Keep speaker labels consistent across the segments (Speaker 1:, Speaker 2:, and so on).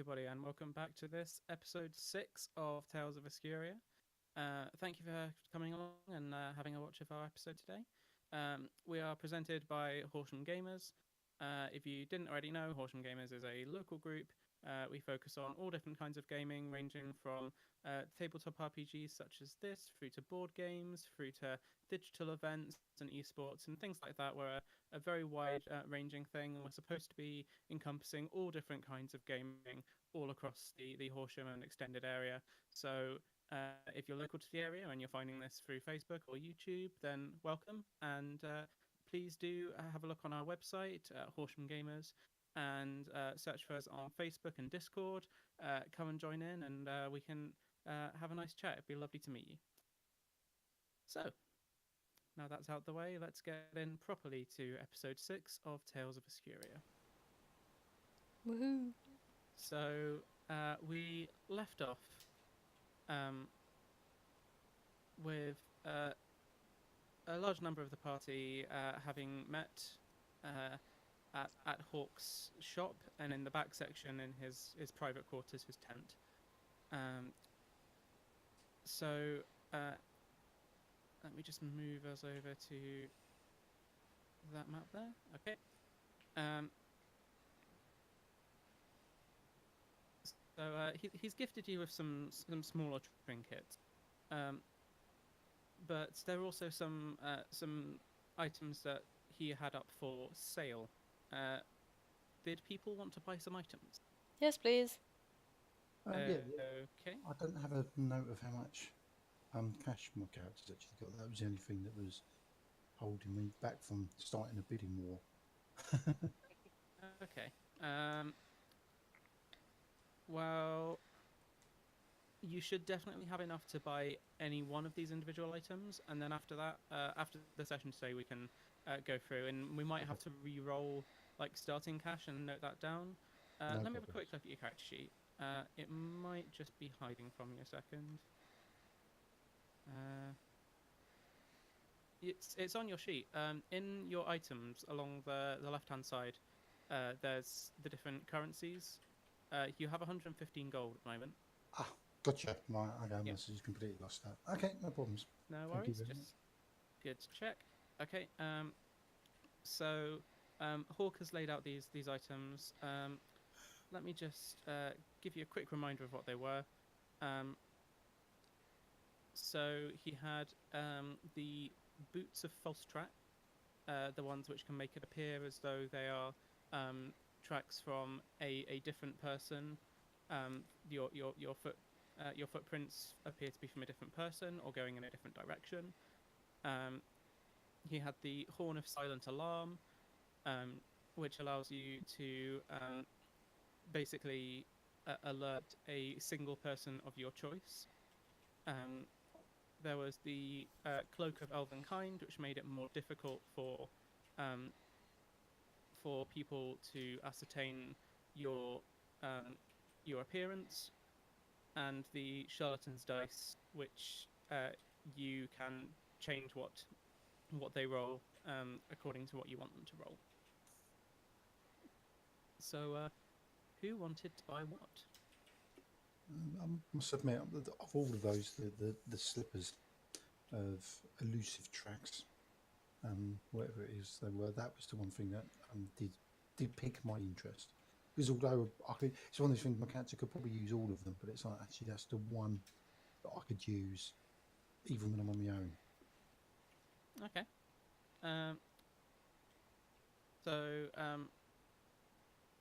Speaker 1: everybody, and welcome back to this episode 6 of Tales of Escuria. Thank you for coming along and having a watch of our episode today. We are presented by Horsham Gamers. If you didn't already know, Horsham Gamers is a local group. We focus on all different kinds of gaming, ranging from tabletop RPGs such as this, through to board games, through to digital events and esports and things like that. We're a very wide ranging thing, and we're supposed to be encompassing all different kinds of gaming all across the Horsham and extended area. So if you're local to the area and you're finding this through Facebook or YouTube, then welcome, and please do have a look on our website, Horsham Gamers, and search for us on Facebook and Discord. Come and join in, and we can have a nice chat. It'd be lovely to meet you. So, now that's out the way, let's get in properly to episode 6 of Tales of Escuria.
Speaker 2: Woohoo!
Speaker 1: So, we left off with a large number of the party having met at Hawk's shop, and in the back section in his private quarters, his tent. So let me just move us over to that map there. Okay. So he's gifted you with some smaller trinkets, but there are also some items that he had up for sale. Did people want to buy some items?
Speaker 2: Yes, please.
Speaker 3: Yeah.
Speaker 1: Okay.
Speaker 3: I don't have a note of how much cash my character's actually got. That was the only thing that was holding me back from starting a bidding war.
Speaker 1: Okay. Well, you should definitely have enough to buy any one of these individual items, and then after that, after the session today, we can go through, and we might have to re-roll like starting cash and note that down. Let me have a quick look at your character sheet. It might just be hiding from you a second. It's on your sheet. In your items along the left-hand side, there's the different currencies. You have 115 gold at the moment.
Speaker 3: Ah, gotcha. Right, okay, I
Speaker 1: Yep.
Speaker 3: must have just completely lost that. Okay, no problems.
Speaker 1: No
Speaker 3: Thank you
Speaker 1: worries.
Speaker 3: very
Speaker 1: Just
Speaker 3: much.
Speaker 1: good to check. Okay. So Hawk has laid out these items. Let me just give you a quick reminder of what they were. So he had the boots of false track, the ones which can make it appear as though they are tracks from a different person. Your footprints appear to be from a different person or going in a different direction. He had the horn of silent alarm, which allows you to basically alert a single person of your choice. There was the cloak of elven kind, which made it more difficult for people to ascertain your appearance, and the charlatan's dice, which you can change what they roll according to what you want them to roll. So, who wanted to buy what?
Speaker 3: I must admit, of all of those, the slippers of elusive tracks, whatever it is they were, that was the one thing that did pique my interest. Because although it's one of those things, my character could probably use all of them, but it's like actually that's the one that I could use even when I'm on my own.
Speaker 1: Okay. So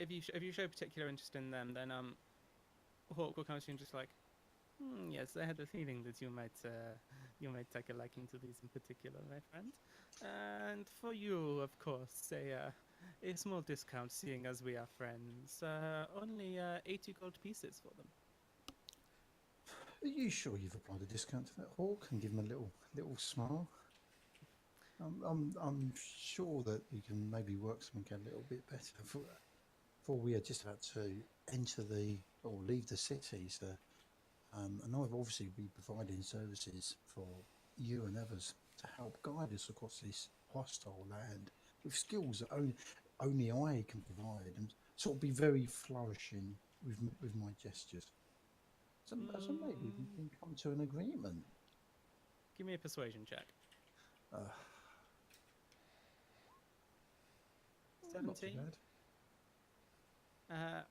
Speaker 1: if you show particular interest in them, then Hawk will come to you and just like, yes, I had a feeling that you might take a liking to these in particular, my friend. And for you, of course, a small discount, seeing as we are friends. Only 80 gold pieces for them.
Speaker 3: Are you sure you've applied a discount to that Hawk and give him a little smile? I'm sure that we can maybe work something a little bit better. For we are just about to enter or leave the cities, and I've obviously be providing services for you and others to help guide us across this hostile land with skills that only I can provide, and sort of be very flourishing with my gestures. So maybe we can come to an agreement.
Speaker 1: Give me a persuasion check.
Speaker 3: Uh, not too
Speaker 1: 17.
Speaker 3: bad.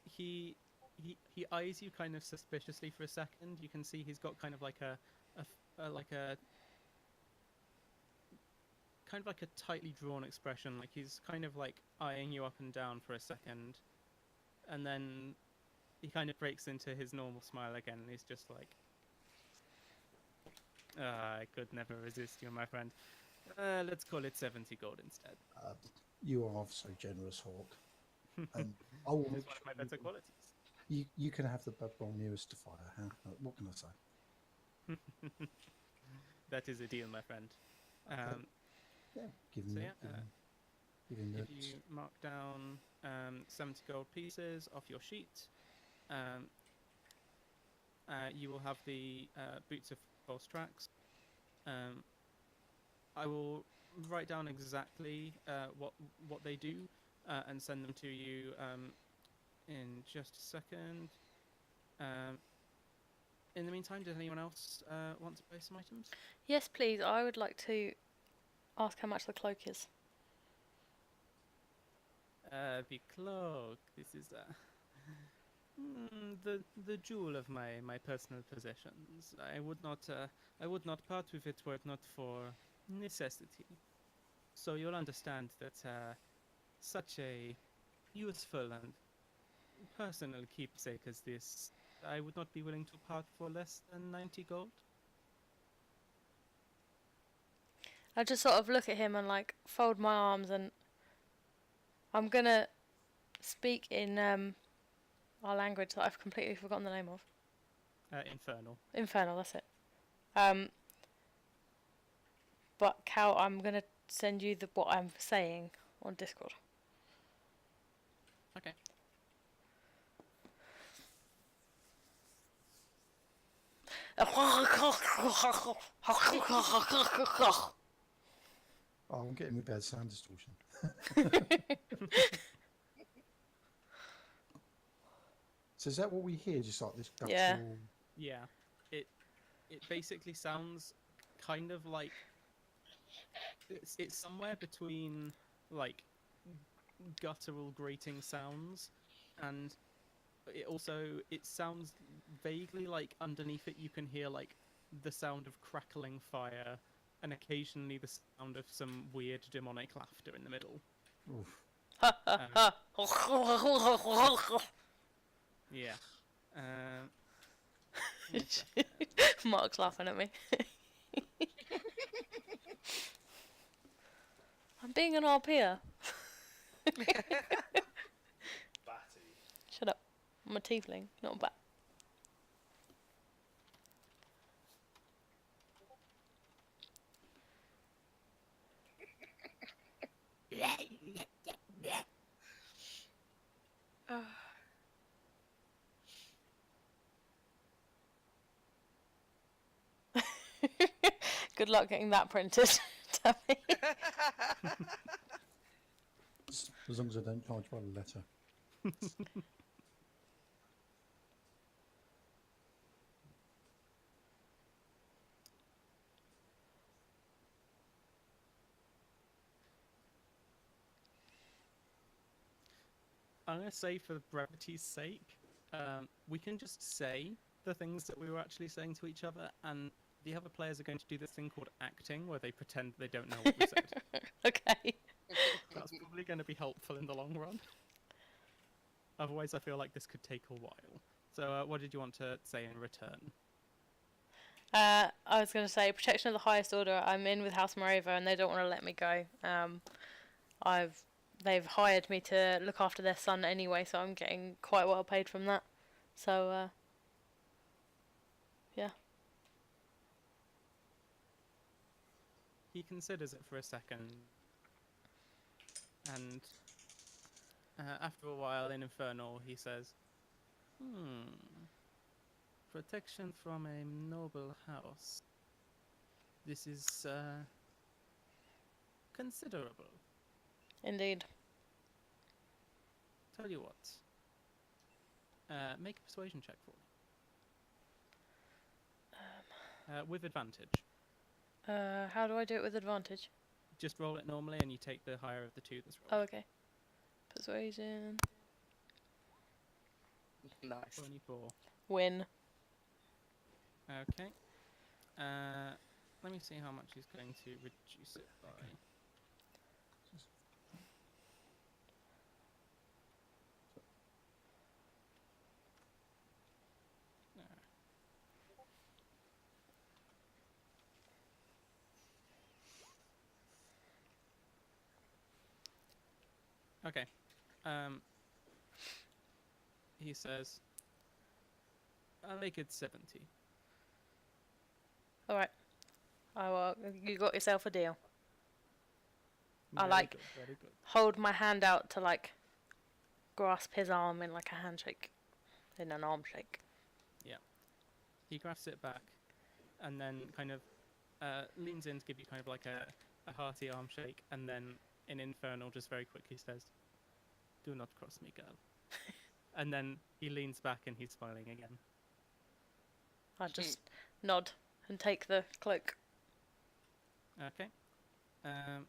Speaker 1: He eyes you kind of suspiciously for a second. You can see he's got kind of like a kind of like a tightly drawn expression. Like he's kind of like eyeing you up and down for a second, and then he kind of breaks into his normal smile again. And he's just like, I could never resist you, my friend. Let's call it 70 gold instead.
Speaker 3: You are so generous, Hawk. And I will
Speaker 1: It's
Speaker 3: make
Speaker 1: one
Speaker 3: sure
Speaker 1: of my better qualities.
Speaker 3: you can have the Blood Bowl nearest to fire. Huh? What can I say?
Speaker 1: That is a deal, my friend.
Speaker 3: Okay. Yeah, give him
Speaker 1: if you mark down 70 gold pieces off your sheet, you will have the boots of false tracks. I will write down exactly what they do and send them to you in just a second. In the meantime, does anyone else want to buy some items?
Speaker 2: Yes, please. I would like to ask how much the cloak is.
Speaker 1: The cloak. This is the jewel of my personal possessions. I would not part with it were it not for necessity. So you'll understand that such a useful and personal keepsake as this, I would not be willing to part for less than 90 gold.
Speaker 2: I just sort of look at him and like fold my arms, and I'm gonna speak in our language that I've completely forgotten the name of.
Speaker 1: Infernal.
Speaker 2: Infernal, that's it. But Cal, I'm gonna send you what I'm saying on Discord.
Speaker 1: Okay.
Speaker 3: Oh, I'm getting bad sound distortion. So is that what we hear? Just like this guttural...
Speaker 1: Yeah. It basically sounds kind of like it's somewhere between like guttural grating sounds, and it sounds vaguely like underneath it you can hear like the sound of crackling fire and occasionally the sound of some weird demonic laughter in the middle.
Speaker 3: Oof.
Speaker 1: Yeah.
Speaker 2: Mark's laughing at me. I'm being an RPer.
Speaker 4: Batty.
Speaker 2: Shut up. I'm a tiefling, not a bat. Good luck getting that printed, Tammy.
Speaker 3: As long as I don't charge by the letter.
Speaker 1: I'm going to say, for brevity's sake, we can just say the things that we were actually saying to each other, and the other players are going to do this thing called acting, where they pretend they don't know what we said.
Speaker 2: Okay.
Speaker 1: That's probably going to be helpful in the long run. Otherwise, I feel like this could take a while. So, what did you want to say in return?
Speaker 2: I was going to say, protection of the highest order. I'm in with House Morava, and they don't want to let me go. They've hired me to look after their son anyway, so I'm getting quite well paid from that. So, yeah.
Speaker 1: He considers it for a second, and after a while in Infernal, he says, protection from a noble house. This is considerable.
Speaker 2: Indeed.
Speaker 1: Tell you what, Make a persuasion check for me. With advantage.
Speaker 2: How do I do it with advantage?
Speaker 1: Just roll it normally, and you take the higher of the two that's
Speaker 2: Oh,
Speaker 1: rolled.
Speaker 2: okay. Persuasion.
Speaker 5: Nice.
Speaker 1: 24.
Speaker 2: Win.
Speaker 1: Okay. Let me see how much he's going to reduce it by. Okay. He says, I'll make it 70.
Speaker 2: Alright. You got yourself a deal. I
Speaker 1: Very
Speaker 2: like-
Speaker 1: good, very good.
Speaker 2: Hold my hand out to, like, grasp his arm in, like, a handshake. In an arm shake.
Speaker 1: He grasps it back and then kind of leans in to give you kind of like a hearty arm shake, and then in Infernal just very quickly says, do not cross me, girl. And then he leans back and he's smiling again.
Speaker 2: I just nod and take the cloak.
Speaker 1: Okay. I'm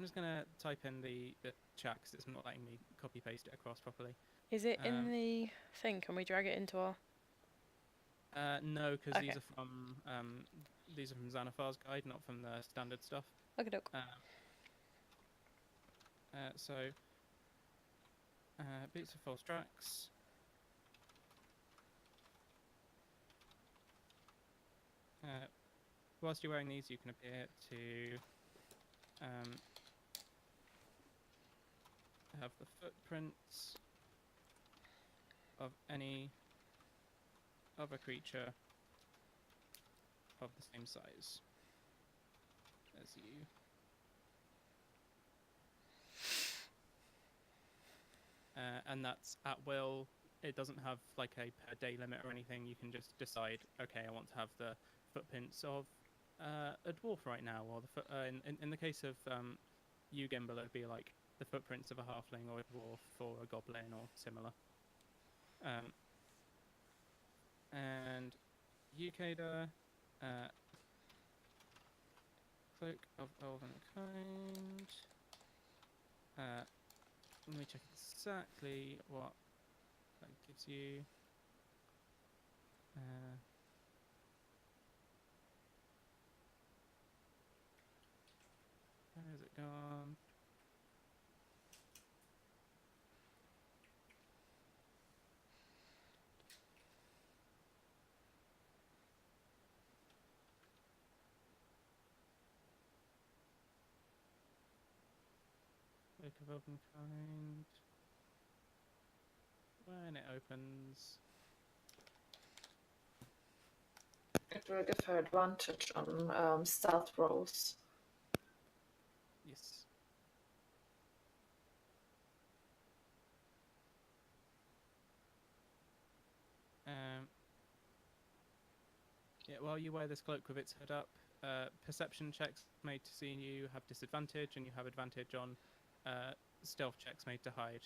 Speaker 1: just going to type in the chat because it's not letting me copy paste it across properly.
Speaker 2: Is it in the thing? Can we drag it into our...
Speaker 1: No, because
Speaker 2: Okay.
Speaker 1: these are from Xanathar's guide, not from the standard stuff.
Speaker 2: Okay, doke.
Speaker 1: So, boots of false tracks. Whilst you're wearing these, you can appear to have the footprints of any other creature of the same size as you. And that's at will. It doesn't have like a per day limit or anything. You can just decide, okay, I want to have the footprints of a dwarf right now, or in the case of you, Gimbal, it'd be like the footprints of a halfling or a dwarf or a goblin or similar. And Ukeda, cloak of elven kind. Let me check exactly what that gives you. Where has it gone? Cloak of elven kind. When it opens.
Speaker 6: It will give her advantage on stealth rolls.
Speaker 1: Yes. Yeah, while you wear this cloak with its hood up, perception checks made to see you have disadvantage, and you have advantage on stealth checks made to hide.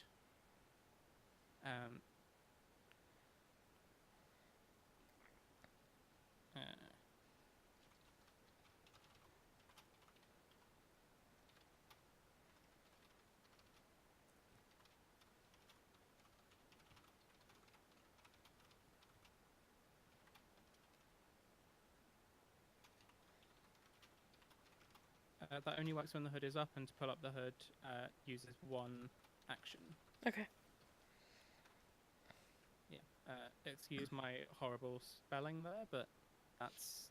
Speaker 1: That only works when the hood is up, and to pull up the hood uses one action.
Speaker 2: Okay.
Speaker 1: Yeah, excuse my horrible spelling there, but that's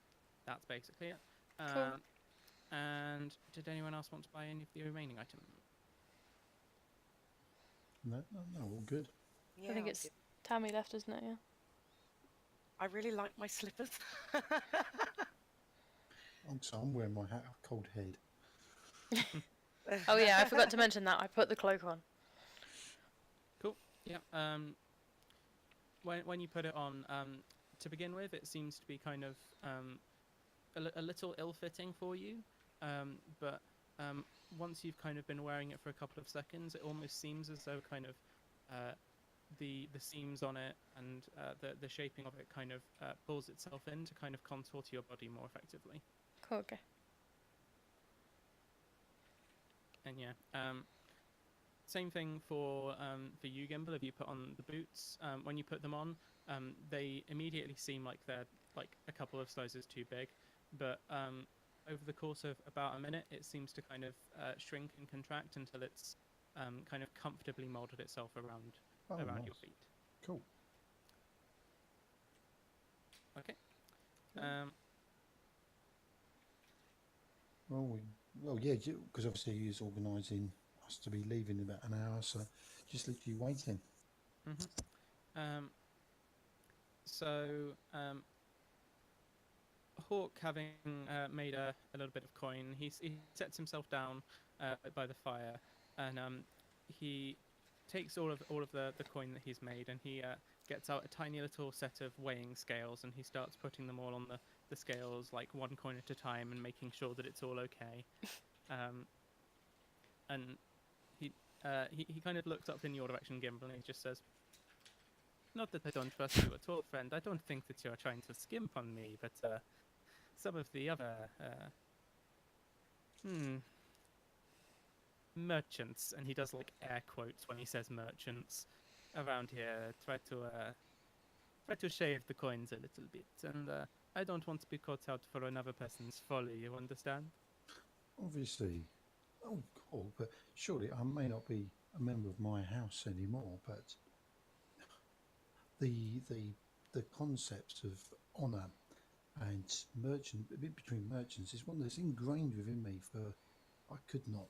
Speaker 1: basically it.
Speaker 2: Cool.
Speaker 1: And did anyone else want to buy any of the remaining items?
Speaker 3: No, all good.
Speaker 5: Yeah,
Speaker 2: I think
Speaker 5: I'll
Speaker 2: it's
Speaker 5: do-
Speaker 2: Tammy left, isn't it? Yeah.
Speaker 5: I really like my slippers.
Speaker 3: So I'm wearing my hat of cold head.
Speaker 2: Oh yeah, I forgot to mention that. I put the cloak on.
Speaker 1: Yeah. When you put it on, to begin with, it seems to be kind of a little ill-fitting for you, but once you've kind of been wearing it for a couple of seconds, it almost seems as though kind of the seams on it and the shaping of it kind of pulls itself in to kind of contour to your body more effectively.
Speaker 2: Cool. Okay.
Speaker 1: And yeah, same thing for you, Gimbal. If you put on the boots, when you put them on, they immediately seem like they're like a couple of sizes too big, but over the course of about a minute, it seems to kind of shrink and contract until it's kind of comfortably molded itself around
Speaker 3: Oh,
Speaker 1: your
Speaker 3: nice.
Speaker 1: feet.
Speaker 3: Cool.
Speaker 1: Okay.
Speaker 3: Yeah. Well, yeah, because obviously he was organising us to be leaving in about an hour, so just literally waiting.
Speaker 1: So Hawk, having made a little bit of coin, he sets himself down by the fire, and he takes all of the coin that he's made, and he gets out a tiny little set of weighing scales, and he starts putting them all on the scales, like one coin at a time, and making sure that it's all okay. And he kind of looks up in your direction, Gimbal, and he just says, "Not that I don't trust you at all, friend. I don't think that you're trying to skimp on me, but some of the other merchants," and he does like air quotes when he says merchants, around here try to shave the coins a little bit, and I don't want to be caught out for another person's folly. You understand?
Speaker 3: Obviously. Oh, cool. But surely I may not be a member of my house anymore, but the concepts of honour and between merchants is one that's ingrained within me. For I could not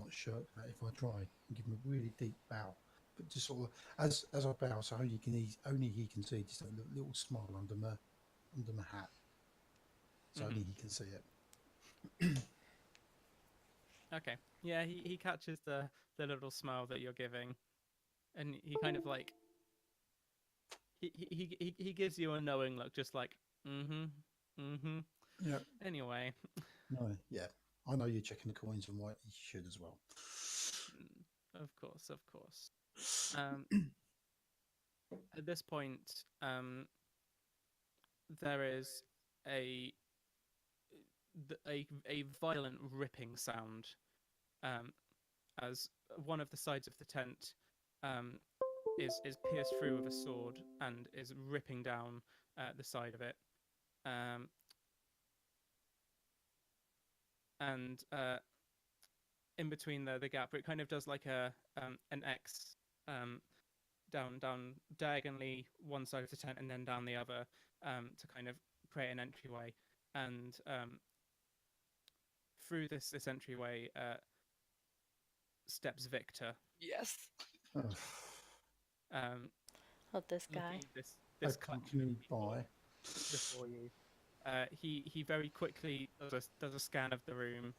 Speaker 3: shirk that if I tried, and give him a really deep bow. But just sort of as I bow, so only he can see just a little smile under my hat, so only he can see it.
Speaker 1: Okay. Yeah, he catches the little smile that you're giving, and he kind of like he gives you a knowing look, just like
Speaker 3: Yeah.
Speaker 1: Anyway.
Speaker 3: No. Yeah. I know you're checking the coins, and why you should as well.
Speaker 1: Of course. At this point, there is a violent ripping sound as one of the sides of the tent is pierced through with a sword and is ripping down the side of it. And in between the gap, it kind of does like an X down diagonally one side of the tent and then down the other to kind of create an entryway. And through this entryway steps Victor.
Speaker 5: Yes.
Speaker 2: Love this guy.
Speaker 1: This
Speaker 3: accompanied by
Speaker 1: before you. He very quickly does a scan of the room,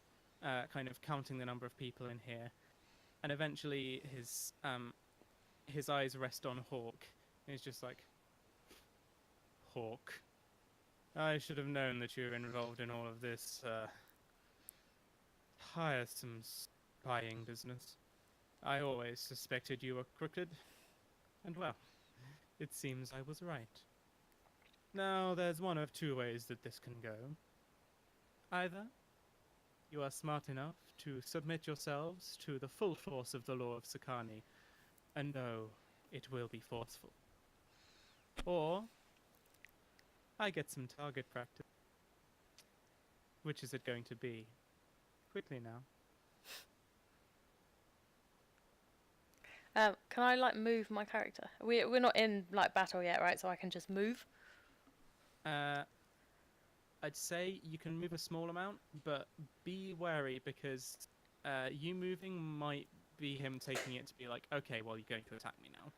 Speaker 1: kind of counting the number of people in here, and eventually his eyes rest on Hawk. And he's just like, Hawk, I should have known that you were involved in all of this tiresome spying business. I always suspected you were crooked, and well, it seems I was right. Now, there's one of two ways that this can go. Either you are smart enough to submit yourselves to the full force of the law of Sakani, and no, it will be forceful. Or I get some target practice. Which is it going to be? Quickly now.
Speaker 2: Can I like move my character? We're not in like battle yet, right? So I can just move.
Speaker 1: I'd say you can move a small amount, but be wary because you moving might be him taking it to be like, okay, well, you're going to attack me now.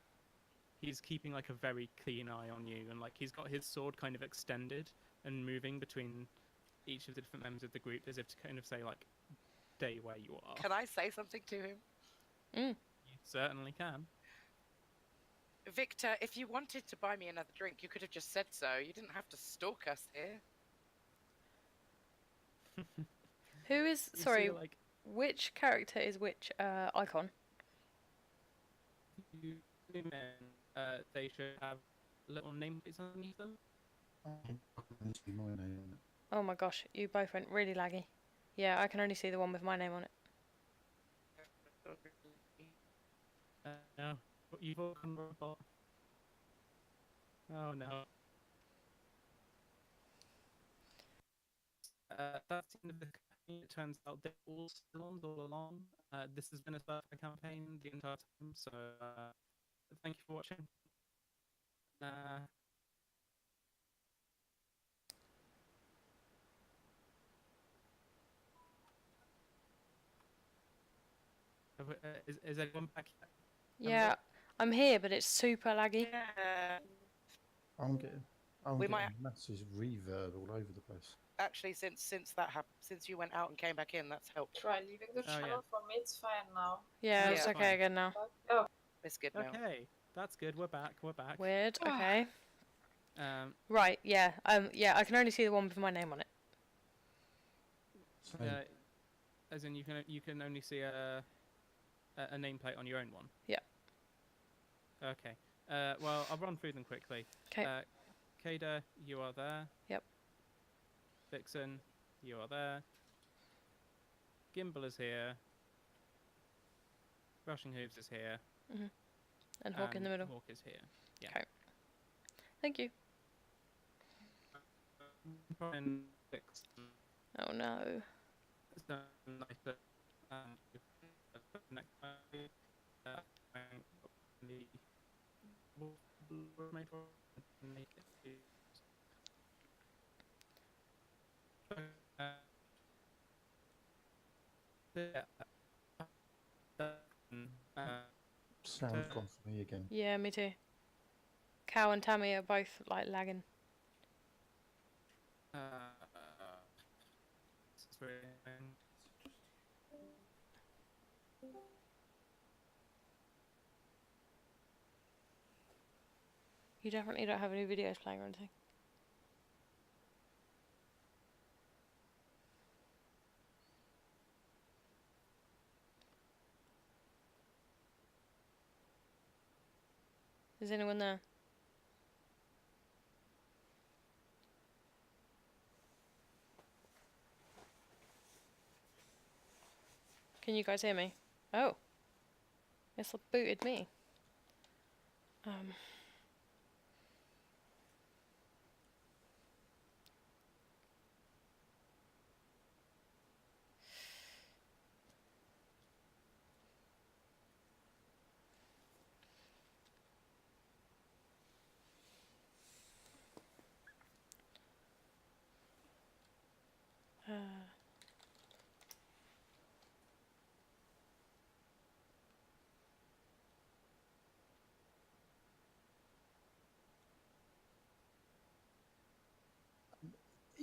Speaker 1: He's keeping like a very clean eye on you, and like he's got his sword kind of extended and moving between each of the different members of the group as if to kind of say like, stay where you are.
Speaker 5: Can I say something to him?
Speaker 2: Mm.
Speaker 1: You certainly can.
Speaker 5: Victor, if you wanted to buy me another drink, you could have just said so. You didn't have to stalk us here.
Speaker 2: Who is
Speaker 1: You
Speaker 2: sorry?
Speaker 1: see, like,
Speaker 2: Which character is which icon?
Speaker 1: you zoom in they should have little nameplates underneath them.
Speaker 3: I can see my name on it.
Speaker 2: Oh my gosh, you both went really laggy. Yeah, I can only see the one with my name on it.
Speaker 1: No, you've all gone robot. Oh no. That's the end of the campaign. It turns out they're all still on all along. This has been a Starfire campaign the entire time, so thank you for watching. Is anyone back yet?
Speaker 2: Yeah, I'm here, but it's super laggy.
Speaker 5: Yeah.
Speaker 3: I'm getting
Speaker 5: We might-
Speaker 3: massive reverb all over the place.
Speaker 5: Actually, since that happened, since you went out and came back in, that's helped.
Speaker 6: Try leaving the
Speaker 1: Oh, yeah.
Speaker 6: channel. For me, it's fine now.
Speaker 2: Yeah,
Speaker 1: Yeah,
Speaker 2: it's
Speaker 1: it's
Speaker 2: okay
Speaker 1: fine.
Speaker 2: again now.
Speaker 6: Oh,
Speaker 5: It's good now.
Speaker 1: Okay, that's good. We're back. We're back.
Speaker 2: Weird. Okay.
Speaker 1: Um,
Speaker 2: Right. Yeah. Yeah. I can only see the one with my name on it.
Speaker 3: So,
Speaker 1: as in you can only see a nameplate on your own one.
Speaker 2: Yeah.
Speaker 1: Okay. Well, I'll run through them quickly.
Speaker 2: 'Kay.
Speaker 1: Kada, you are there.
Speaker 2: Yep.
Speaker 1: Vixen, you are there. Gimbal is here. Rushing Hooves is here.
Speaker 2: And Hawk in the middle.
Speaker 1: Hawk is here. Yeah.
Speaker 2: Okay. Thank you.
Speaker 1: And Vixen.
Speaker 2: Oh no.
Speaker 1: So nice to, next time, the made for make it
Speaker 3: sound gone for me again.
Speaker 2: Yeah, me too. Cow and Tammy are both like lagging.
Speaker 1: this is very annoying.
Speaker 2: You definitely don't have any videos playing or anything. Is anyone there? Can you guys hear me? Oh. It's booted me.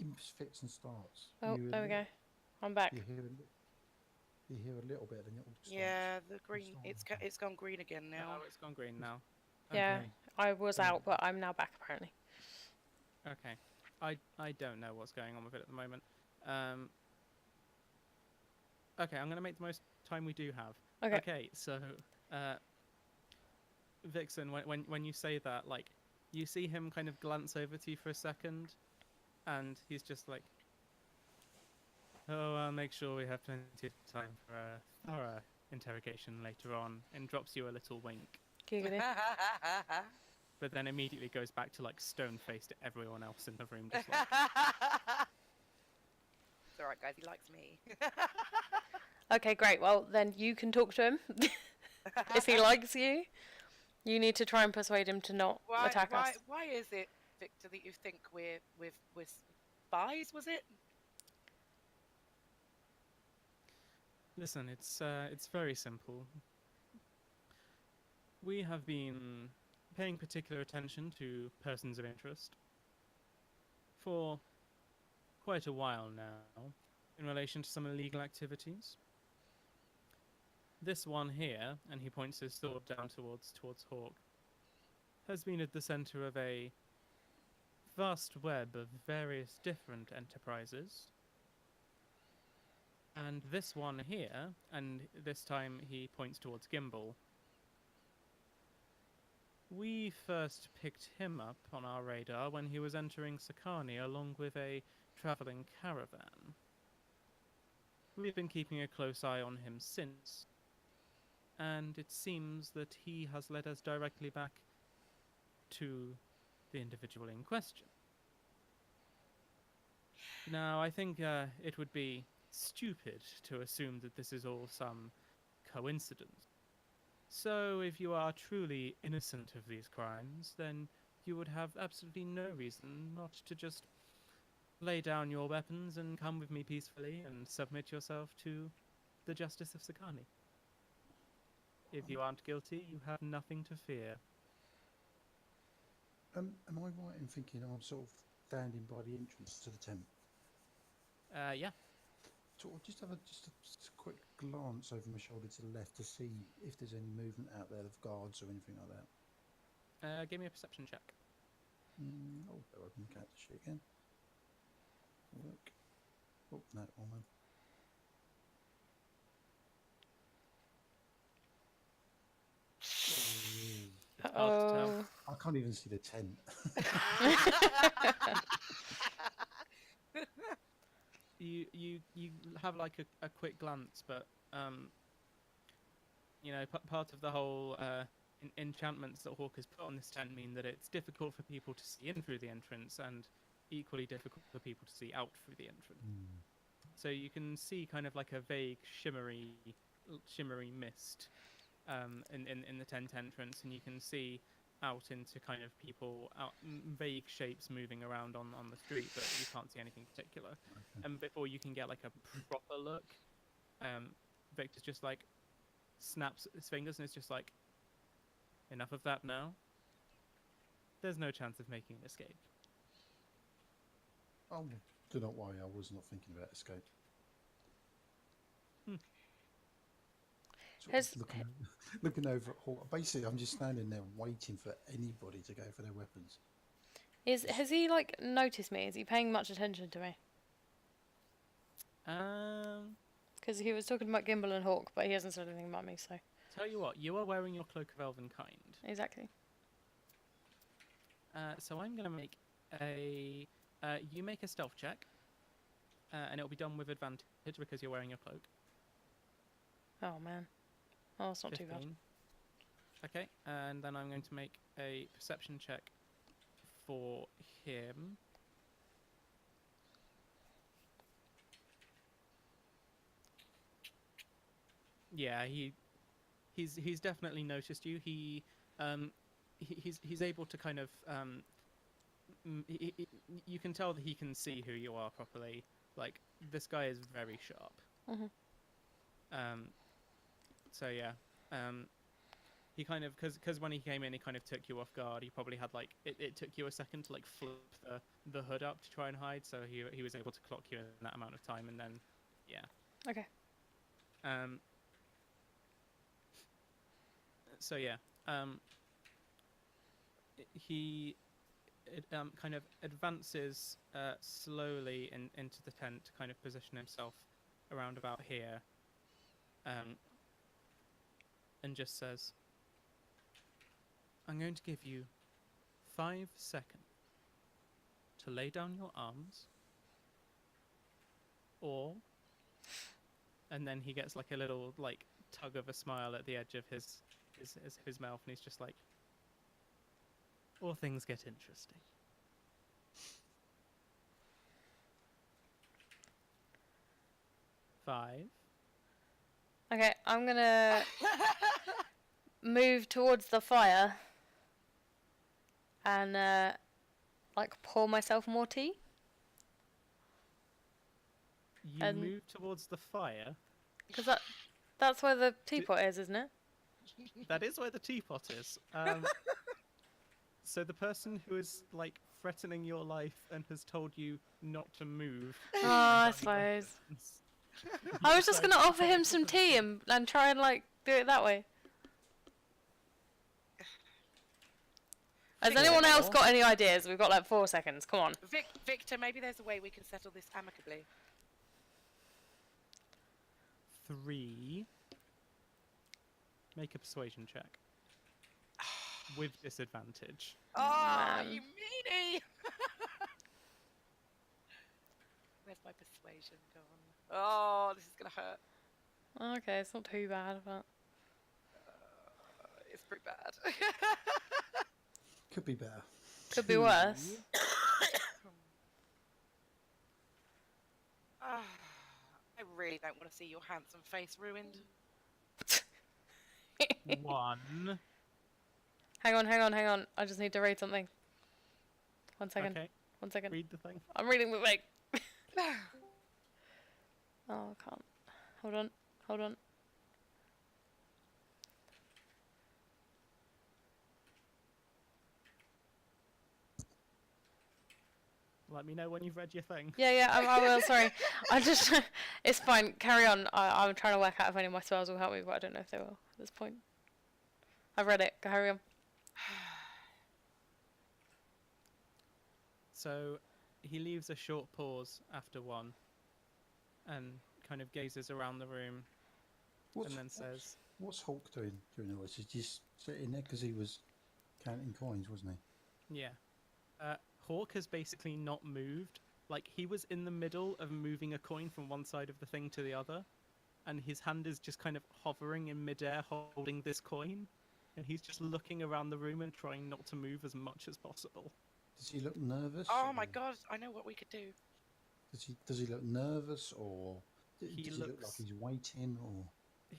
Speaker 3: Imps, fits and starts.
Speaker 2: Oh,
Speaker 3: You
Speaker 2: there we go. I'm back.
Speaker 3: You hear a little bit, then it all starts.
Speaker 5: Yeah, the green.
Speaker 3: start
Speaker 5: It's gone green again now.
Speaker 1: Oh, it's gone green now.
Speaker 2: Yeah,
Speaker 3: Okay.
Speaker 2: I was
Speaker 3: Yeah.
Speaker 2: out, but I'm now back apparently.
Speaker 1: Okay. I don't know what's going on with it at the moment. Okay, I'm gonna make the most time we do have.
Speaker 2: Okay.
Speaker 1: So Vixen, when you say that, like, you see him kind of glance over to you for a second, and he's just like, "Oh, I'll make sure we have plenty of time for a thorough interrogation later on," and drops you a little wink.
Speaker 2: Giggity.
Speaker 1: But then immediately goes back to like stone-faced at everyone else in the room, just like,
Speaker 5: It's alright, guys. He likes me.
Speaker 2: Okay, great. Well, then you can talk to him. If he likes you, you need to try and persuade him to not attack us.
Speaker 5: Why is it, Victor, that you think we're spies? Was it?
Speaker 1: Listen, it's very simple. We have been paying particular attention to persons of interest for quite a while now in relation to some illegal activities. This one here, and he points his sword down towards Hawk, has been at the center of a vast web of various different enterprises. And this one here, and this time he points towards Gimbal, We first picked him up on our radar when he was entering Sakani along with a travelling caravan. We've been keeping a close eye on him since, and it seems that he has led us directly back to the individual in question. Now, I think it would be stupid to assume that this is all some coincidence. So, if you are truly innocent of these crimes, then you would have absolutely no reason not to just lay down your weapons and come with me peacefully and submit yourself to the justice of Sakani. If you aren't guilty, you have nothing to fear.
Speaker 3: Am I right in thinking I'm sort of standing by the entrance to the tent?
Speaker 1: Yeah.
Speaker 3: Sort of just have just a quick glance over my shoulder to the left to see if there's any movement out there of guards or anything like that.
Speaker 1: Give me a perception check.
Speaker 3: Oh, better open the character sheet again. Work. Oh, no, wrong one.
Speaker 1: Hard to tell.
Speaker 2: Oh.
Speaker 3: I can't even see the tent.
Speaker 1: You have like a quick glance, but you know, part of the whole enchantments that Hawk has put on this tent mean that it's difficult for people to see in through the entrance, and equally difficult for people to see out through the entrance. So you can see kind of like a vague shimmery mist in the tent entrance, and you can see out into kind of people out vague shapes moving around on the street, but you can't see anything particular.
Speaker 3: Okay.
Speaker 1: And before you can get like a proper look, Victor's just like snaps his fingers and it's just like, enough of that now. There's no chance of making an escape.
Speaker 3: Oh, do not worry, I was not thinking about escape. Sort of looking over at Hawk. Basically, I'm just standing there waiting for anybody to go for their weapons.
Speaker 2: Has he like noticed me? Is he paying much attention to me? Because he was talking about Gimbal and Hawk, but he hasn't said anything about me, so.
Speaker 1: Tell you what, you are wearing your cloak of elven kind.
Speaker 2: Exactly.
Speaker 1: So I'm gonna make a you make a stealth check, and it'll be done with advantage because you're wearing your cloak.
Speaker 2: Oh man. Oh, it's not too bad.
Speaker 1: 15. Okay, and then I'm going to make a perception check for him. Yeah, he's definitely noticed you. He's able to kind of you can tell that he can see who you are properly. Like, this guy is very sharp.
Speaker 2: Mhm.
Speaker 1: So yeah, he kind of because when he came in, he kind of took you off guard. He probably had like it took you a second to like flip the hood up to try and hide. So he was able to clock you in that amount of time, and then yeah.
Speaker 2: Okay.
Speaker 1: So yeah, he kind of advances slowly into the tent to kind of position himself around about here, and just says, I'm going to give you 5 seconds to lay down your arms, or, and then he gets like a little like tug of a smile at the edge of his mouth, and he's just like, or things get interesting. 5.
Speaker 2: Okay, I'm gonna move towards the fire and like pour myself more tea.
Speaker 1: You
Speaker 2: And-
Speaker 1: move towards the fire.
Speaker 2: Because that's where the teapot is, isn't it?
Speaker 1: That is where the teapot is. So the person who is like threatening your life and has told you not to move.
Speaker 2: Oh, I suppose. I was just gonna offer him some tea and try and like do it that way. Has anyone else got any ideas? We've got like 4 seconds. Come on.
Speaker 5: Victor, maybe there's a way we can settle this amicably.
Speaker 1: 3. Make a persuasion check. with disadvantage.
Speaker 5: Oh,
Speaker 2: Man.
Speaker 5: you meanie! Where's my persuasion gone? Oh, this is gonna hurt.
Speaker 2: Okay, it's not too bad, but
Speaker 5: It's pretty bad.
Speaker 3: Could be better.
Speaker 2: could be worse.
Speaker 5: Ah, I really don't want to see your handsome face ruined.
Speaker 1: 1.
Speaker 2: Hang on. I just need to read something. 1 second.
Speaker 1: Okay,
Speaker 2: 1 second.
Speaker 1: read the thing.
Speaker 2: I'm reading the thing. Oh, I can't. Hold on.
Speaker 1: Let me know when you've read your thing.
Speaker 2: Yeah, I will, sorry. I just... It's fine, carry on. I'm trying to work out if any of my spells will help me, but I don't know if they will at this point. I've read it, carry on.
Speaker 1: So he leaves a short pause after 1 and kind of gazes around the room and then says,
Speaker 3: What's Hulk doing during all this? He's just sitting there because he was counting coins, wasn't he?
Speaker 1: yeah. Hawk has basically not moved. Like, he was in the middle of moving a coin from one side of the thing to the other, and his hand is just kind of hovering in midair holding this coin, and he's just looking around the room and trying not to move as much as possible.
Speaker 3: Does he look nervous?
Speaker 5: Oh my
Speaker 3: or
Speaker 5: god, I know what we could do.
Speaker 3: Does he look nervous, or
Speaker 1: He
Speaker 3: does he look like
Speaker 1: looks-
Speaker 3: he's waiting, or?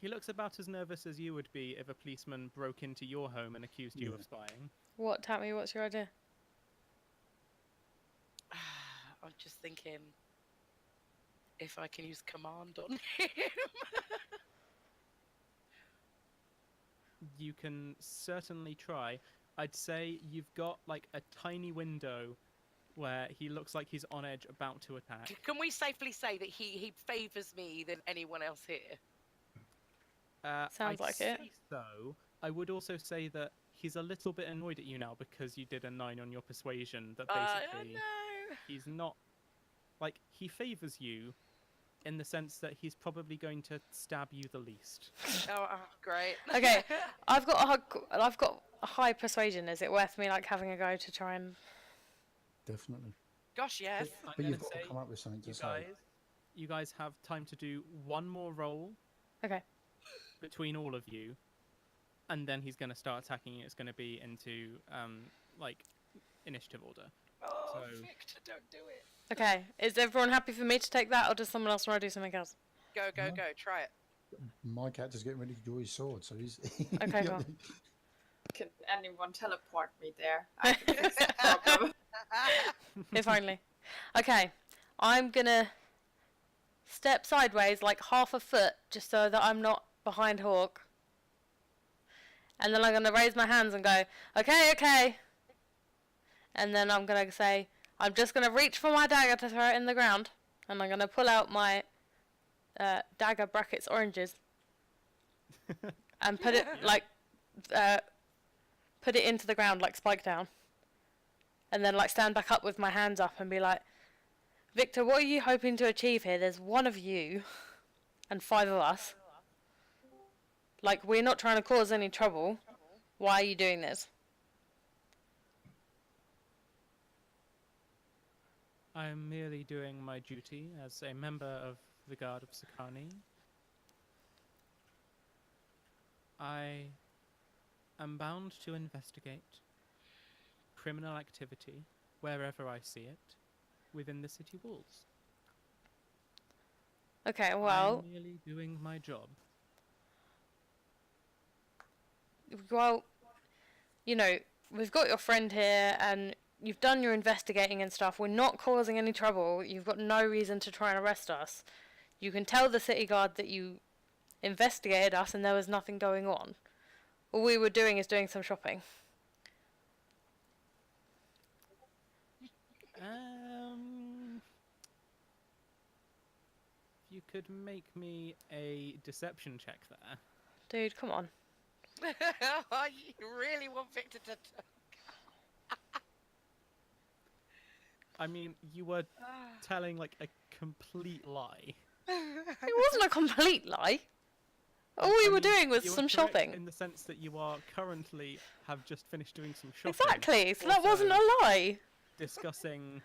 Speaker 1: He looks about as nervous as you would be if a policeman broke into your home and accused you
Speaker 3: Yeah.
Speaker 1: of spying.
Speaker 2: What, Tammy, what's your idea?
Speaker 5: I'm just thinking if I can use command on him.
Speaker 1: You can certainly try. I'd say you've got like a tiny window where he looks like he's on edge about to attack.
Speaker 5: Can we safely say that he favours me than anyone else here?
Speaker 2: Sounds
Speaker 1: I'd
Speaker 2: like it.
Speaker 1: say so. I would also say that he's a little bit annoyed at you now because you did a 9 on your persuasion. That basically
Speaker 5: No.
Speaker 1: he's not like he favors you in the sense that he's probably going to stab you the least.
Speaker 5: Oh, great.
Speaker 2: Okay, I've got a high persuasion. Is it worth me like having a go to try and...
Speaker 3: Definitely.
Speaker 5: Gosh, yes.
Speaker 1: I'm
Speaker 3: But you've
Speaker 1: gonna
Speaker 3: got to
Speaker 1: say
Speaker 3: come up with something to
Speaker 1: you
Speaker 3: say.
Speaker 1: guys have time to do one more roll
Speaker 2: Okay.
Speaker 1: between all of you, and then he's going to start attacking you. It's going to be into like initiative order.
Speaker 5: Oh,
Speaker 1: So-
Speaker 5: Victor, don't do it.
Speaker 2: Okay, is everyone happy for me to take that, or does someone else want to do something else?
Speaker 5: Go,
Speaker 3: No.
Speaker 5: try it.
Speaker 3: My character's getting ready to draw his sword, so he's.
Speaker 2: Okay, cool.
Speaker 6: Can anyone teleport me there? I can fix the problem.
Speaker 2: If only. Okay, I'm gonna step sideways like half a foot just so that I'm not behind Hawk. And then I'm gonna raise my hands and go, okay. And then I'm gonna say, I'm just gonna reach for my dagger to throw it in the ground. And I'm gonna pull out my dagger brackets oranges and put it like put it into the ground like spike down. And then like stand back up with my hands up and be like, Victor, what are you hoping to achieve here? There's one of you and 5 of us. Like, we're not trying to cause any trouble. Why are you doing this?
Speaker 1: I'm merely doing my duty as a member of the Guard of Sakani. I am bound to investigate criminal activity wherever I see it within the city walls.
Speaker 2: Okay, well,
Speaker 1: I'm merely doing my job.
Speaker 2: you know, we've got your friend here and you've done your investigating and stuff. We're not causing any trouble. You've got no reason to try and arrest us. You can tell the city guard that you investigated us and there was nothing going on. All we were doing is doing some shopping.
Speaker 1: If you could make me a deception check there.
Speaker 2: Dude, come on.
Speaker 5: You really want Victor to...
Speaker 1: I mean, you were telling like a complete lie.
Speaker 2: It wasn't a complete lie. All we
Speaker 1: I
Speaker 2: were
Speaker 1: mean,
Speaker 2: doing was
Speaker 1: you are
Speaker 2: some
Speaker 1: correct
Speaker 2: shopping.
Speaker 1: in the sense that you are currently have just finished doing some shopping.
Speaker 2: Exactly. So that wasn't
Speaker 1: Also
Speaker 2: a lie.
Speaker 1: discussing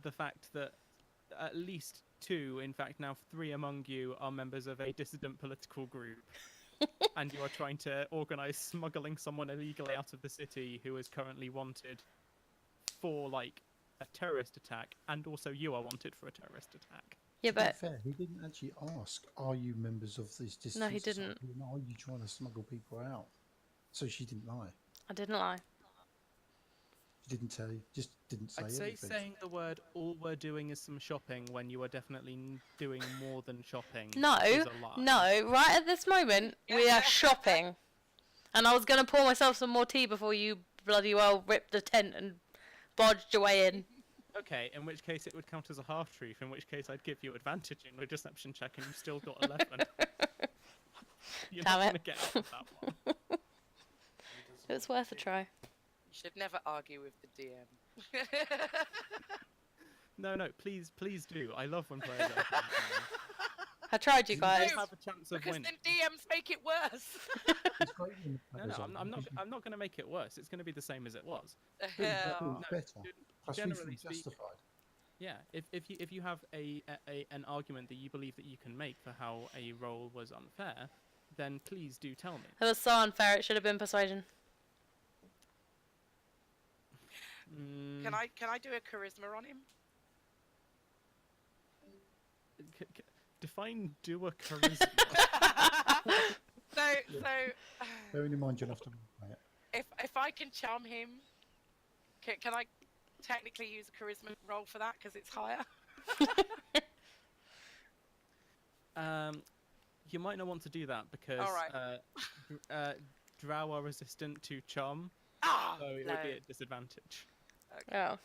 Speaker 1: the fact that at least 2, in fact now 3 among you are members of a dissident political group. And you are trying to organise smuggling someone illegally out of the city who is currently wanted for, like, a terrorist attack, and also you are wanted for a terrorist attack.
Speaker 2: Yeah,
Speaker 3: To be
Speaker 2: but
Speaker 3: fair, he didn't actually ask, "Are you members of this distance
Speaker 2: No, he didn't.
Speaker 3: society, and are you trying to smuggle people out?" So she didn't lie.
Speaker 2: I didn't lie.
Speaker 3: She didn't tell you. Just didn't say
Speaker 1: I'd say
Speaker 3: anything.
Speaker 1: saying the word "all we're doing is some shopping" when you are definitely doing more than shopping
Speaker 2: No,
Speaker 1: is a lie.
Speaker 2: no. Right at this moment, we are shopping. And I was going to pour myself some more tea before you bloody well ripped the tent and bodged away in.
Speaker 1: Okay, in which case it would count as a half-truth, in which case I'd give you advantage in your deception check and you've still got 11. You're
Speaker 2: Damn
Speaker 1: not
Speaker 2: it.
Speaker 1: going to get out of that one.
Speaker 2: It was worth a try.
Speaker 5: You should never argue with the DM.
Speaker 1: No, please do. I love when players are
Speaker 2: I tried, you
Speaker 1: You
Speaker 2: guys.
Speaker 1: have a chance of
Speaker 5: Because
Speaker 1: winning.
Speaker 5: then DMs make it worse.
Speaker 3: It's great when the
Speaker 1: No,
Speaker 3: players are-
Speaker 1: I'm not going to make it worse. It's going to be the same as it was.
Speaker 3: It's
Speaker 5: Oh.
Speaker 3: better. Plus, we
Speaker 1: Generally
Speaker 3: feel justified.
Speaker 1: Yeah, if you have an argument that you believe that you can make for how a role was unfair, then please do tell me.
Speaker 2: It was so unfair, it should have been persuasion.
Speaker 1: Mm,
Speaker 5: Can I do a charisma on him?
Speaker 1: define do a charisma?
Speaker 5: So
Speaker 3: Bearing in mind, you'll have to play it.
Speaker 5: if I can charm him, can I technically use a charisma roll for that because it's higher?
Speaker 1: You might not want to do that because
Speaker 5: Alright.
Speaker 1: drow are resistant to charm,
Speaker 5: Ah,
Speaker 1: so it
Speaker 5: no.
Speaker 1: would be at disadvantage.
Speaker 2: Oh,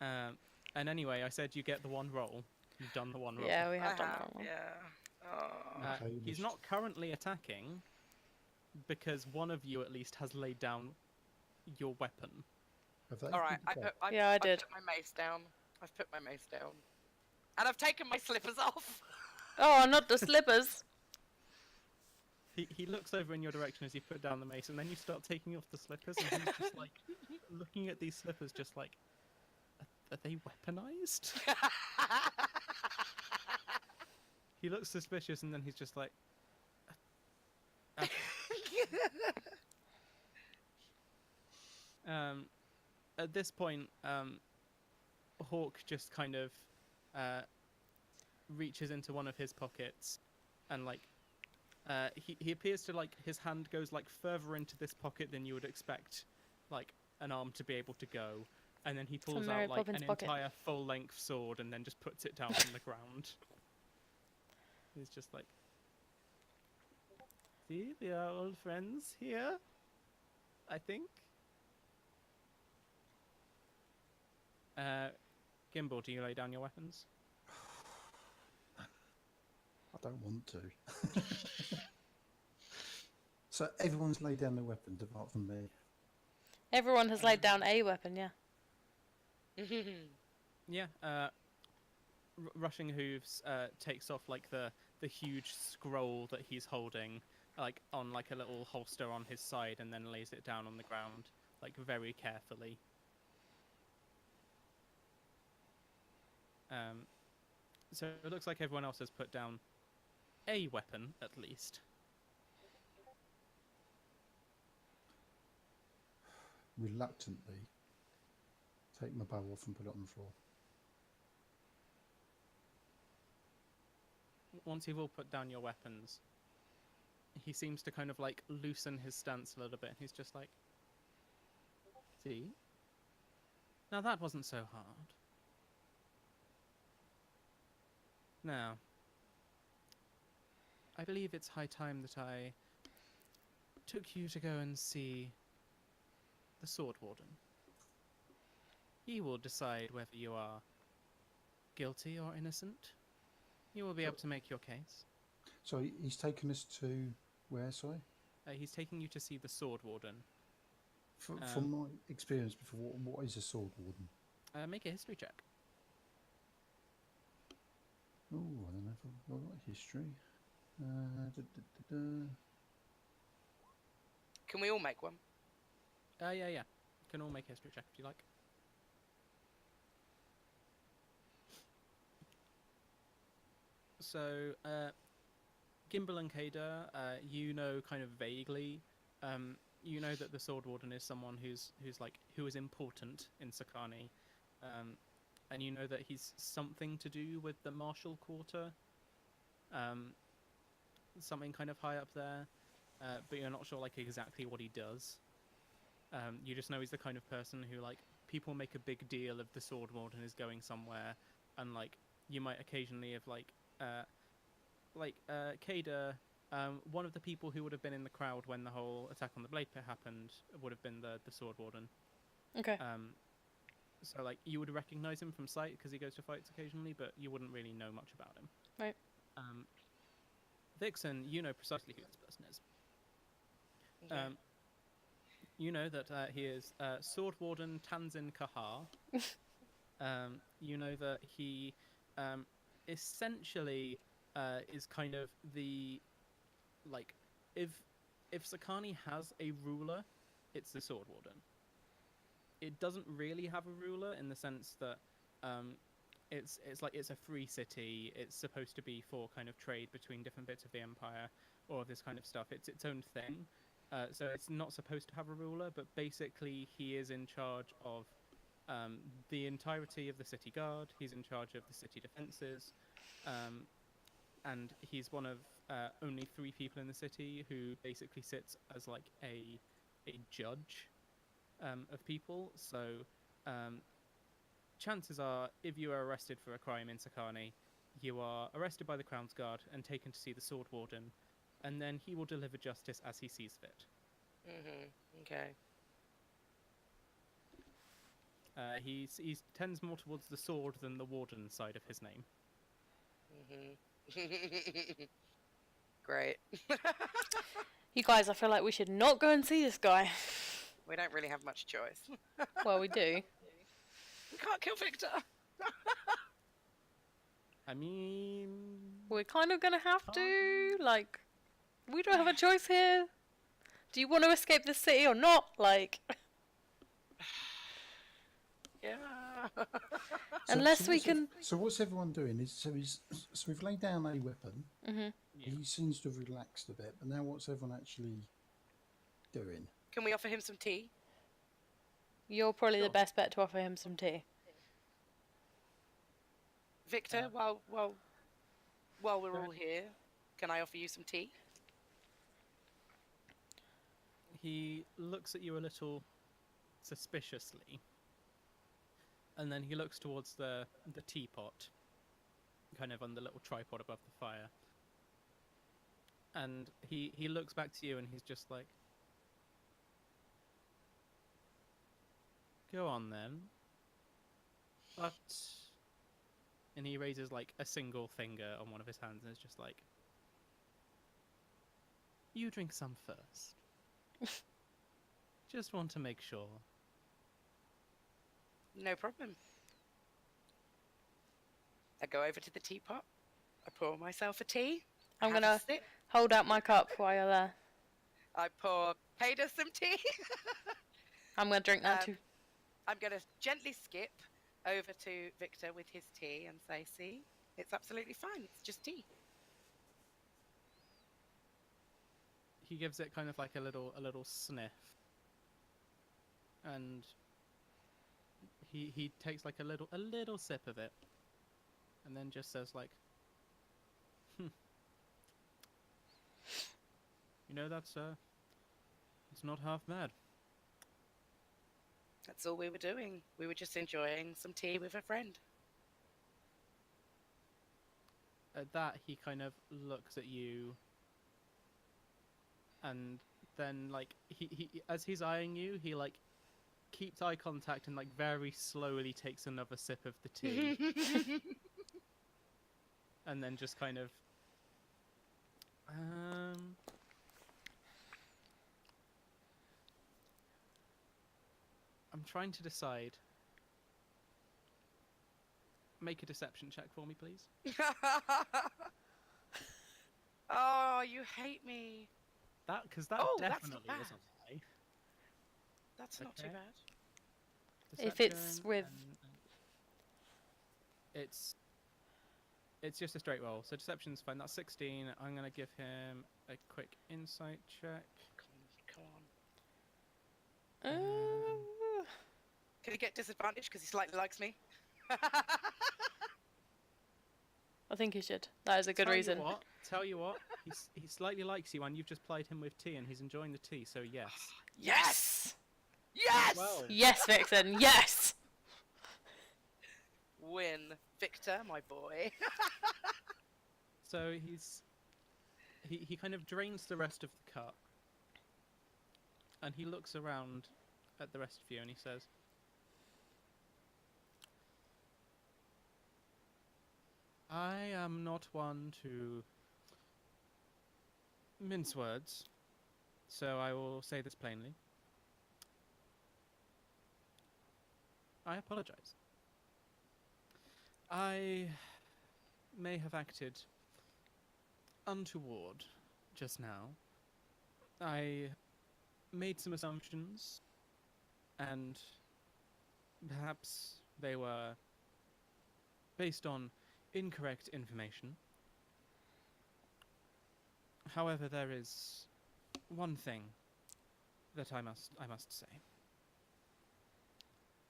Speaker 1: And anyway, I said you get the one roll. You've done the one roll.
Speaker 2: yeah, we
Speaker 5: I
Speaker 2: have done
Speaker 5: have,
Speaker 2: that one.
Speaker 5: yeah. Oh.
Speaker 3: Okay,
Speaker 1: He's
Speaker 3: initiative.
Speaker 1: not currently attacking because one of you at least has laid down your weapon.
Speaker 3: Have they?
Speaker 5: All right,
Speaker 2: Yeah, I did.
Speaker 5: put my mace down. I've put my mace down, and I've taken my slippers off.
Speaker 2: Oh, not the slippers.
Speaker 1: He looks over in your direction as you put down the mace, and then you start taking off the slippers, and he's just like looking at these slippers, just like, are they weaponized? He looks suspicious, and then he's just like, okay. At this point, Hawk just kind of reaches into one of his pockets, and like he appears to, like, his hand goes like further into this pocket than you would expect, like an arm to be able to go, and then he pulls
Speaker 2: Mary
Speaker 1: out like
Speaker 2: Poppins
Speaker 1: an
Speaker 2: pocket.
Speaker 1: entire full-length sword, and then just puts it down on the ground. He's just like, see, we are old friends here, I think. Gimbal, do you lay down your weapons?
Speaker 3: I don't want to. So everyone's laid down their weapons apart from me.
Speaker 2: Everyone has laid down a weapon, yeah.
Speaker 1: Yeah. Rushing Hooves takes off like the huge scroll that he's holding, like on like a little holster on his side, and then lays it down on the ground, like very carefully. So it looks like everyone else has put down a weapon at least.
Speaker 3: Reluctantly, take my bow off and put it on the floor.
Speaker 1: Once you've all put down your weapons, he seems to kind of like loosen his stance a little bit. He's just like, see? Now that wasn't so hard. Now, I believe it's high time that I took you to go and see the Sword Warden. He will decide whether you are guilty or innocent. You will be able to make your case.
Speaker 3: So he's taken us to where, sorry?
Speaker 1: He's taking you to see the Sword Warden.
Speaker 3: From my experience before, what is a sword warden?
Speaker 1: Make a history check.
Speaker 3: Oh, I don't know if I've got history.
Speaker 5: Can we all make one?
Speaker 1: Yeah. Can all make a history check if you like. So, Gimbal and Kader, you know kind of vaguely. You know that the Sword Warden is someone who is important in Sakani, and you know that he's something to do with the Marshall Quarter, something kind of high up there, but you're not sure like exactly what he does. You just know he's the kind of person who like people make a big deal of the Sword Warden is going somewhere, and like you might occasionally have Kader, one of the people who would have been in the crowd when the whole attack on the Blade Pit happened would have been the Sword Warden.
Speaker 2: Okay.
Speaker 1: So like you would recognize him from sight because he goes to fights occasionally, but you wouldn't really know much about him.
Speaker 2: Right.
Speaker 1: Vixen, you know precisely who this person is.
Speaker 5: Okay.
Speaker 1: You know that he is Sword Warden Tanzin Kahar. You know that he essentially is kind of the like if Sakani has a ruler, it's the Sword Warden. It doesn't really have a ruler in the sense that it's like it's a free city. It's supposed to be for kind of trade between different bits of the empire or this kind of stuff. It's its own thing. So it's not supposed to have a ruler, but basically he is in charge of the entirety of the city guard. He's in charge of the city defenses, and he's one of only 3 people in the city who basically sits as like a judge of people. So chances are, if you are arrested for a crime in Sakani, you are arrested by the Crown's Guard and taken to see the Sword Warden, and then he will deliver justice as he sees fit.
Speaker 5: Okay.
Speaker 1: He tends more towards the sword than the warden side of his name.
Speaker 5: Great.
Speaker 2: You guys, I feel like we should not go and see this guy.
Speaker 5: We don't really have much choice.
Speaker 2: Well, we do.
Speaker 5: We can't kill Victor.
Speaker 1: I mean,
Speaker 2: We're kind of gonna have to. Like, we don't have a choice here. Do you want to escape the city or not? Like,
Speaker 5: Yeah.
Speaker 2: unless we can.
Speaker 3: So what's everyone doing? So we've laid down a weapon.
Speaker 2: Mhm.
Speaker 1: yeah.
Speaker 3: He seems to have relaxed a bit, but now what's everyone actually doing?
Speaker 5: Can we offer him some tea?
Speaker 2: You're probably the
Speaker 1: Sure.
Speaker 2: best bet to offer him some tea.
Speaker 5: Victor, while we're all here, can I offer you some tea?
Speaker 1: He looks at you a little suspiciously, and then he looks towards the teapot, kind of on the little tripod above the fire, and he looks back to you and he's just like, "Go on then." But, and he raises like a single finger on one of his hands and is just like, "You drink some first. Just want to make sure."
Speaker 5: No problem. I go over to the teapot. I pour myself a tea.
Speaker 2: I'm
Speaker 5: have a
Speaker 2: gonna
Speaker 5: sip.
Speaker 2: hold out my cup while you're there.
Speaker 5: I pour Kader some tea.
Speaker 2: I'm gonna drink that
Speaker 5: Um,
Speaker 2: too.
Speaker 5: I'm going to gently skip over to Victor with his tea and say, "See, it's absolutely fine. It's just tea."
Speaker 1: He gives it kind of like a little sniff, and he takes like a little sip of it, and then just says like, "You know, that's it's not half bad."
Speaker 5: That's all we were doing. We were just enjoying some tea with a friend.
Speaker 1: At that, he kind of looks at you, and then like he as he's eyeing you, he like keeps eye contact and like very slowly takes another sip of the tea, and then just kind of I'm trying to decide. Make a deception check for me, please.
Speaker 5: Oh, you hate me.
Speaker 1: Because that
Speaker 5: Oh, that's not
Speaker 1: definitely is a
Speaker 5: bad.
Speaker 1: lie.
Speaker 5: That's not too
Speaker 1: Okay.
Speaker 5: bad.
Speaker 2: If it's
Speaker 1: Deception
Speaker 2: with-
Speaker 1: and it's just a straight roll. So deception's fine. That's 16. I'm gonna give him a quick insight check.
Speaker 5: Come on. Can he get disadvantage because he slightly likes me?
Speaker 2: I think you should. That is a good reason.
Speaker 1: Tell you what, he slightly likes you, and you've just plied him with tea, and he's enjoying the tea. So yes.
Speaker 2: Yes!
Speaker 5: Yes!
Speaker 1: Well,
Speaker 2: Yes, Vixen, yes!
Speaker 5: Win. Victor, my boy.
Speaker 1: so he kind of drains the rest of the cup, and he looks around at the rest of you, and he says, "I am not one to mince words, so I will say this plainly. I apologize. I may have acted untoward just now. I made some assumptions, and perhaps they were based on incorrect information. However, there is one thing that I must say.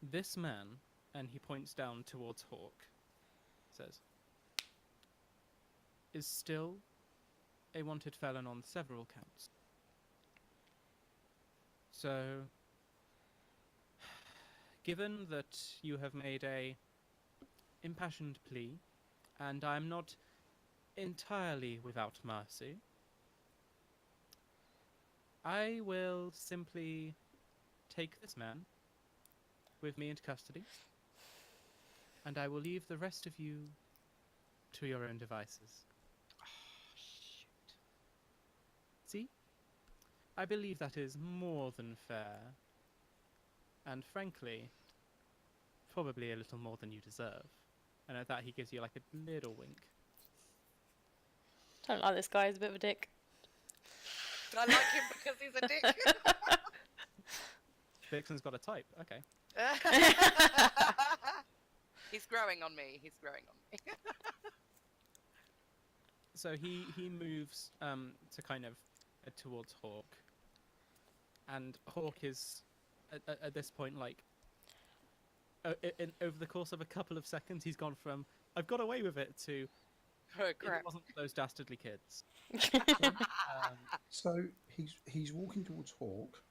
Speaker 1: This man," and he points down towards Hawk, says, "is still a wanted felon on several counts. So, given that you have made a impassioned plea, and I am not entirely without mercy, I will simply take this man with me into custody, and I will leave the rest of you to your own devices."
Speaker 5: Shoot.
Speaker 1: See? I believe that is more than fair, and frankly, probably a little more than you deserve. And at that, he gives you like a little wink.
Speaker 2: Don't like this guy, he's a bit of a dick.
Speaker 5: I like him because he's a dick.
Speaker 1: Vixen's got a type. Okay.
Speaker 5: He's growing on me. He's growing on me.
Speaker 1: So he moves to kind of towards Hawk, and Hawk is at this point like over the course of a couple of seconds, he's gone from "I've got away with it" to
Speaker 5: Oh,
Speaker 1: "It
Speaker 5: crap.
Speaker 1: wasn't those dastardly kids."
Speaker 3: So he's walking towards Hawk.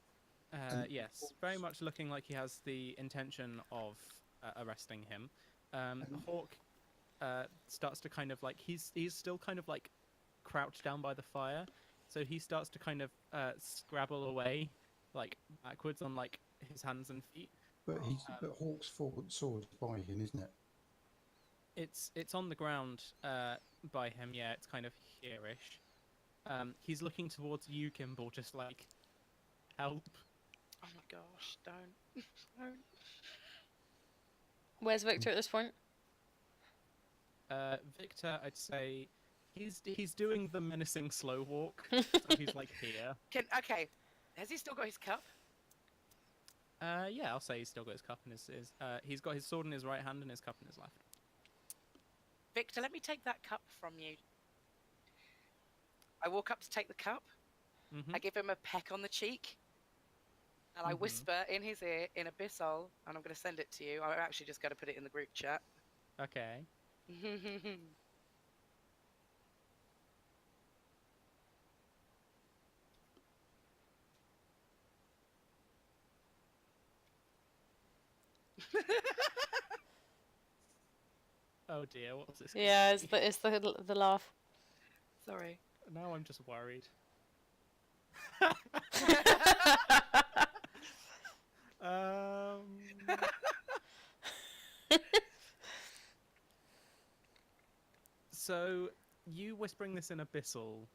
Speaker 1: Yes, very much looking like he has the intention of arresting him. Hawk starts to kind of like he's still kind of like crouched down by the fire, so he starts to kind of scrabble away like backwards on like his hands and feet.
Speaker 3: But Hawk's sword is by him, isn't it?
Speaker 1: It's on the ground by him. Yeah, it's kind of here-ish. He's looking towards you, Kimball, just like help.
Speaker 5: Oh my gosh, don't. Don't.
Speaker 2: Where's Victor at this point?
Speaker 1: Victor, I'd say he's doing the menacing slow walk. So he's like here.
Speaker 5: Okay. Has he still got his cup?
Speaker 1: Yeah, I'll say he's still got his cup in his he's got his sword in his right hand and his cup in his left.
Speaker 5: Victor, let me take that cup from you. I walk up to take the cup.
Speaker 1: Mm-hmm.
Speaker 5: I give him a peck on the cheek. And I whisper in his ear in Abyssal, and I'm going to send it to you. I'm actually just going to put it in the group chat.
Speaker 1: Okay. Oh dear, what's this?
Speaker 2: Yeah, it's the laugh.
Speaker 5: Sorry.
Speaker 1: Now I'm just worried. So, you whispering this in Abyssal,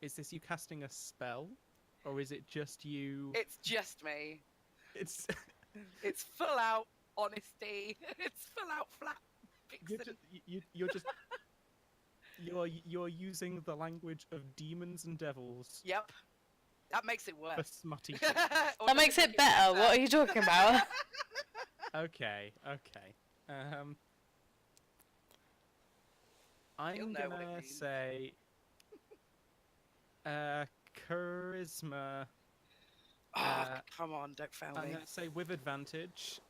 Speaker 1: is this you casting a spell? Or is it just you...
Speaker 5: It's just me.
Speaker 1: It's...
Speaker 5: It's full out honesty. It's full out flat.
Speaker 1: you're just... you're using the language of demons and devils
Speaker 5: Yep. That makes it
Speaker 1: for
Speaker 5: worse.
Speaker 1: smutty
Speaker 5: Or
Speaker 1: shit.
Speaker 2: That
Speaker 5: does
Speaker 2: makes
Speaker 5: make
Speaker 2: it better. What are you talking about?
Speaker 1: Okay. I'm
Speaker 5: know what it
Speaker 1: gonna
Speaker 5: means.
Speaker 1: say charisma.
Speaker 5: Oh, come on, don't fail
Speaker 1: I'm
Speaker 5: me.
Speaker 1: gonna say with advantage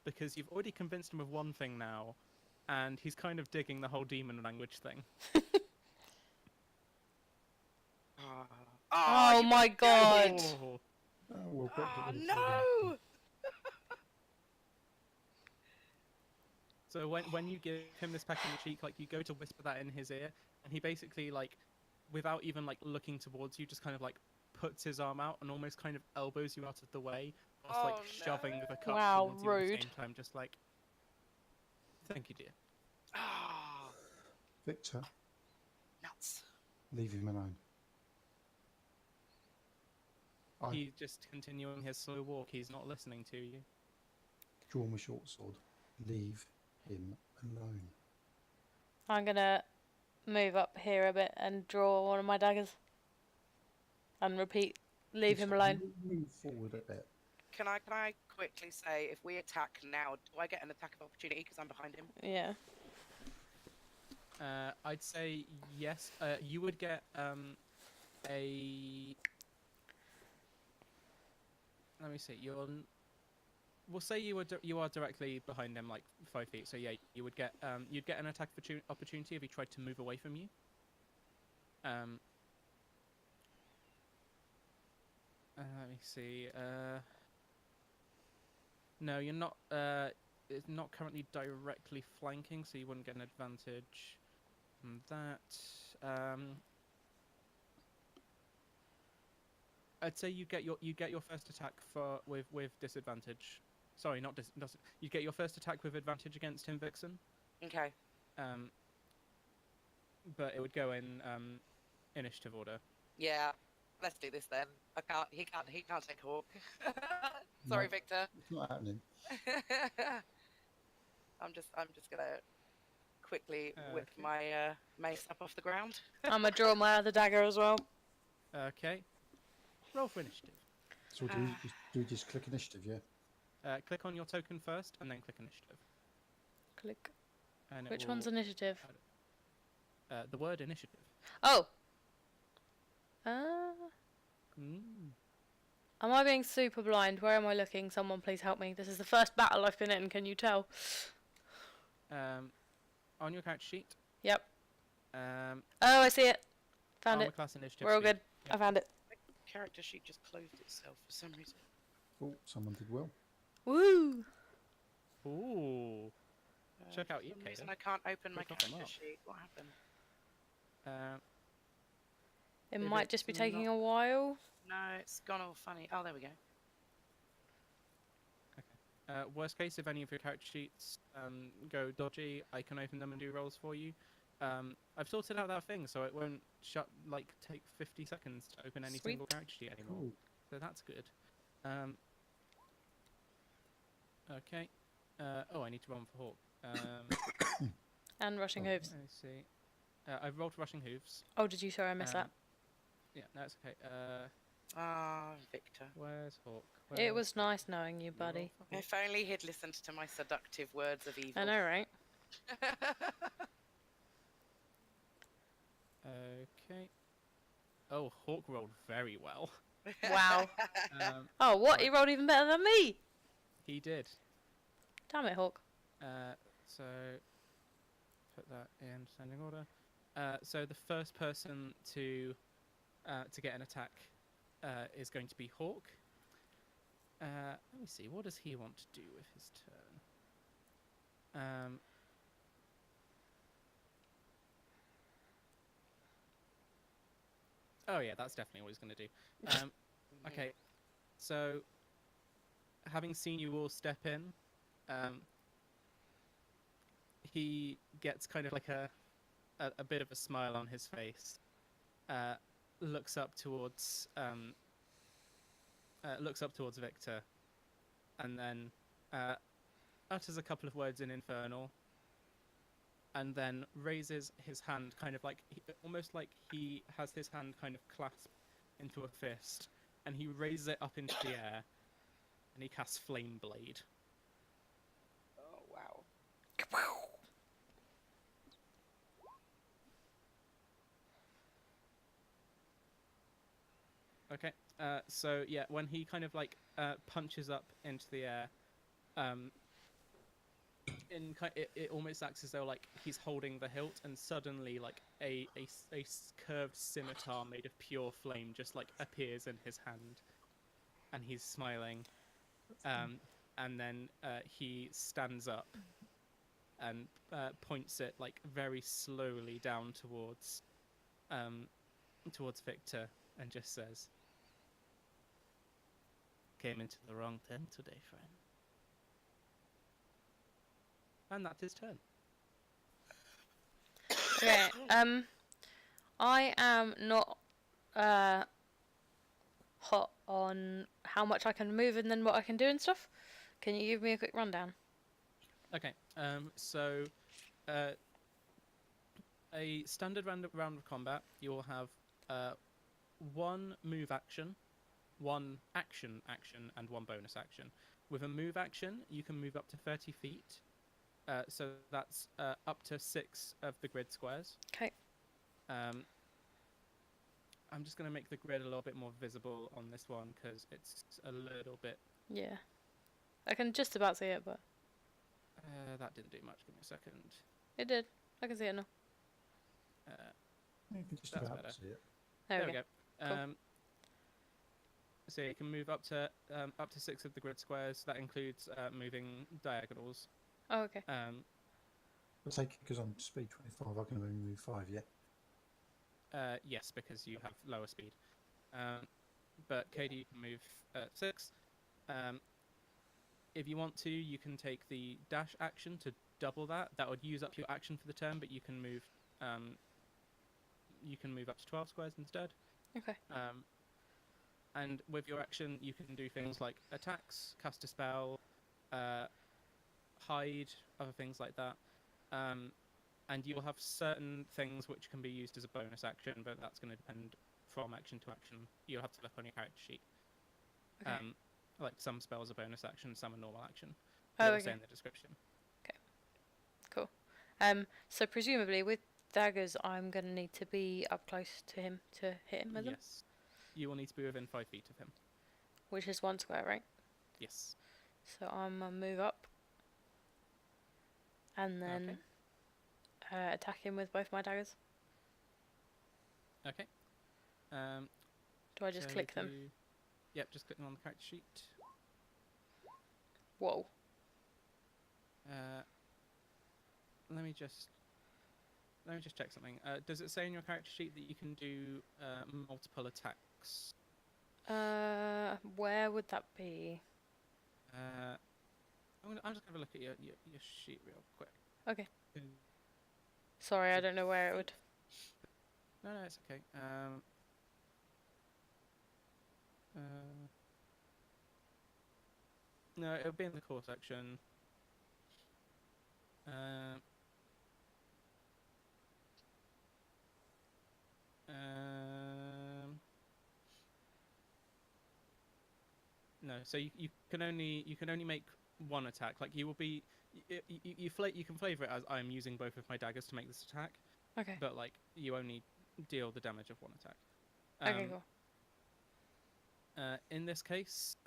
Speaker 1: because you've already convinced him of one thing now, and he's kind of digging the whole demon language thing.
Speaker 2: Oh
Speaker 5: you
Speaker 2: my god.
Speaker 1: Oh.
Speaker 3: Well,
Speaker 5: Oh,
Speaker 3: what do you
Speaker 5: no!
Speaker 1: So when you give him this peck on the cheek, like you go to whisper that in his ear, and he basically like, without even like looking towards you, just kind of like puts his arm out and almost kind of elbows you out of the way, whilst like
Speaker 5: Oh,
Speaker 1: shoving the cup
Speaker 2: Wow,
Speaker 1: towards you at the
Speaker 2: rude.
Speaker 1: same time, just like, thank you, dear.
Speaker 5: Oh,
Speaker 3: Victor,
Speaker 5: nuts.
Speaker 3: leave him alone. I
Speaker 1: He's just continuing his slow walk. He's not listening to you.
Speaker 3: draw my short sword. Leave him alone.
Speaker 2: I'm gonna move up here a bit and draw one of my daggers. And repeat, leave him alone.
Speaker 3: Move forward a bit.
Speaker 5: Can I quickly say, if we attack now, do I get an attack of opportunity because I'm behind him?
Speaker 2: Yeah.
Speaker 1: I'd say yes. You would get a. Let me see. We'll say you are directly behind him, like 5 feet. So yeah, you would get you'd get an attack opportunity if he tried to move away from you. Let me see. No, you're not. It's not currently directly flanking, so you wouldn't get an advantage from that. I'd say you get your first attack with disadvantage. Sorry, not you get your first attack with advantage against him, Vixen.
Speaker 5: Okay.
Speaker 1: But it would go in initiative order.
Speaker 5: Yeah. Let's do this then. He can't take Hawk. Sorry,
Speaker 3: No.
Speaker 5: Victor.
Speaker 3: It's not happening.
Speaker 5: I'm just gonna quickly whip
Speaker 1: Okay.
Speaker 5: my mace up off the ground.
Speaker 2: I'm gonna draw my other dagger as well.
Speaker 1: Okay. Roll for initiative.
Speaker 3: So do we just click initiative, yeah?
Speaker 1: Click on your token first, and then click initiative.
Speaker 2: Click.
Speaker 1: And it
Speaker 2: Which
Speaker 1: will,
Speaker 2: one's initiative?
Speaker 1: the word initiative.
Speaker 2: Oh! Am I being super blind? Where am I looking? Someone please help me. This is the first battle I've been in, can you tell?
Speaker 1: On your character sheet.
Speaker 2: Yep.
Speaker 1: Oh,
Speaker 2: I see it. Found
Speaker 1: armor
Speaker 2: it.
Speaker 1: class initiative.
Speaker 2: We're all
Speaker 1: sheet.
Speaker 2: good.
Speaker 1: Yep.
Speaker 2: I found it.
Speaker 5: Character sheet just closed itself for some reason.
Speaker 3: Oh, someone did well.
Speaker 2: Woo!
Speaker 1: Ooh. Check out
Speaker 5: For
Speaker 1: you,
Speaker 5: some reason
Speaker 1: Kaden.
Speaker 5: I can't open my
Speaker 1: Click off the
Speaker 5: character
Speaker 1: mark.
Speaker 5: sheet. What happened?
Speaker 2: It
Speaker 1: If
Speaker 2: might just be
Speaker 1: it's
Speaker 2: taking
Speaker 1: not-
Speaker 2: a while.
Speaker 5: No, it's gone all funny. Oh, there we go.
Speaker 1: Worst case, if any of your character sheets go dodgy, I can open them and do rolls for you. I've sorted out that thing, so it won't take 50 seconds to open any single
Speaker 2: Sweet.
Speaker 1: character sheet anymore.
Speaker 3: Cool.
Speaker 1: So that's good. Okay. Oh, I need to run for Hawk.
Speaker 2: And rushing hooves.
Speaker 1: Let me see. I've rolled rushing hooves.
Speaker 2: Oh, did you? Sorry, I missed that.
Speaker 1: Yeah, no, it's okay.
Speaker 5: Ah, Victor.
Speaker 1: Where's Hawk?
Speaker 2: It was nice knowing you, buddy.
Speaker 5: If only he'd listened to my seductive words of evil.
Speaker 2: I know, right?
Speaker 1: Okay. Oh, Hawk rolled very well.
Speaker 2: Wow.
Speaker 1: Um,
Speaker 2: He
Speaker 1: Right.
Speaker 2: rolled even better than me.
Speaker 1: he did.
Speaker 2: Damn it, Hawk.
Speaker 1: So put that in descending order. So the first person to get an attack is going to be Hawk. Let me see. What does he want to do with his turn? Oh yeah, that's definitely what he's going to do. Okay, so having seen you all step in, he gets kind of like a bit of a smile on his face, looks up towards Victor, and then utters a couple of words in Infernal, and then raises his hand, kind of like almost like he has his hand kind of clasped into a fist, and he raises it up into the air, and he casts Flame Blade.
Speaker 5: Oh wow.
Speaker 1: Okay. So yeah, when he kind of like punches up into the air, um, it almost acts as though like he's holding the hilt, and suddenly like a curved scimitar made of pure flame just like appears in his hand, and he's smiling. And then he stands up and points it like very slowly down towards Victor, and just says, "Came into the wrong tent today, friend." And that's his turn.
Speaker 2: Okay. I am not hot on how much I can move and then what I can do and stuff. Can you give me a quick rundown?
Speaker 1: Okay. So a standard round of combat, you will have one move action, one action, and one bonus action. With a move action, you can move up to 30 feet. So that's up to 6 of the grid squares.
Speaker 2: Okay.
Speaker 1: I'm just going to make the grid a little bit more visible on this one because it's a little bit...
Speaker 2: Yeah. I can just about see it, but
Speaker 1: that didn't do much. Give me a second.
Speaker 2: it did. I can see it now.
Speaker 3: You can just
Speaker 1: That's
Speaker 3: about
Speaker 1: better.
Speaker 3: see it.
Speaker 2: There,
Speaker 1: There
Speaker 2: we
Speaker 1: we
Speaker 2: go.
Speaker 1: go.
Speaker 2: Cool.
Speaker 1: So you can move up to 6 of the grid squares. That includes moving diagonals.
Speaker 2: Oh, okay.
Speaker 3: I'll take it because I'm speed 25. I can only move 5. Yeah.
Speaker 1: Yes, because you have lower speed. But Katie, you can move 6. If you want to, you can take the dash action to double that. That would use up your action for the turn, but you can move up to 12 squares instead.
Speaker 2: Okay.
Speaker 1: And with your action, you can do things like attacks, cast a spell, hide, other things like that. And you'll have certain things which can be used as a bonus action, but that's going to depend from action to action. You'll have to look on your character sheet.
Speaker 2: Okay.
Speaker 1: Like some spells are bonus action, some are normal action.
Speaker 2: Oh,
Speaker 1: It'll
Speaker 2: okay.
Speaker 1: say in the description.
Speaker 2: Cool. So presumably with daggers, I'm gonna need to be up close to him to hit him with them,
Speaker 1: Yes. You will need to be within 5 feet of him.
Speaker 2: which is 1 square, right?
Speaker 1: Yes.
Speaker 2: So I'm gonna move up, and then attack him with both my daggers.
Speaker 1: Okay.
Speaker 2: Do I just
Speaker 1: so
Speaker 2: click them?
Speaker 1: Yep, just click them on the character sheet.
Speaker 2: Whoa.
Speaker 1: Let me just check something. Does it say in your character sheet that you can do multiple attacks?
Speaker 2: Where would that be?
Speaker 1: I'm just gonna have a look at your sheet real quick.
Speaker 2: Okay. Sorry, I don't know where it would.
Speaker 1: No, it's okay. No, it'll be in the core section. No, so you can only make one attack. Like you will be, you can flavor it as I'm using both of my daggers to make this attack,
Speaker 2: Okay.
Speaker 1: but like you only deal the damage of one attack.
Speaker 2: Okay, cool.
Speaker 1: In this case,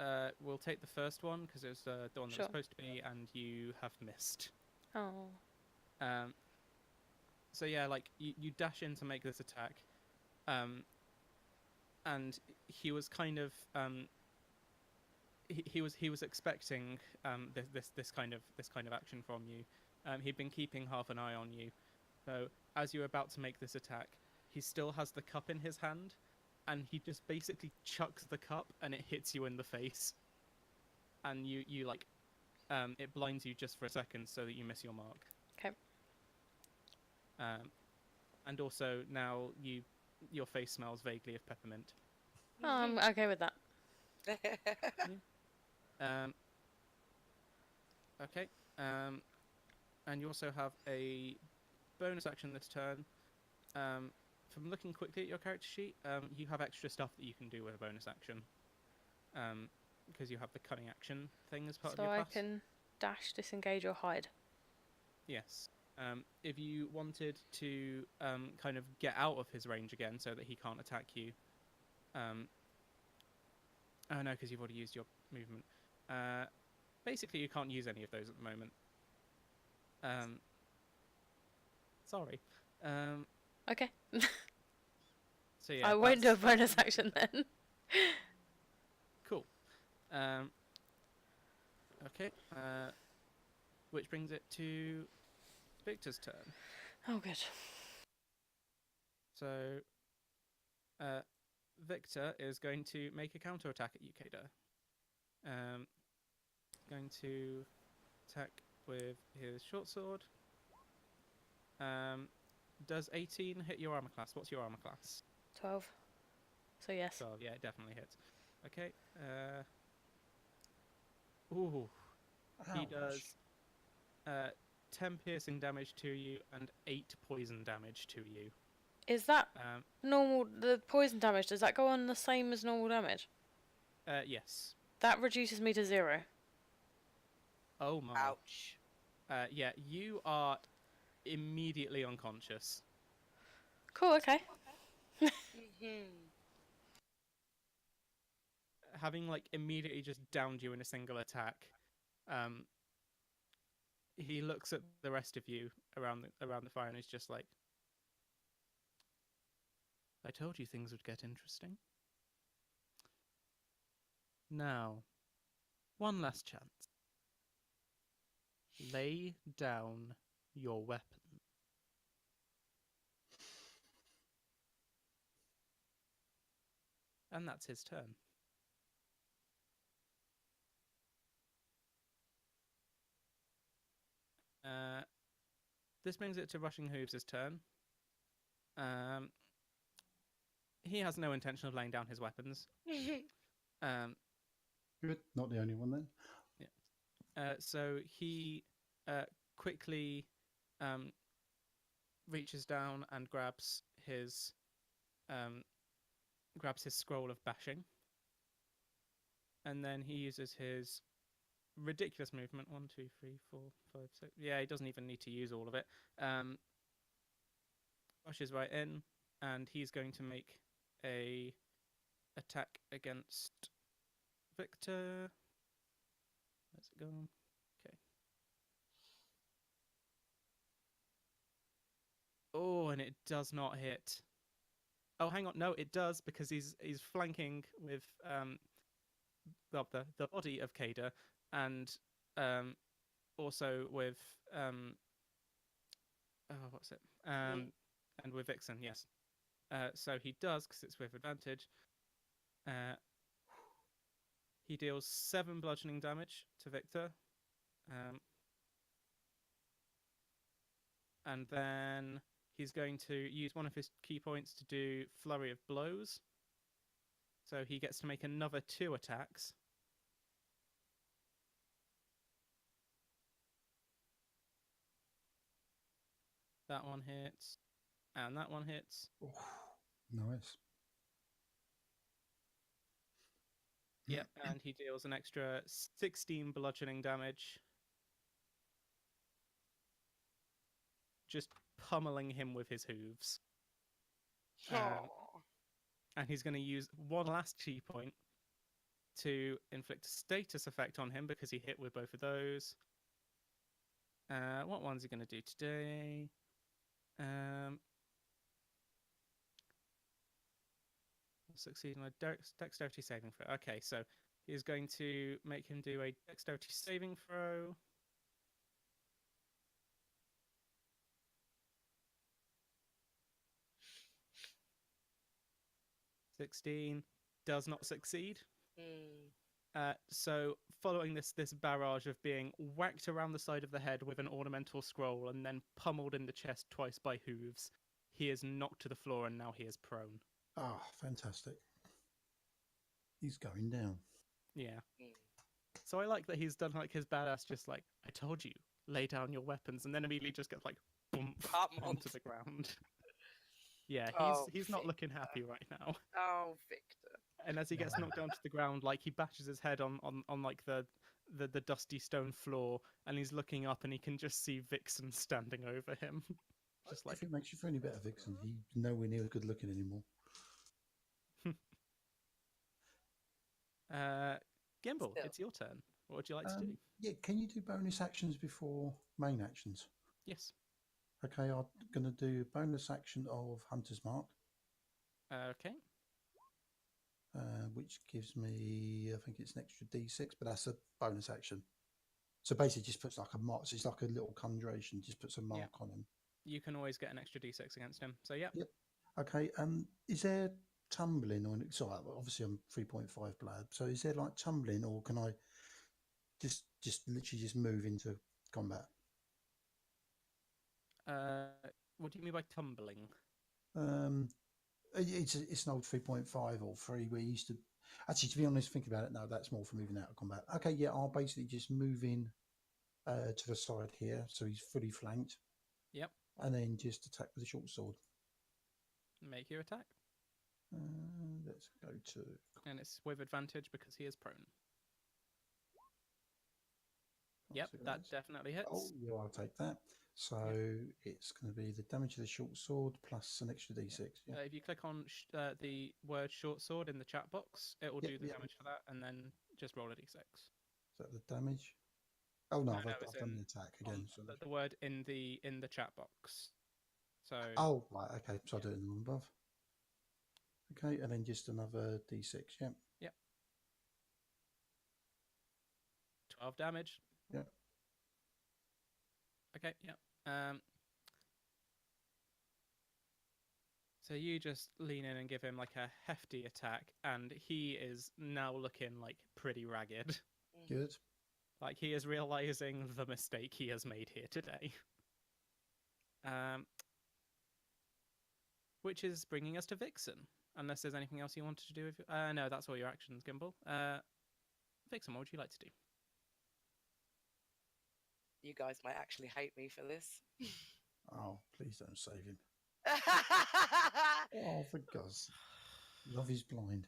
Speaker 1: we'll take the first one because it was the one that
Speaker 2: Sure.
Speaker 1: was supposed to be, and you have missed.
Speaker 2: Oh.
Speaker 1: So yeah, like you dash in to make this attack, and he was kind of he was expecting this kind of action from you. He'd been keeping half an eye on you, so as you're about to make this attack, he still has the cup in his hand, and he just basically chucks the cup, and it hits you in the face, and you like it blinds you just for a second so that you miss your mark.
Speaker 2: Okay.
Speaker 1: And also now your face smells vaguely of peppermint.
Speaker 2: Oh, I'm okay with that.
Speaker 1: Okay. And you also have a bonus action this turn. From looking quickly at your character sheet, you have extra stuff that you can do with a bonus action. Because you have the cunning action thing as part of
Speaker 2: So
Speaker 1: your
Speaker 2: I
Speaker 1: class.
Speaker 2: can dash, disengage, or hide.
Speaker 1: Yes. If you wanted to kind of get out of his range again so that he can't attack you. Oh no, because you've already used your movement. Basically, you can't use any of those at the moment. Sorry.
Speaker 2: Okay.
Speaker 1: So yeah,
Speaker 2: I won't do a
Speaker 1: that's
Speaker 2: bonus action then.
Speaker 1: cool. Okay. Which brings it to Victor's turn.
Speaker 2: Oh, good.
Speaker 1: So, Victor is going to make a counterattack at you, Kada. Going to attack with his short sword. Does 18 hit your armor class? What's your armor class?
Speaker 2: 12. So yes.
Speaker 1: 12. Yeah, it definitely hits. Okay. Ooh. He
Speaker 3: Ouch.
Speaker 1: does 10 piercing damage to you and 8 poison damage to you.
Speaker 2: Is that normal? The poison damage, does that go on the same as normal damage?
Speaker 1: Yes.
Speaker 2: That reduces me to 0.
Speaker 1: Oh my.
Speaker 5: Ouch.
Speaker 1: Yeah, you are immediately unconscious.
Speaker 2: Cool, okay.
Speaker 1: Having like immediately just downed you in a single attack, he looks at the rest of you around the fire and is just like, I told you things would get interesting. Now, one last chance. Lay down your weapon. And that's his turn. This brings it to Rushing Hooves' turn. He has no intention of laying down his weapons.
Speaker 3: Good, not the only one then.
Speaker 1: So he quickly reaches down and grabs his scroll of bashing, and then he uses his ridiculous movement. 1, 2, 3, 4, 5, 6. Yeah, he doesn't even need to use all of it. Rushes right in, and he's going to make a attack against Victor. Where's it going? Okay. Oh, and it does not hit. Oh, hang on. No, it does, because he's flanking with the body of Kada, and also with what's it? And with Vixen, yes. So he does, because it's with advantage. He deals 7 bludgeoning damage to Victor. And then he's going to use one of his key points to do Flurry of Blows. So he gets to make another 2 attacks. That one hits. And that one hits.
Speaker 3: Oh, nice.
Speaker 1: Yep, and he deals an extra 16 bludgeoning damage. Just pummeling him with his hooves. And he's going to use one last chi point to inflict a status effect on him because he hit with both of those. What one's he going to do today? Succeed on a dexterity saving throw. Okay, so he's going to make him do a dexterity saving throw. (16) does not succeed. So following this barrage of being whacked around the side of the head with an ornamental scroll and then pummeled in the chest twice by hooves, he is knocked to the floor and now he is prone.
Speaker 3: Ah, fantastic. He's going down.
Speaker 1: Yeah. So I like that he's done like his badass, just like, I told you, lay down your weapons, and then immediately just gets like, thump
Speaker 5: Apartment.
Speaker 1: onto the ground. Yeah,
Speaker 5: Oh,
Speaker 1: he's not
Speaker 5: Victor.
Speaker 1: looking happy right now.
Speaker 5: Oh, Victor.
Speaker 1: And as he gets knocked down to the ground, like he bashes his head on like the dusty stone floor, and he's looking up, and he can just see Vixen standing over him, just like.
Speaker 3: If it makes you feel any better, Vixen, he's nowhere near good looking anymore.
Speaker 1: Gimbal,
Speaker 5: Still.
Speaker 1: it's your turn. What would you like to do?
Speaker 3: Yeah, can you do bonus actions before main actions?
Speaker 1: Yes.
Speaker 3: Okay, I'm going to do bonus action of Hunter's Mark,
Speaker 1: Okay.
Speaker 3: which gives me, I think it's an extra D6, but that's a bonus action. So basically, just puts like a mark. So it's like a little conjuration. Just puts a mark on him.
Speaker 1: You can always get an extra d6 against him. So yeah.
Speaker 3: Yep. Okay. Is there tumbling or sorry? Obviously, I'm 3.5 blab. So is there like tumbling, or can I just literally just move into combat?
Speaker 1: What do you mean by tumbling?
Speaker 3: It's an old 3.5 or 3 where you used to actually, to be honest, think about it. No, that's more for moving out of combat. Okay, yeah, I'll basically just move in to the side here, so he's fully flanked.
Speaker 1: Yep.
Speaker 3: And then just attack with a short sword.
Speaker 1: Make your attack.
Speaker 3: Let's go to.
Speaker 1: And it's with advantage because he is prone. Yep, that definitely hits.
Speaker 3: Oh, yeah, I'll take that. So it's going to be the damage of the short sword plus an extra d6. Yeah.
Speaker 1: If you click on the word short sword in the chat box, it will do the damage for that, and then just roll a d6.
Speaker 3: Is that the damage? Oh no, I've done the attack again. So
Speaker 1: the word in the chat box. So.
Speaker 3: Oh right, okay. So I'll do it in the one above. Okay, and then just another d6. Yeah.
Speaker 1: Yep. 12 damage.
Speaker 3: Yep.
Speaker 1: Okay. Yep. So you just lean in and give him like a hefty attack, and he is now looking like pretty ragged.
Speaker 3: Good.
Speaker 1: Like he is realizing the mistake he has made here today. Which is bringing us to Vixen. Unless there's anything else you wanted to do with... no, that's all your actions, Gimbal. Vixen, what would you like to do?
Speaker 5: You guys might actually hate me for this.
Speaker 3: Oh, please don't save him. Oh, for God's sake. Love is blind.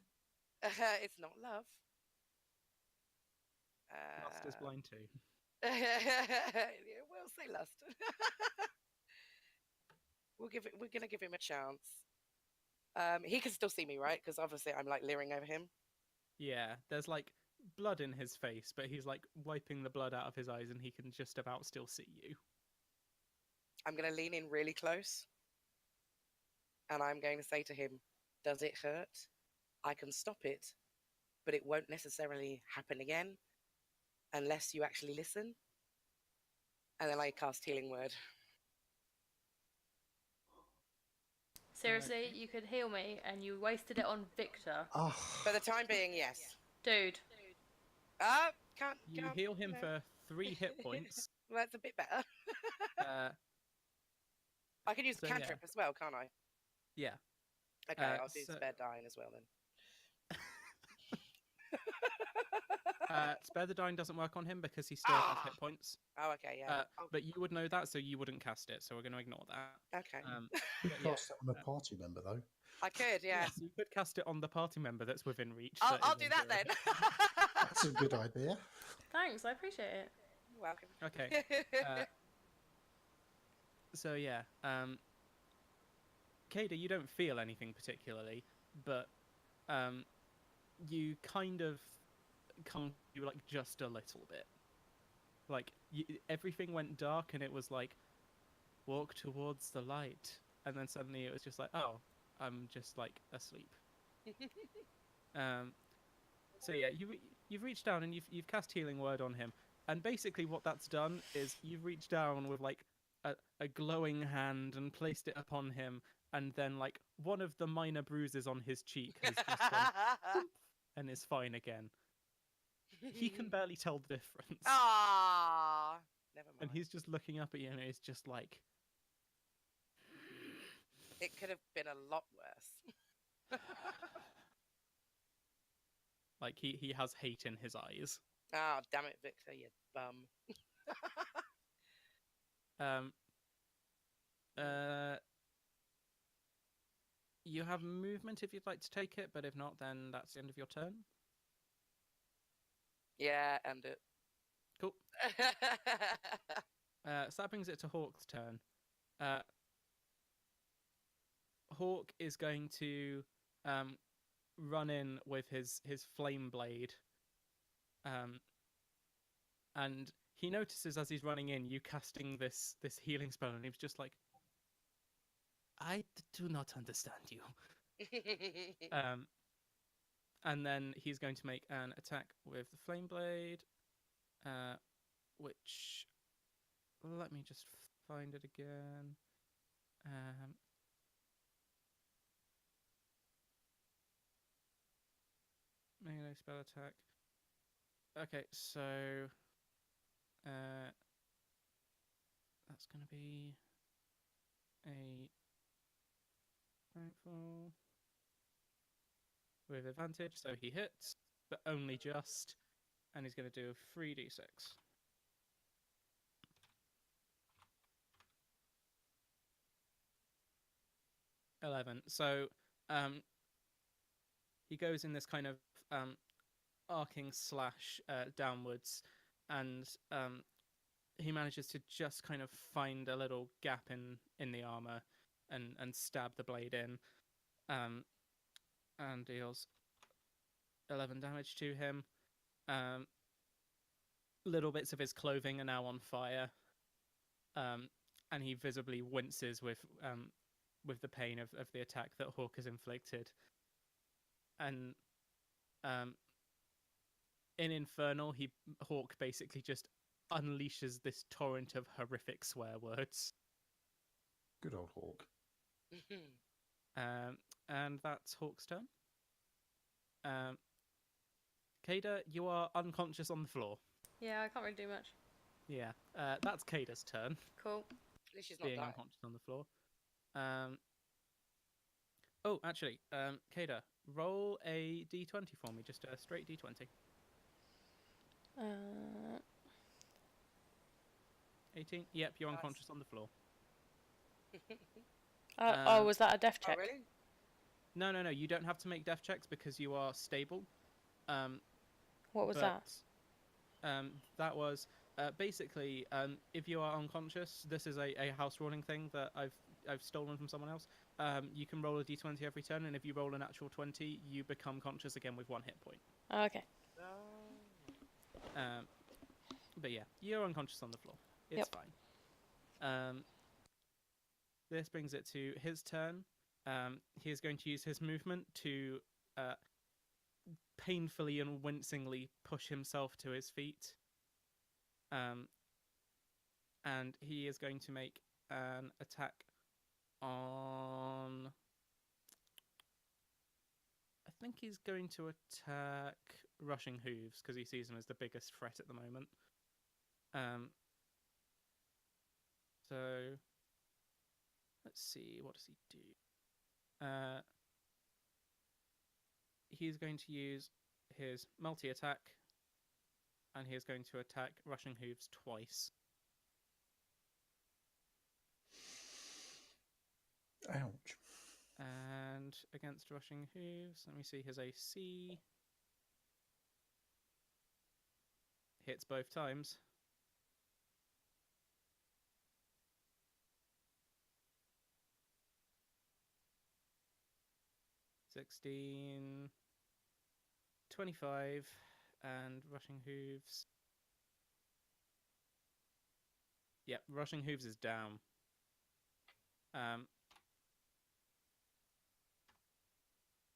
Speaker 5: It's not love.
Speaker 1: Lust is blind too.
Speaker 5: Yeah, we'll say lust. We're gonna give him a chance. He can still see me, right? Because obviously I'm like leering over him.
Speaker 1: Yeah, there's like blood in his face, but he's like wiping the blood out of his eyes, and he can just about still see you.
Speaker 5: I'm gonna lean in really close, and I'm going to say to him, "Does it hurt? I can stop it, but it won't necessarily happen again unless you actually listen." And then I cast Healing Word.
Speaker 2: Seriously, you could heal me, and you wasted it on Victor.
Speaker 3: Oh.
Speaker 5: For the time being, yes.
Speaker 2: Dude.
Speaker 5: Can't.
Speaker 1: You heal him for 3 hit points.
Speaker 5: Well, that's a bit better. I can use
Speaker 1: so,
Speaker 5: cantrip as well, can't I?
Speaker 1: Yeah.
Speaker 5: Okay, I'll do Spare Dying as well then.
Speaker 1: Spare the Dying doesn't work on him because he still has hit points.
Speaker 5: Oh, okay, yeah.
Speaker 1: But you would know that, so you wouldn't cast it, so we're going to ignore that.
Speaker 5: Okay.
Speaker 3: You could cast it on a party member, though.
Speaker 5: I could, yeah.
Speaker 1: Yes, you could cast it on the party member that's within reach.
Speaker 5: I'll do that then.
Speaker 3: That's a good idea.
Speaker 2: Thanks, I appreciate it.
Speaker 5: You're welcome.
Speaker 1: Okay. So yeah, Kada, you don't feel anything particularly, but you kind of come to like just a little bit. Like everything went dark, and it was like walk towards the light, and then suddenly it was just like, oh, I'm just like asleep. So yeah, you've reached down and you've cast Healing Word on him, and basically what that's done is you've reached down with like a glowing hand and placed it upon him, and then like one of the minor bruises on his cheek has just gone and is fine again. He can barely tell the difference.
Speaker 5: Ah, never mind.
Speaker 1: And he's just looking up at you, and it's just like,
Speaker 5: it could have been a lot worse.
Speaker 1: like he has hate in his eyes.
Speaker 5: Oh, damn it, Victor, you bum.
Speaker 1: Uh, you have movement if you'd like to take it, but if not, then that's the end of your turn.
Speaker 5: Yeah, end it.
Speaker 1: Cool. So that brings it to Hawk's turn. Hawk is going to run in with his flame blade, and he notices as he's running in you casting this healing spell, and he's just like, I do not understand you. And then he's going to make an attack with the flame blade, which, let me just find it again. Melee spell attack. Okay, so that's going to be a Nightfall with advantage, so he hits, but only just, and he's going to do 3d6. 11. So he goes in this kind of arcing slash downwards, and he manages to just kind of find a little gap in the armor and stab the blade in, and deals 11 damage to him. Little bits of his clothing are now on fire, and he visibly winces with the pain of the attack that Hawk has inflicted. And in Infernal, Hawk basically just unleashes this torrent of horrific swear words.
Speaker 3: Good old Hawk.
Speaker 1: And that's Hawk's turn. Kada, you are unconscious on the floor.
Speaker 2: Yeah, I can't really do much.
Speaker 1: Yeah, that's Kada's turn,
Speaker 2: Cool.
Speaker 5: At least she's not
Speaker 1: being
Speaker 5: dying.
Speaker 1: unconscious on the floor. Oh, actually, Kada, roll a d20 for me, just a straight d20. 18? Yep, you're
Speaker 5: Nice.
Speaker 1: unconscious on the floor.
Speaker 2: Was that a death
Speaker 5: Oh,
Speaker 2: check?
Speaker 5: really?
Speaker 1: No, you don't have to make death checks because you are stable.
Speaker 2: What was that?
Speaker 1: That was basically, if you are unconscious, this is a house ruling thing that I've stolen from someone else. You can roll a d20 every turn, and if you roll a natural 20, you become conscious again with 1 hit point.
Speaker 2: Oh, okay.
Speaker 1: But yeah, you're unconscious on the floor. It's fine. This brings it to his turn. He is going to use his movement to painfully and wincingly push himself to his feet. And he is going to make an attack on... I think he's going to attack Rushing Hooves, because he sees him as the biggest threat at the moment. So let's see, what does he do? He's going to use his multi-attack, and he is going to attack Rushing Hooves twice.
Speaker 3: Ouch.
Speaker 1: And against Rushing Hooves, let me see his AC. Hits both times. $16, $25, and Rushing Hooves. Yep, Rushing Hooves is down.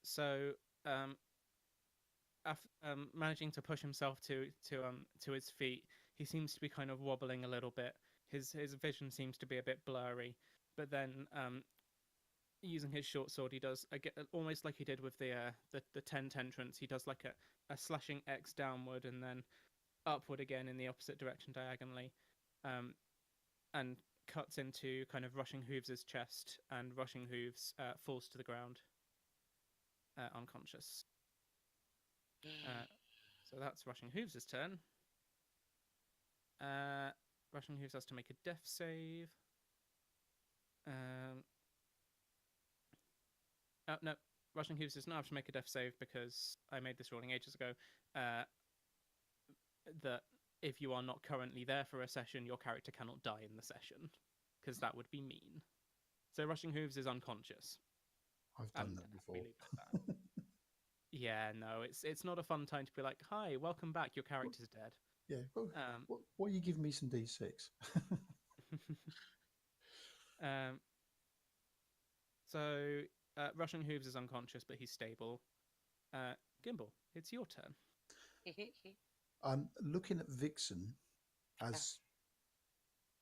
Speaker 1: So, after managing to push himself to his feet, he seems to be kind of wobbling a little bit. His vision seems to be a bit blurry, but then using his short sword, he does almost like he did with the tent entrance. He does like a slashing X downward and then upward again in the opposite direction diagonally, and cuts into kind of Rushing Hooves' chest, and Rushing Hooves falls to the ground, unconscious. So that's Rushing Hooves' turn. Rushing Hooves has to make a death save. Um, no, Rushing Hooves does not have to make a death save because I made this ruling ages ago. That if you are not currently there for a session, your character cannot die in the session, because that would be mean. So Rushing Hooves is unconscious.
Speaker 3: I've done that
Speaker 1: We
Speaker 3: before.
Speaker 1: leave it at that. Yeah, no, it's not a fun time to be like, "Hi, welcome back. Your character's dead."
Speaker 3: Yeah. Well,
Speaker 1: Um,
Speaker 3: what are you giving me some D6?
Speaker 1: um, so Rushing Hooves is unconscious, but he's stable. Gimbal, it's your turn.
Speaker 3: I'm looking at Vixen as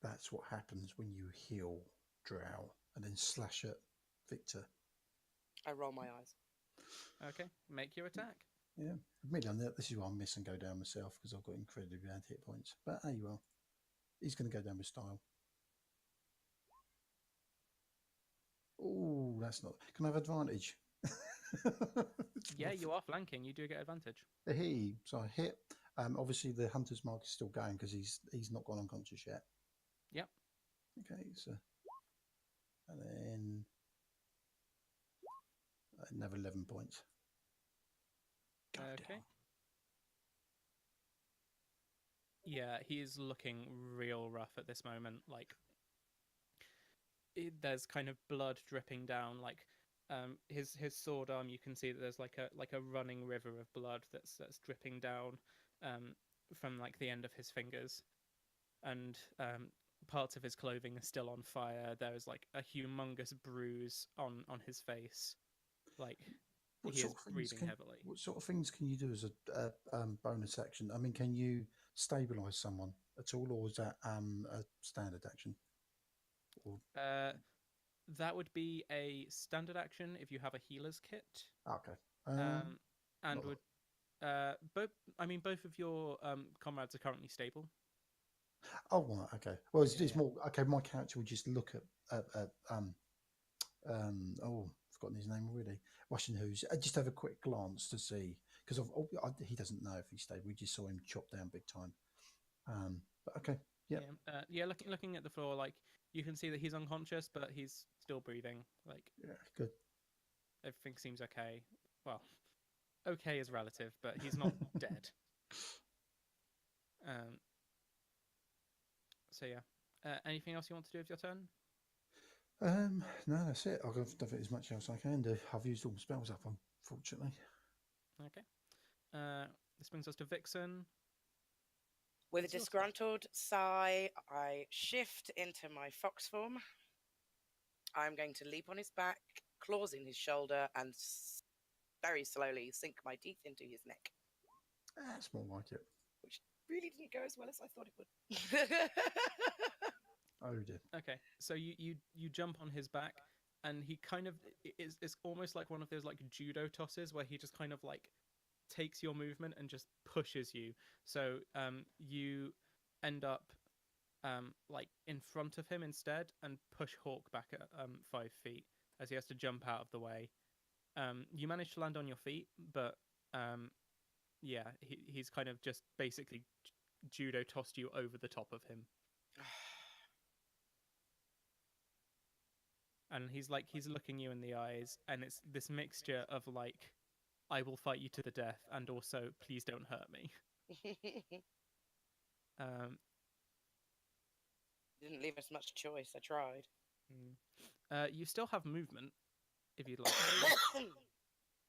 Speaker 3: that's what happens when you heal Drow and then slash at Victor.
Speaker 5: I roll my eyes.
Speaker 1: Okay, make your attack.
Speaker 3: Yeah, admittedly, on that, this is why I miss and go down myself because I've got incredibly bad hit points. But hey, well, he's going to go down with style. Oh, that's not. Can I have advantage?
Speaker 1: Yeah, you are flanking. You do get advantage.
Speaker 3: Hey, so I hit. Obviously, the hunter's mark is still going because he's not gone unconscious yet.
Speaker 1: Yep.
Speaker 3: Okay, so and then another 11 points.
Speaker 1: Okay. Yeah, he's looking real rough at this moment. Like, there's kind of blood dripping down. Like, his sword arm, you can see that there's like a running river of blood that's dripping down, from like the end of his fingers, and parts of his clothing are still on fire. There is like a humongous bruise on his face. Like, he is breathing heavily.
Speaker 3: What sort of things can you do as a bonus action? I mean, can you stabilize someone at all, or is that a standard action? Or,
Speaker 1: That would be a standard action if you have a healer's kit.
Speaker 3: okay.
Speaker 1: And would both? I mean, both of your comrades are currently stable.
Speaker 3: Oh, right. Okay. Well, it's
Speaker 1: Yeah.
Speaker 3: more okay. My character would just look at oh, I've forgotten his name already. Russian who's just have a quick glance to see because he doesn't know if he's stable. We just saw him chop down big time. But okay. Yeah.
Speaker 1: Yeah. Looking at the floor, like you can see that he's unconscious, but he's still breathing. Like,
Speaker 3: Yeah. Good.
Speaker 1: everything seems okay. Well, okay is relative, but he's not dead. So yeah. Anything else you want to do with your turn?
Speaker 3: No, that's it. I've done as much else I can do. I've used all my spells up, unfortunately.
Speaker 1: Okay. This brings us to Vixen.
Speaker 5: With a disgruntled sigh, I shift into my fox form. I'm going to leap on his back, claws in his shoulder, and very slowly sink my teeth into his neck.
Speaker 3: That's more like it.
Speaker 5: Which really didn't go as well as I thought it would.
Speaker 3: Oh dear.
Speaker 1: Okay, so you jump on his back, and he kind of it's almost like one of those like judo tosses where he just kind of like takes your movement and just pushes you. So you end up like in front of him instead and push Hawk back at 5 feet as he has to jump out of the way. You manage to land on your feet, but yeah, he's kind of just basically judo tossed you over the top of him. And he's looking you in the eyes, and it's this mixture of like, I will fight you to the death, and also please don't hurt me.
Speaker 5: Didn't leave us much choice. I tried.
Speaker 1: You still have movement if you'd like.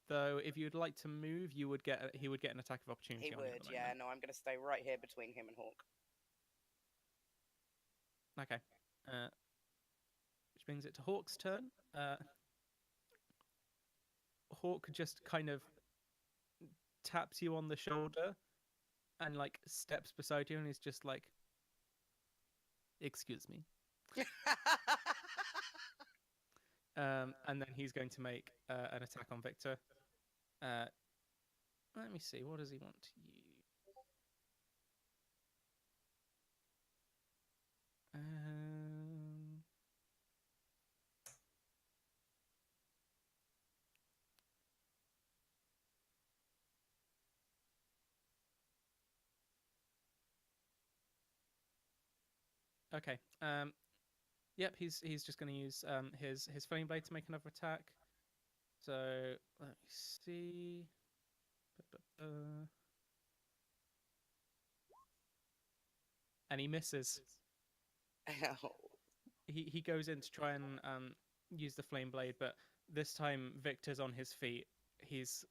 Speaker 1: Though, if you'd like to move, he would get an attack of opportunity.
Speaker 5: He
Speaker 1: on you
Speaker 5: would,
Speaker 1: at the
Speaker 5: yeah.
Speaker 1: moment.
Speaker 5: No, I'm going to stay right here between him and Hawk.
Speaker 1: Okay. Which brings it to Hawk's turn. Hawk just kind of taps you on the shoulder and like steps beside you and is just like, "Excuse me." And then he's going to make an attack on Victor. Let me see. What does he want to use? Okay. Yep, he's just going to use his flame blade to make another attack. So let me see. And he misses.
Speaker 5: Ow.
Speaker 1: He goes in to try and use the flame blade, but this time Victor's on his feet. He's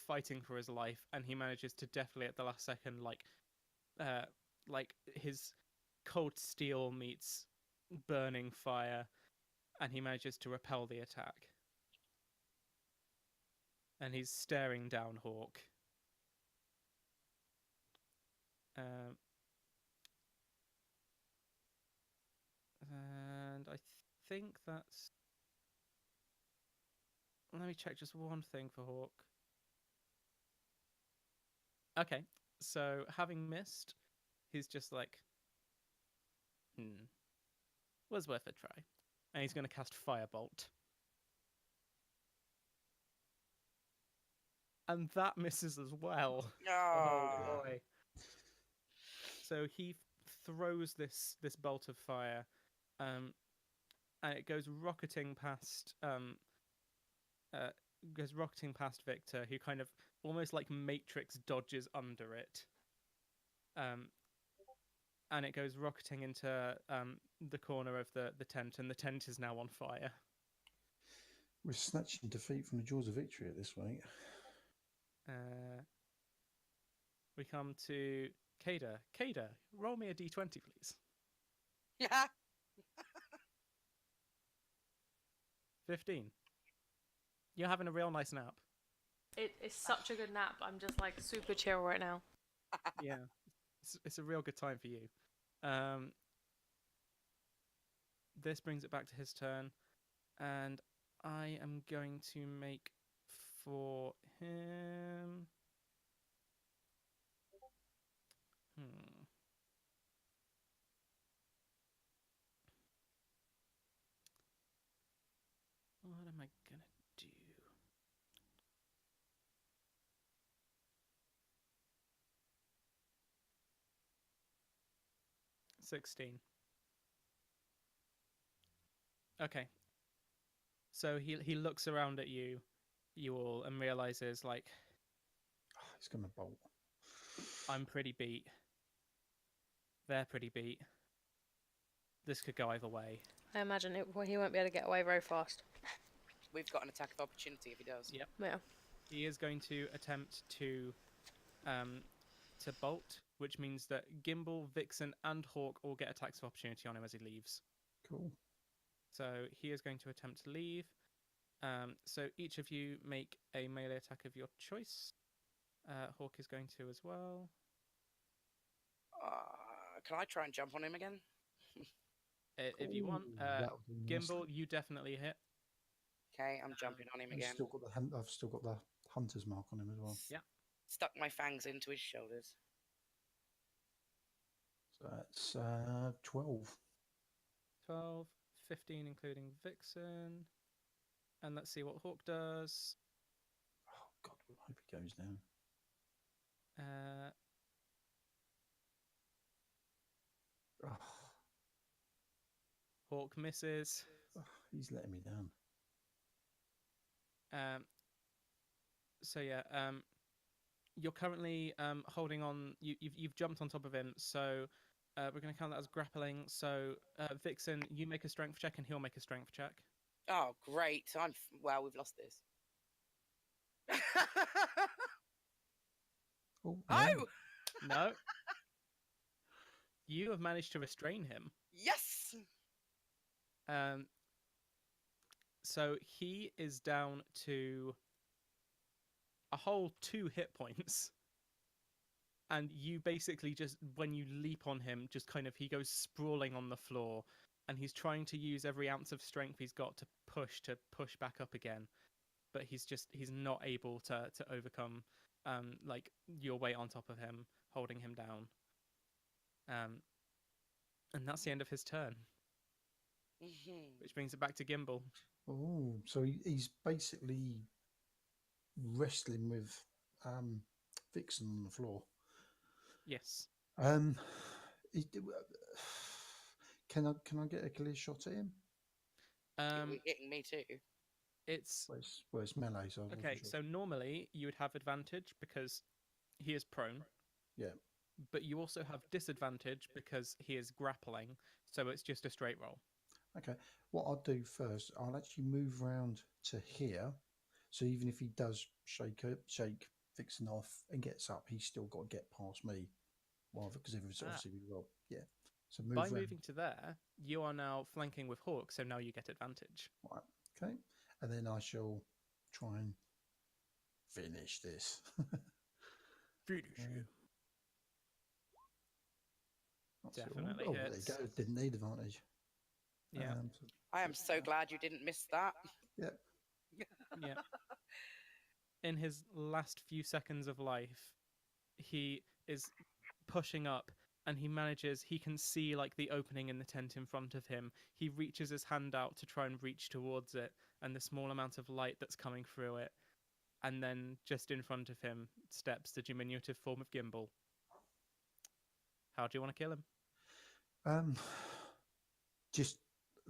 Speaker 1: fighting for his life, and he manages to definitely at the last second, like his cold steel meets burning fire, and he manages to repel the attack. And he's staring down Hawk. Um, and I think that's. Let me check just one thing for Hawk. Okay, so having missed, he's just like, was worth a try. And he's going to cast Firebolt. And that misses as well. Oh
Speaker 5: Oh.
Speaker 1: boy. So he throws this bolt of fire, and it goes rocketing past Victor, who kind of almost like Matrix dodges under it. And it goes rocketing into the corner of the tent, and the tent is now on fire.
Speaker 3: We're snatching defeat from the jaws of victory at this rate.
Speaker 1: We come to Kada. Kada, roll me a d20, please.
Speaker 5: Yeah.
Speaker 1: 15. You're having a real nice nap.
Speaker 2: It's such a good nap. I'm just like super chill right now.
Speaker 1: Yeah, it's a real good time for you. This brings it back to his turn, and I am going to make for him. What am I gonna do? $16. Okay. So he looks around at you all, and realizes, like,
Speaker 3: He's going to bolt.
Speaker 1: I'm pretty beat. They're pretty beat. This could go either way.
Speaker 2: I imagine he won't be able to get away very fast.
Speaker 5: We've got an attack of opportunity if he does.
Speaker 1: Yep.
Speaker 2: Yeah.
Speaker 1: He is going to attempt to bolt, which means that Gimbal, Vixen, and Hawk all get attacks of opportunity on him as he leaves.
Speaker 3: Cool.
Speaker 1: So he is going to attempt to leave. So each of you make a melee attack of your choice. Hawk is going to as well.
Speaker 5: Can I try and jump on him again?
Speaker 1: If you want.
Speaker 3: That would be nice.
Speaker 1: Gimbal, you definitely hit.
Speaker 5: Okay, I'm jumping on him again.
Speaker 3: I've still got the hunter's mark on him as well.
Speaker 1: Yeah.
Speaker 5: Stuck my fangs into his shoulders.
Speaker 3: So that's 12.
Speaker 1: 12, 15 including Vixen. And let's see what Hawk does.
Speaker 3: Oh, God, I hope he goes down. Oh,
Speaker 1: Hawk misses.
Speaker 3: he's letting me down.
Speaker 1: So yeah, you're currently holding on. You've jumped on top of him, so we're going to count that as grappling. So Vixen, you make a strength check, and he'll make a strength check.
Speaker 5: Oh, great. Well, we've lost this.
Speaker 3: Oh,
Speaker 5: Oh!
Speaker 1: No. You have managed to restrain him.
Speaker 5: Yes!
Speaker 1: So he is down to a whole 2 hit points. And you basically just, when you leap on him, just kind of, he goes sprawling on the floor, and he's trying to use every ounce of strength he's got to push back up again. But he's not able to overcome like your weight on top of him, holding him down. And that's the end of his turn. Which brings it back to Gimbal.
Speaker 3: Oh, so he's basically wrestling with Vixen on the floor.
Speaker 1: Yes.
Speaker 3: Can can I get a clear shot at him?
Speaker 1: Um,
Speaker 5: Hitting me too.
Speaker 1: it's
Speaker 3: Well, it's melee, so I wasn't
Speaker 1: okay.
Speaker 3: sure.
Speaker 1: So normally you would have advantage because he is prone,
Speaker 3: Yeah.
Speaker 1: but you also have disadvantage because he is grappling. So it's just a straight roll.
Speaker 3: Okay. What I'll do first, I'll actually move round to here. So even if he does shake, Vixen off and gets up, he's still got to get past me. Well, because obviously we roll. Yeah. So move
Speaker 1: By
Speaker 3: round.
Speaker 1: moving to there, you are now flanking with Hawk, so now you get advantage.
Speaker 3: Right. Okay. And then I shall try and finish this.
Speaker 1: Finish
Speaker 3: you.
Speaker 1: Definitely
Speaker 3: Oh, there you
Speaker 1: hits.
Speaker 3: go. Didn't need advantage.
Speaker 1: Yeah.
Speaker 5: I am so glad you didn't miss that.
Speaker 3: Yep.
Speaker 1: Yeah. In his last few seconds of life, he is pushing up and he can see like the opening in the tent in front of him. He reaches his hand out to try and reach towards it and the small amount of light that's coming through it. And then just in front of him steps the diminutive form of Gimbal. How do you want to kill him?
Speaker 3: Just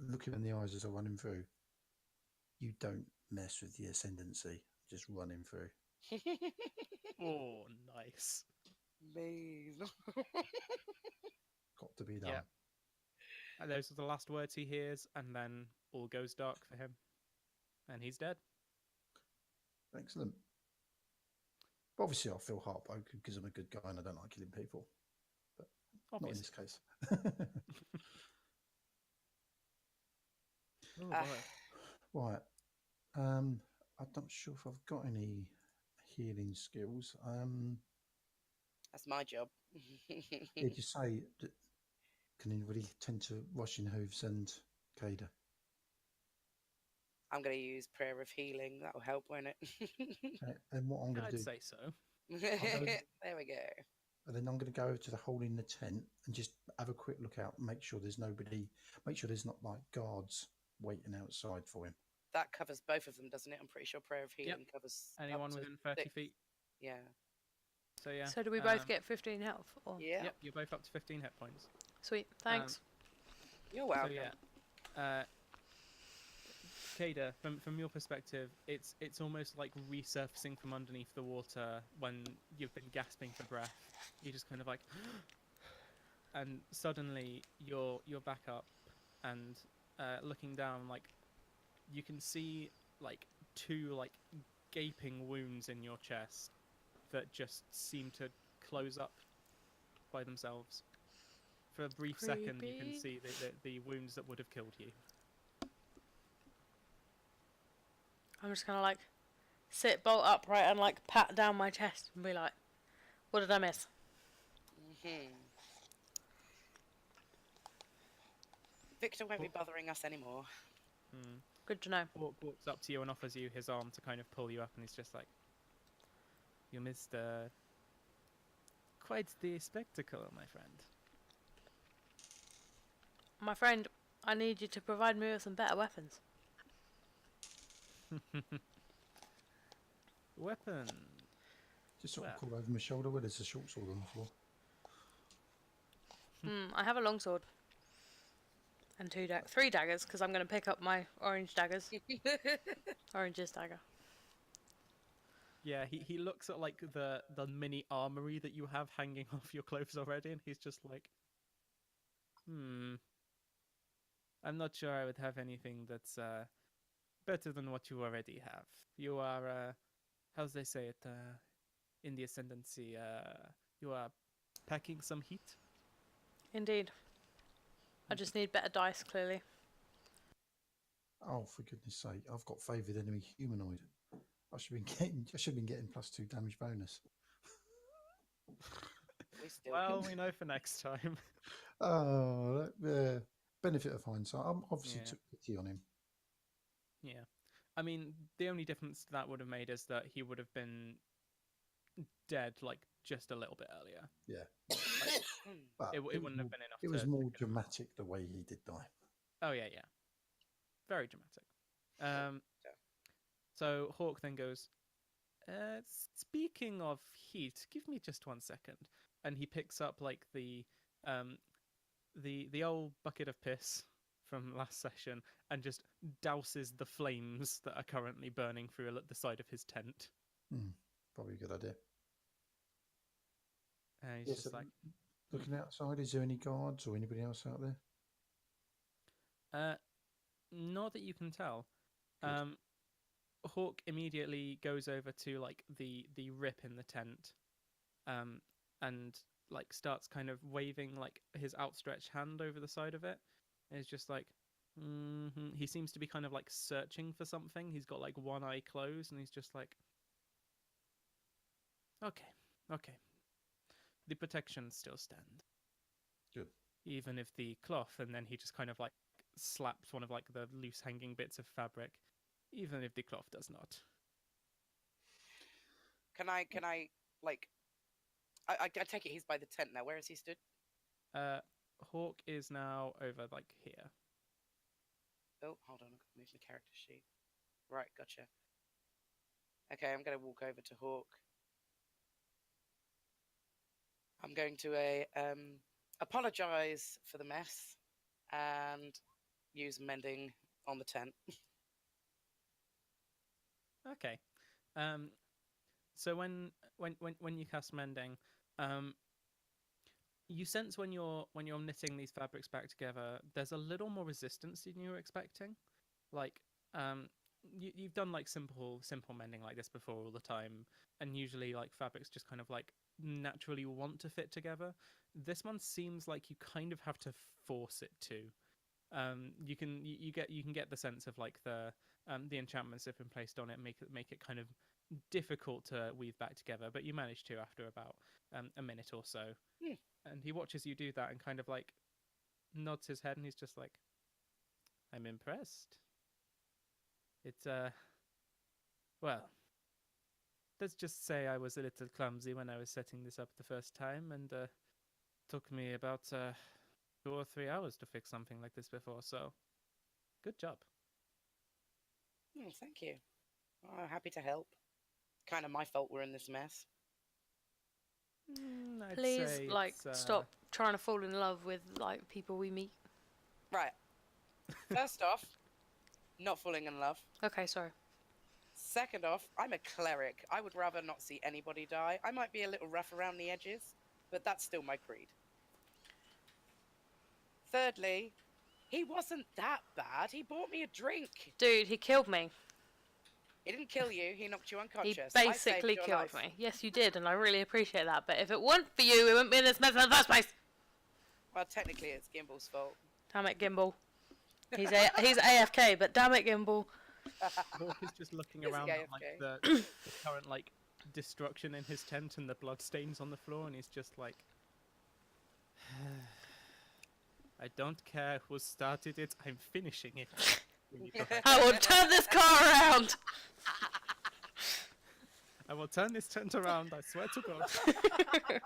Speaker 3: look him in the eyes as I run him through. You don't mess with the ascendancy. Just run him through.
Speaker 1: Oh, nice.
Speaker 5: Amazing.
Speaker 3: Got to be done.
Speaker 1: Yeah. And those are the last words he hears, and then all goes dark for him. And he's dead.
Speaker 3: Excellent. But obviously, I feel heartbroken because I'm a good guy and I don't like killing people. But not in this case.
Speaker 1: Oh,
Speaker 3: Right. I'm not sure if I've got any healing skills.
Speaker 5: That's my job.
Speaker 3: Did you say can anybody tend to Russian Hooves and Kada?
Speaker 5: I'm going to use Prayer of Healing. That'll help, won't it?
Speaker 3: And what I'm going to
Speaker 1: I'd
Speaker 3: do,
Speaker 1: say so.
Speaker 5: There we go.
Speaker 3: and then I'm going to go over to the hole in the tent and just have a quick look out, make sure there's nobody, make sure there's not like guards waiting outside for him.
Speaker 5: That covers both of them, doesn't it? I'm pretty sure Prayer of Healing covers
Speaker 1: Anyone
Speaker 5: up to
Speaker 1: within 30
Speaker 5: 6.
Speaker 1: feet.
Speaker 5: Yeah.
Speaker 1: So yeah.
Speaker 2: So do we both get 15 health? Or...
Speaker 5: Yeah.
Speaker 1: Yep, you're both up to 15 hit points.
Speaker 2: Sweet, thanks.
Speaker 5: You're welcome.
Speaker 1: So yeah. Kada, from your perspective, it's almost like resurfacing from underneath the water when you've been gasping for breath. You're just kind of like, and suddenly you're back up, and looking down, like you can see like 2 like gaping wounds in your chest that just seem to close up by themselves. For a brief second, you can see the wounds that would have killed you.
Speaker 2: I'm just gonna like sit bolt upright and like pat down my chest and be like, what did I miss?
Speaker 5: Victor won't be bothering us anymore.
Speaker 2: Good to know.
Speaker 1: Hawk walks up to you and offers you his arm to kind of pull you up, and he's just like, you missed quite the spectacle, my friend.
Speaker 2: My friend, I need you to provide me with some better weapons.
Speaker 1: Weapon.
Speaker 3: Just sort of call over my shoulder where there's a short sword on the floor.
Speaker 2: I have a longsword. And 3 daggers, because I'm going to pick up my orange daggers. Orange's dagger.
Speaker 1: Yeah, he looks at like the mini armory that you have hanging off your clothes already, and he's just like, I'm not sure I would have anything that's better than what you already have. You are, how's they say it in the Ascendancy, you are packing some heat?
Speaker 2: Indeed. I just need better dice, clearly.
Speaker 3: Oh, for goodness sake! I've got favoured enemy humanoid. I should have been getting +2 damage bonus.
Speaker 1: Well, we know for next time.
Speaker 3: Oh, benefit of hindsight. I obviously took pity on him.
Speaker 1: Yeah, I mean, the only difference that would have made is that he would have been dead like just a little bit earlier.
Speaker 3: Yeah, but
Speaker 1: it wouldn't have been enough.
Speaker 3: It was more dramatic the way he did die.
Speaker 1: Oh yeah, very dramatic. So Hawk then goes, speaking of heat, give me just 1 second. And he picks up like the the old bucket of piss from last session and just douses the flames that are currently burning through the side of his tent.
Speaker 3: Probably a good idea.
Speaker 1: And he's
Speaker 3: Yes,
Speaker 1: just like,
Speaker 3: looking outside, is there any guards or anybody else out there?
Speaker 1: not that you can tell.
Speaker 3: Good.
Speaker 1: Hawk immediately goes over to like the rip in the tent, and like starts kind of waving like his outstretched hand over the side of it. And it's just like, he seems to be kind of like searching for something. He's got like one eye closed, and he's just like, okay, the protections still stand.
Speaker 3: Good.
Speaker 1: Even if the cloth, and then he just kind of like slaps one of like the loose hanging bits of fabric. Even if the cloth does not.
Speaker 5: Can I like? I take it he's by the tent now. Where is he stood?
Speaker 1: Hawk is now over like here.
Speaker 5: Oh, hold on. I've got to move the character sheet. Right, gotcha. Okay, I'm going to walk over to Hawk. I'm going to apologize for the mess and use mending on the tent.
Speaker 1: Okay. So when you cast mending, you sense when you're knitting these fabrics back together, there's a little more resistance than you were expecting. Like, you've done like simple mending like this before all the time, and usually like fabrics just kind of like naturally want to fit together. This one seems like you kind of have to force it to. You can get the sense of like the enchantments that have been placed on it make it kind of difficult to weave back together, but you manage to after about a minute or so. And he watches you do that and kind of like nods his head, and he's just like, I'm impressed. It's well, let's just say I was a little clumsy when I was setting this up the first time, and took me about 2 or 3 hours to fix something like this before, so good job.
Speaker 5: Thank you. Oh, happy to help. Kind of my fault we're in this mess.
Speaker 1: I'd
Speaker 2: Please,
Speaker 1: say
Speaker 2: like,
Speaker 1: it's,
Speaker 2: stop trying to fall in love with like people we meet.
Speaker 5: Right. First off, not falling in love.
Speaker 2: Okay, sorry.
Speaker 5: Second off, I'm a cleric. I would rather not see anybody die. I might be a little rough around the edges, but that's still my creed. Thirdly, he wasn't that bad. He bought me a drink.
Speaker 2: Dude, he killed me.
Speaker 5: He didn't kill you. He knocked you
Speaker 2: He
Speaker 5: unconscious.
Speaker 2: basically
Speaker 5: I saved your
Speaker 2: killed
Speaker 5: life.
Speaker 2: me. Yes, you did, and I really appreciate that. But if it weren't for you, we wouldn't be in this mess in the first place.
Speaker 5: Well, technically, it's Gimble's fault.
Speaker 2: Damn it, Gimbal. He's AFK, but damn it, Gimbal.
Speaker 1: Hawk is just looking
Speaker 5: Is he
Speaker 1: around at like
Speaker 5: AFK?
Speaker 1: the current like destruction in his tent and the bloodstains on the floor, and he's just like, I don't care who started it, I'm finishing it.
Speaker 2: I will turn this car around.
Speaker 1: I will turn this tent around, I swear to God.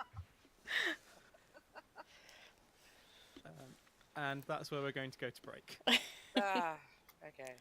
Speaker 1: And that's where we're going to go to break.
Speaker 5: Okay.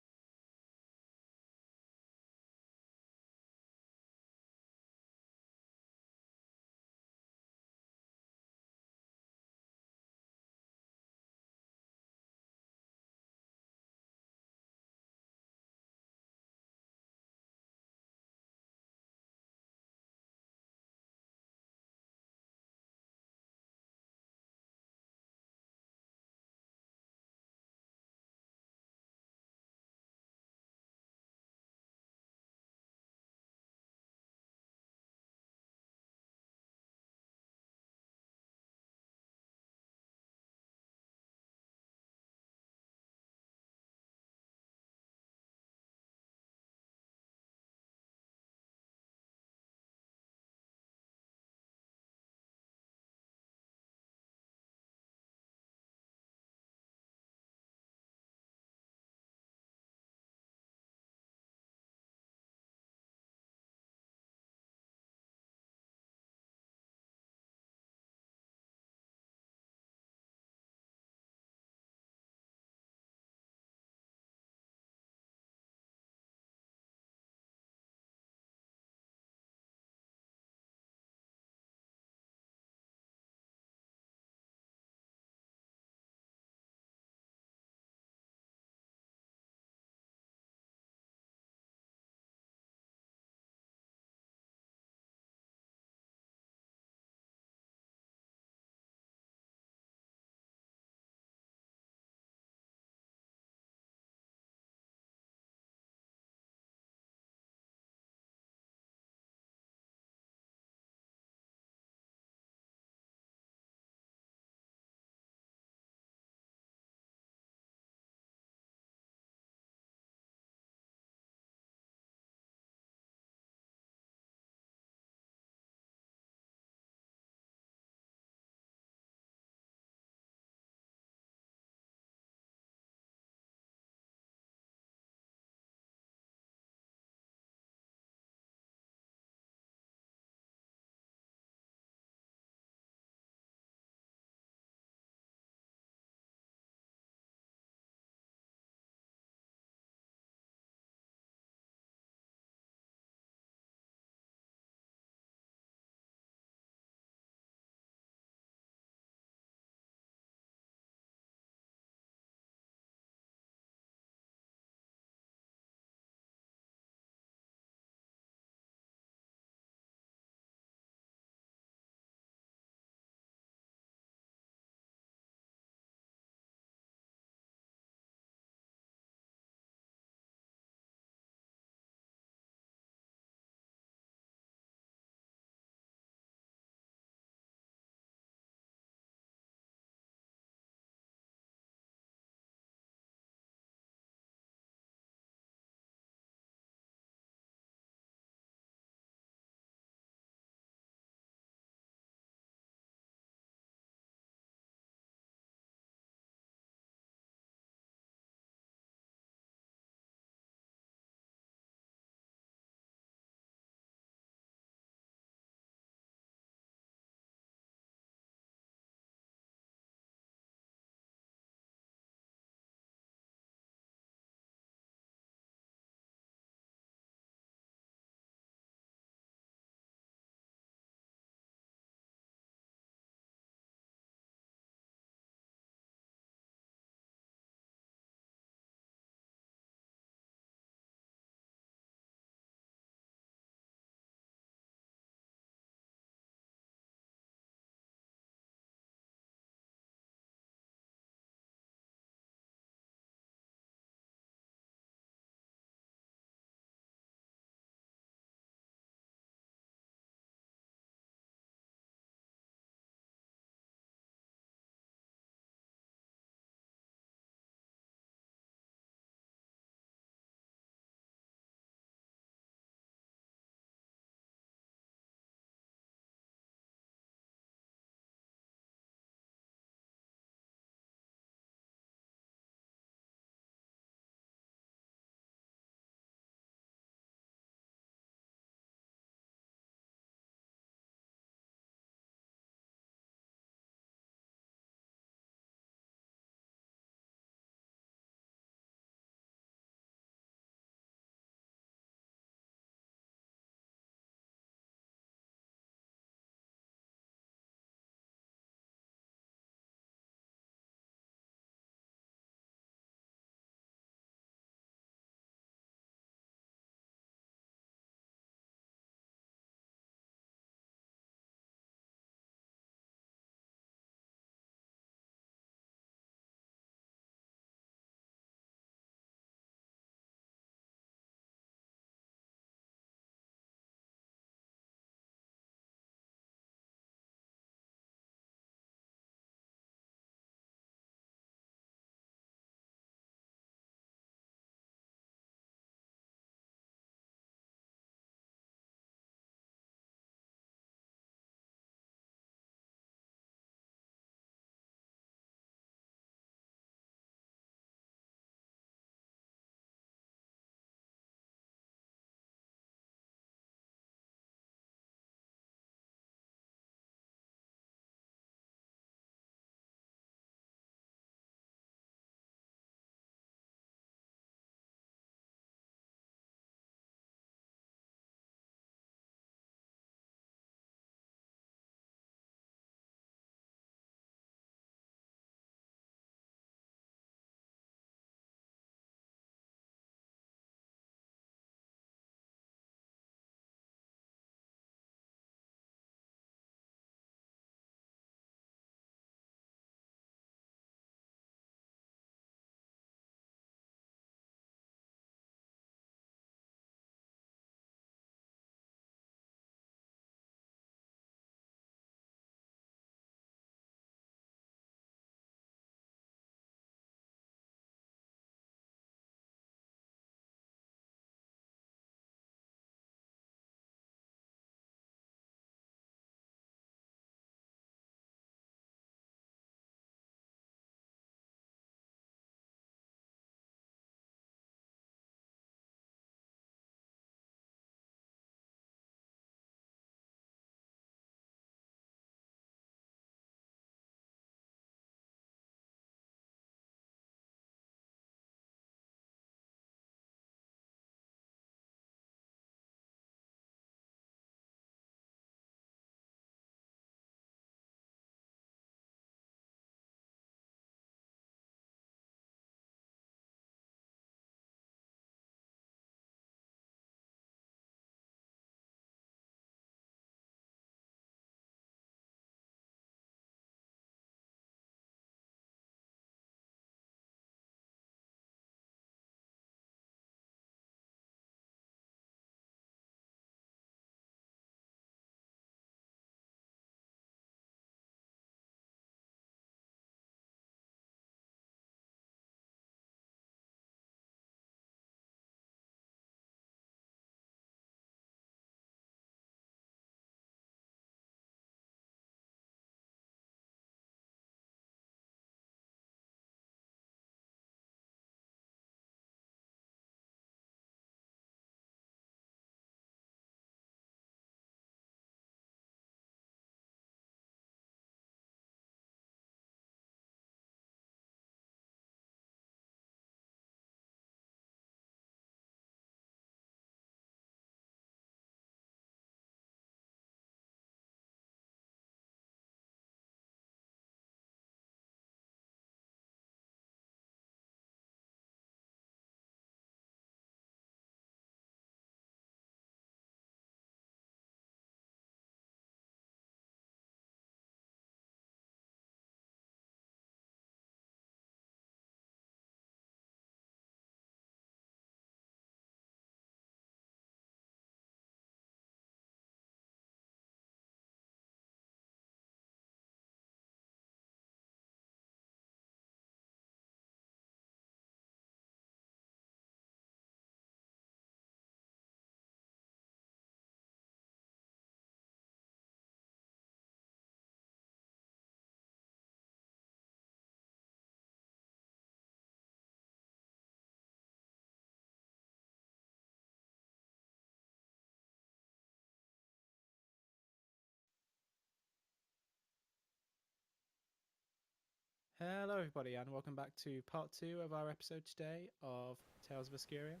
Speaker 1: Hello, everybody, and welcome back to part 2 of our episode today of Tales of Escuria.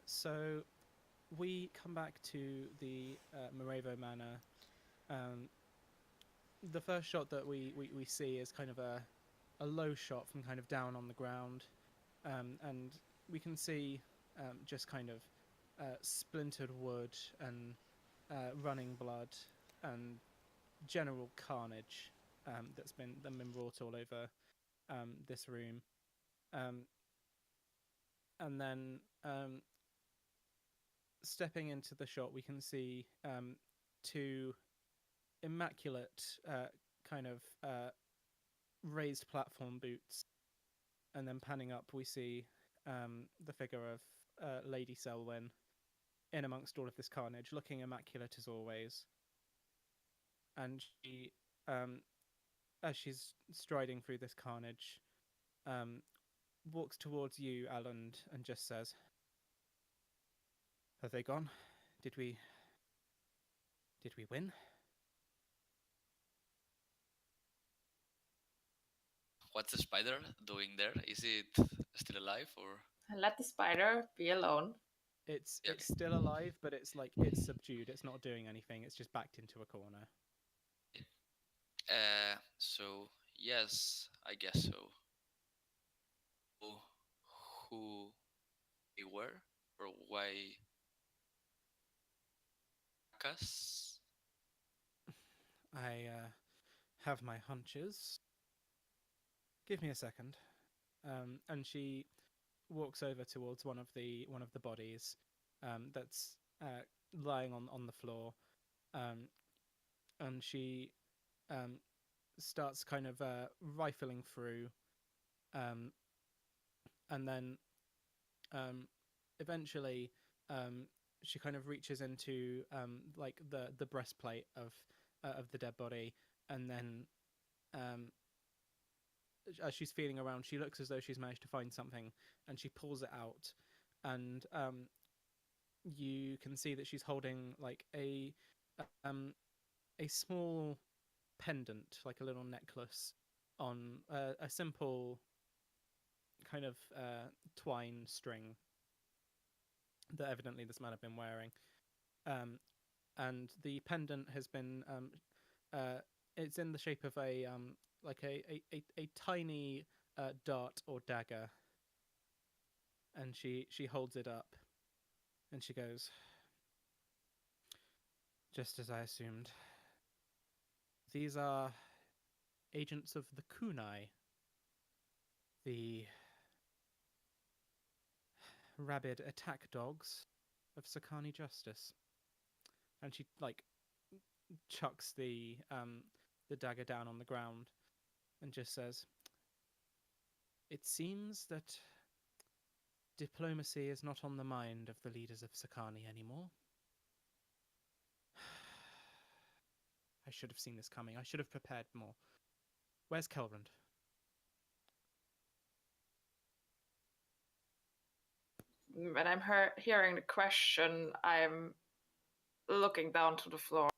Speaker 1: So, we come back to the Morevo Manor. The first shot that we see is kind of a low shot from kind of down on the ground, and we can see just kind of splintered wood and running blood and general carnage that's been wrought all over this room. And then stepping into the shot, we can see two immaculate kind of raised platform boots. And then panning up, we see the figure of Lady Selwyn in amongst all of this carnage, looking immaculate as always. And she, as she's striding through this carnage, walks towards you, Alan, and just says, "Have they gone? Did we win?"
Speaker 7: What's the spider doing there? Is it still alive or?
Speaker 6: Let the spider be alone.
Speaker 1: It's
Speaker 7: Okay.
Speaker 1: still alive, but it's like it's subdued. It's not doing anything. It's just backed into a corner.
Speaker 7: So yes, I guess so. Who they were or why us?
Speaker 1: I have my hunches. Give me a second. And she walks over towards one of the bodies that's lying on the floor, and she starts kind of rifling through, and then eventually she kind of reaches into like the breastplate of the dead body, and then as she's feeling around, she looks as though she's managed to find something, and she pulls it out, and you can see that she's holding like a small pendant, like a little necklace, on a simple kind of twine string that evidently this man had been wearing. And the pendant has been it's in the shape of a like a tiny dart or dagger, and she holds it up, and she goes, "Just as I assumed. These are agents of the kunai, the rabid attack dogs of Sakani Justice." And she like chucks the dagger down on the ground and just says, "It seems that diplomacy is not on the mind of the leaders of Sakani anymore. I should have seen this coming. I should have prepared more. Where's Kelrund?"
Speaker 6: When I'm hearing the question, I'm looking down to the floor.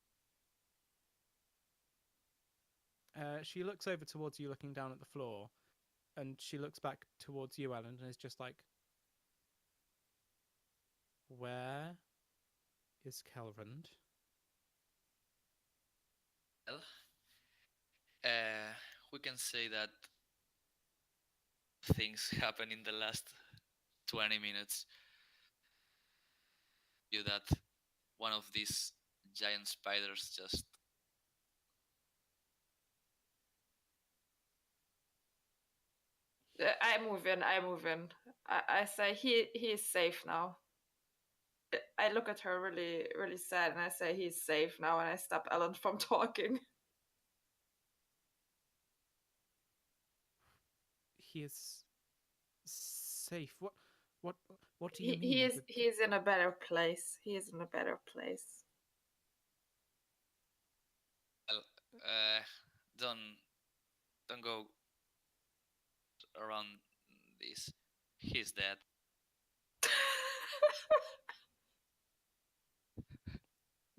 Speaker 1: She looks over towards you, looking down at the floor, and she looks back towards you, Alan, and is just like, "Where is Kelrund?"
Speaker 7: Well, we can say that things happen in the last 20 minutes. You that one of these giant spiders just
Speaker 6: I move in. I say he is safe now. I look at her really, really sad, and I say he's safe now, and I stop Ellen from talking.
Speaker 1: He is safe. What do you mean?
Speaker 6: He is in a better place. He is in a better place.
Speaker 7: well, don't go around this. He's dead.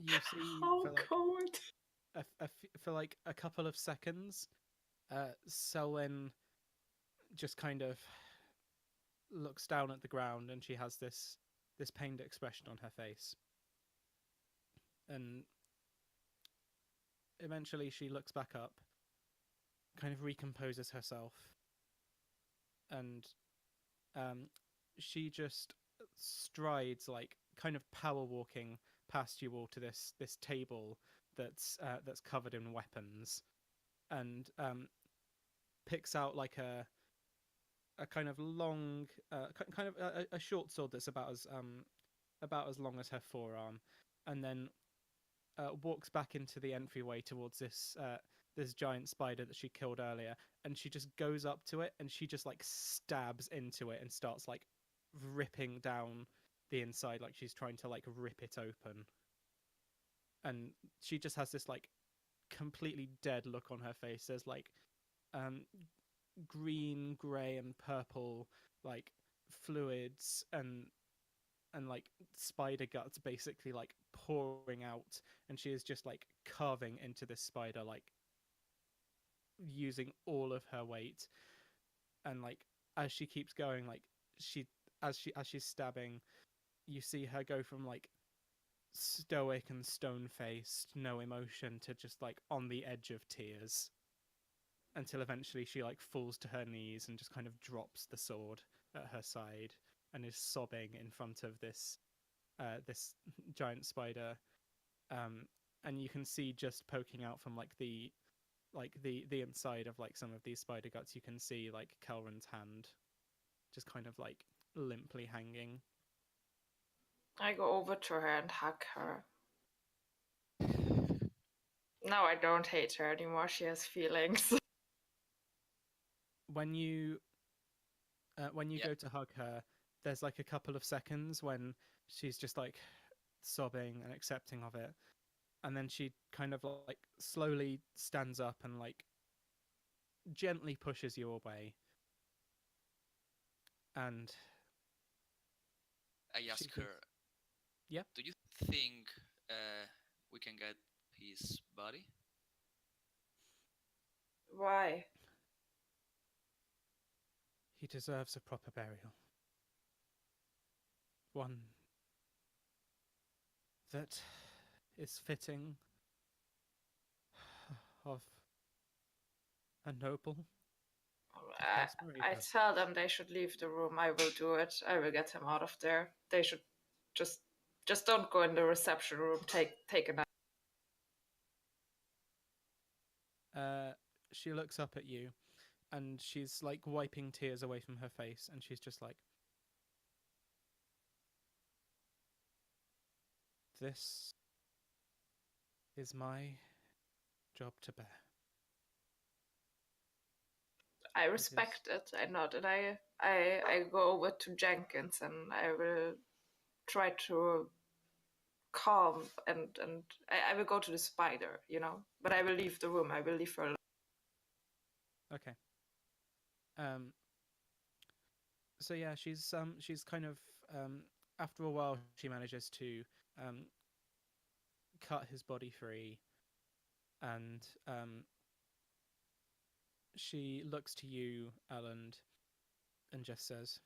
Speaker 1: You see
Speaker 6: How
Speaker 1: for like
Speaker 6: cold.
Speaker 1: for like a couple of seconds, Selwyn just kind of looks down at the ground, and she has this pained expression on her face. And eventually she looks back up, kind of recomposes herself, and um, she just strides, like kind of power walking past you all to this table that's covered in weapons, and picks out like a kind of long, kind of a short sword that's about as long as her forearm, and then walks back into the entryway towards this giant spider that she killed earlier, and she just goes up to it, and she just like stabs into it and starts like ripping down the inside, like she's trying to like rip it open. And she just has this like completely dead look on her face. There's like um green, grey, and purple like fluids and like spider guts basically like pouring out, and she is just like carving into this spider, like using all of her weight. And like as she keeps going, like she as she's stabbing, you see her go from like stoic and stone faced, no emotion, to just like on the edge of tears, until eventually she like falls to her knees and just kind of drops the sword at her side and is sobbing in front of this giant spider. Um, and you can see just poking out from like the inside of like some of these spider guts, you can see like Kelrin's hand just kind of like limply hanging.
Speaker 6: I go over to her and hug her. Now I don't hate her anymore. She has feelings.
Speaker 1: When you
Speaker 7: Yeah.
Speaker 1: go to hug her, there's like a couple of seconds when she's just like sobbing and accepting of it, and then she kind of like slowly stands up and like gently pushes you away, and
Speaker 7: I
Speaker 1: she
Speaker 7: ask
Speaker 1: goes,
Speaker 7: her,
Speaker 1: "Yeah."
Speaker 7: do you think we can get his body?
Speaker 6: Why?
Speaker 1: He deserves a proper burial. One that is fitting of a noble of
Speaker 6: I,
Speaker 1: Casper.
Speaker 6: I tell them they should leave the room. I will do it. I will get him out of there. They should just don't go in the reception room. Take a nap.
Speaker 1: She looks up at you, and she's like wiping tears away from her face, and she's just like, "This is my job to bear."
Speaker 6: I respect it. I nod and I go over to Jenkins and I will try to calm and I will go to the spider, you know. But I will leave the room. I will leave her alone.
Speaker 1: Okay. Um. So yeah, she's kind of after a while she manages to um cut his body free, and she looks to you, Elland, and just says,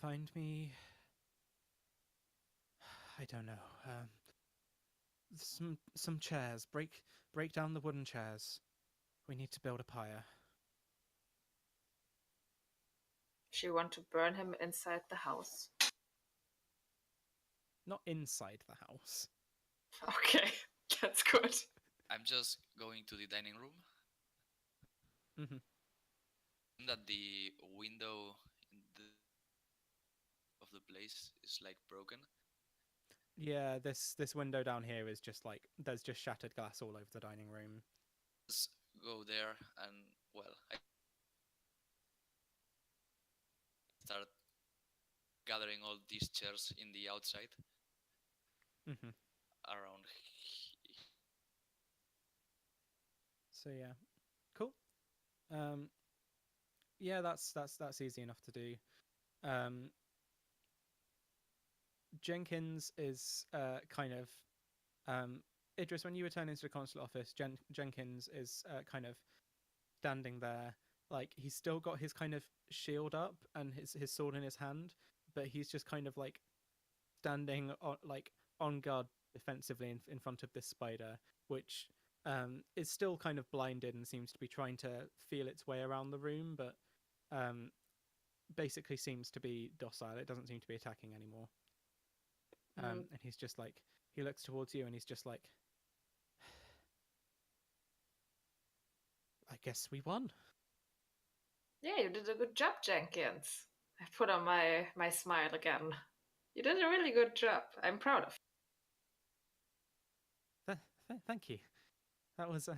Speaker 1: "Find me. I don't know. Some chairs. Break down the wooden chairs. We need to build a pyre."
Speaker 6: She want to burn him inside the house.
Speaker 1: Not inside the house.
Speaker 6: Okay, that's good.
Speaker 7: I'm just going to the dining room.
Speaker 1: Mm-hmm.
Speaker 7: That the window in the of the place is like broken.
Speaker 1: Yeah, this window down here is just like there's just shattered glass all over the dining room.
Speaker 7: Let's go there and well, I start gathering all these chairs in the outside
Speaker 1: Mm-hmm.
Speaker 7: around.
Speaker 1: So yeah, cool. Um, yeah, that's easy enough to do. Um, Jenkins is kind of Idris, when you return into the consulate office, Jenkins is kind of standing there. Like, he's still got his kind of shield up and his sword in his hand, but he's just kind of like standing on guard defensively in front of this spider, which is still kind of blinded and seems to be trying to feel its way around the room, but basically seems to be docile. It doesn't seem to be attacking anymore. And he's just like, he looks towards you and he's just like, I guess we won.
Speaker 6: Yeah, you did a good job, Jenkins. I put on my smile again. You did a really good job. I'm proud of
Speaker 1: Thank you. That was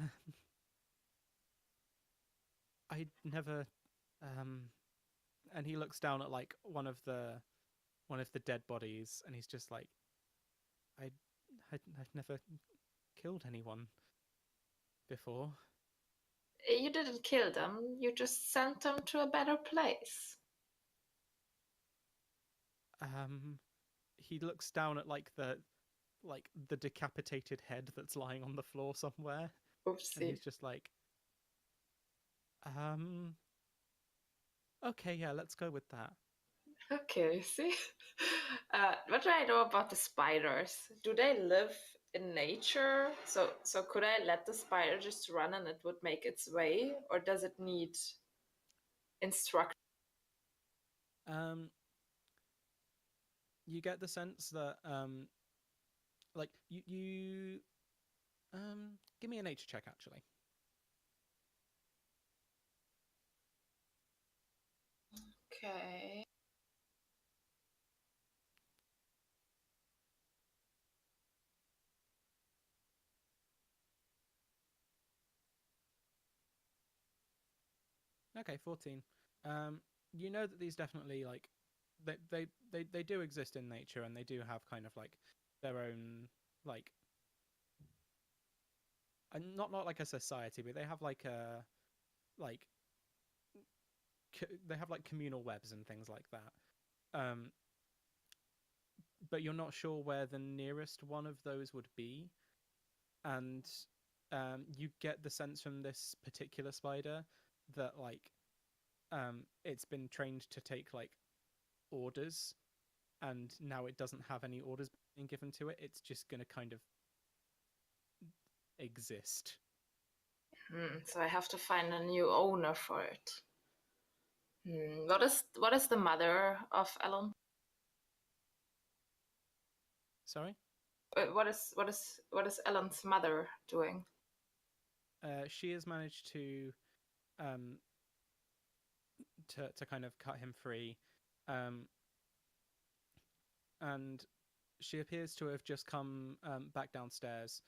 Speaker 1: I never and he looks down at like one of the dead bodies and he's just like, I've never killed anyone before.
Speaker 6: you. You didn't kill them. You just sent them to a better place.
Speaker 1: He looks down at like the decapitated head that's lying on the floor somewhere, and
Speaker 6: Oopsie.
Speaker 1: he's just like, okay, yeah, let's go with that.
Speaker 6: Okay, see? What do I know about the spiders? Do they live in nature? So could I let the spider just run and it would make its way? Or does it need instruction?
Speaker 1: You get the sense that like you give me a nature check actually.
Speaker 6: Okay.
Speaker 1: Okay, 14. You know that these definitely like they do exist in nature and they do have kind of like their own like not like a society, but they have like a like they have like communal webs and things like that. But you're not sure where the nearest one of those would be, and you get the sense from this particular spider that like it's been trained to take like orders, and now it doesn't have any orders being given to it. It's just going to kind of exist.
Speaker 6: So I have to find a new owner for it. What is the mother of Ellen?
Speaker 1: Sorry?
Speaker 6: What is Ellen's mother doing?
Speaker 1: She has managed um, to kind of cut him free, and she appears to have just come back downstairs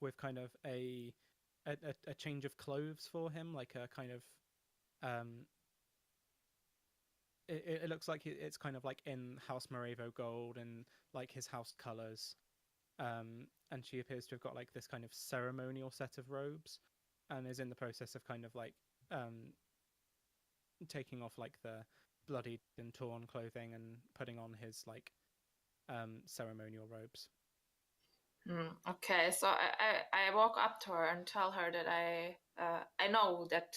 Speaker 1: with kind of a change of clothes for him, like a kind of it looks like it's kind of like in House Morevo gold and like his house colors. And she appears to have got like this kind of ceremonial set of robes, and is in the process of kind of like taking off like the bloodied and torn clothing and putting on his like ceremonial robes.
Speaker 6: Okay, so I walk up to her and tell her that I know that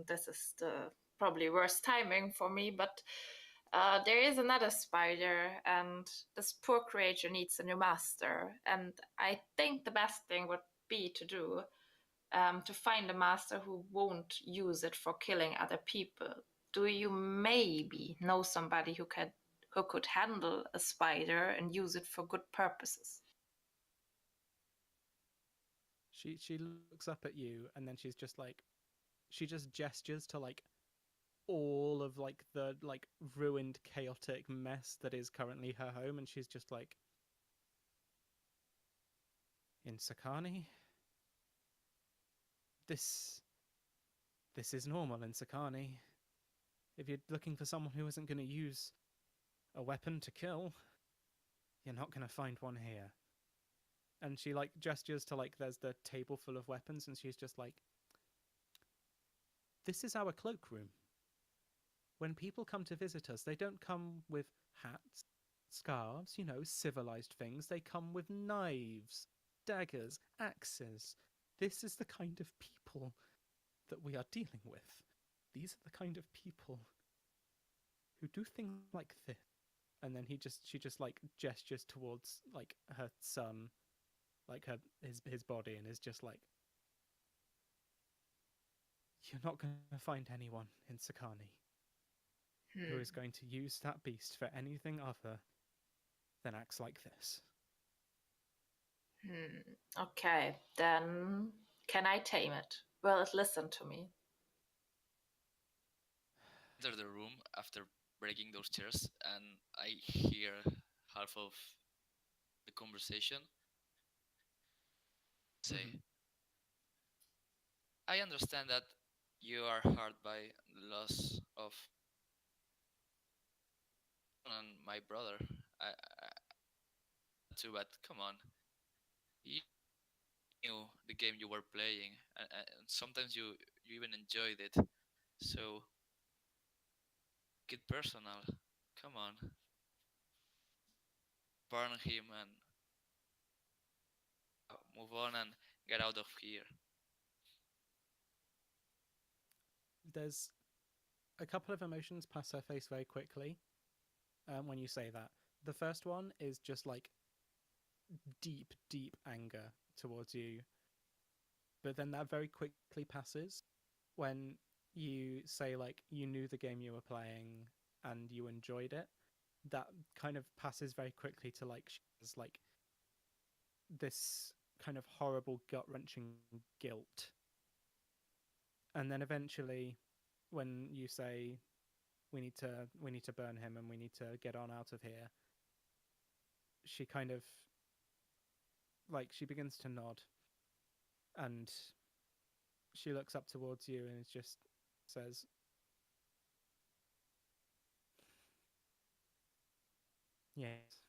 Speaker 6: this is the probably worst timing for me, but there is another spider, and this poor creature needs a new master. And I think the best thing would be to do to find a master who won't use it for killing other people. Do you maybe know somebody who could handle a spider and use it for good purposes?
Speaker 1: She looks up at you, and then she's just like, she just gestures to like all of like the like ruined chaotic mess that is currently her home, and she's just like, in Sakani, this is normal in Sakani. If you're looking for someone who isn't going to use a weapon to kill, you're not going to find one here. And she like gestures to like there's the table full of weapons, and she's just like, this is our cloakroom. When people come to visit us, they don't come with hats. scarves, you know, civilized things. They come with knives, daggers, axes. This is the kind of people that we are dealing with. These are the kind of people who do things like this. And then she just like gestures towards like her son, like his body, and is just like, you're not going to find anyone in Sakani who is going to use that beast for anything other than acts like this.
Speaker 6: Okay, then can I tame it? Will it listen to me?
Speaker 7: Enter the room after breaking those chairs, and I hear half of the conversation. Say, I understand that you are hurt by the loss of my brother. I too, but come on, you knew the game you were playing, and sometimes you even enjoyed it. So get personal. Come on, burn him and move on and get out of here.
Speaker 1: There's a couple of emotions pass her face very quickly when you say that. The first one is just like deep, deep anger towards you, but then that very quickly passes when you say like you knew the game you were playing and you enjoyed it. That kind of passes very quickly to like she has like this kind of horrible gut wrenching guilt, and then eventually when you say we need to burn him and we need to get on out of here, she kind of like she begins to nod, and she looks up towards you and just says, yes,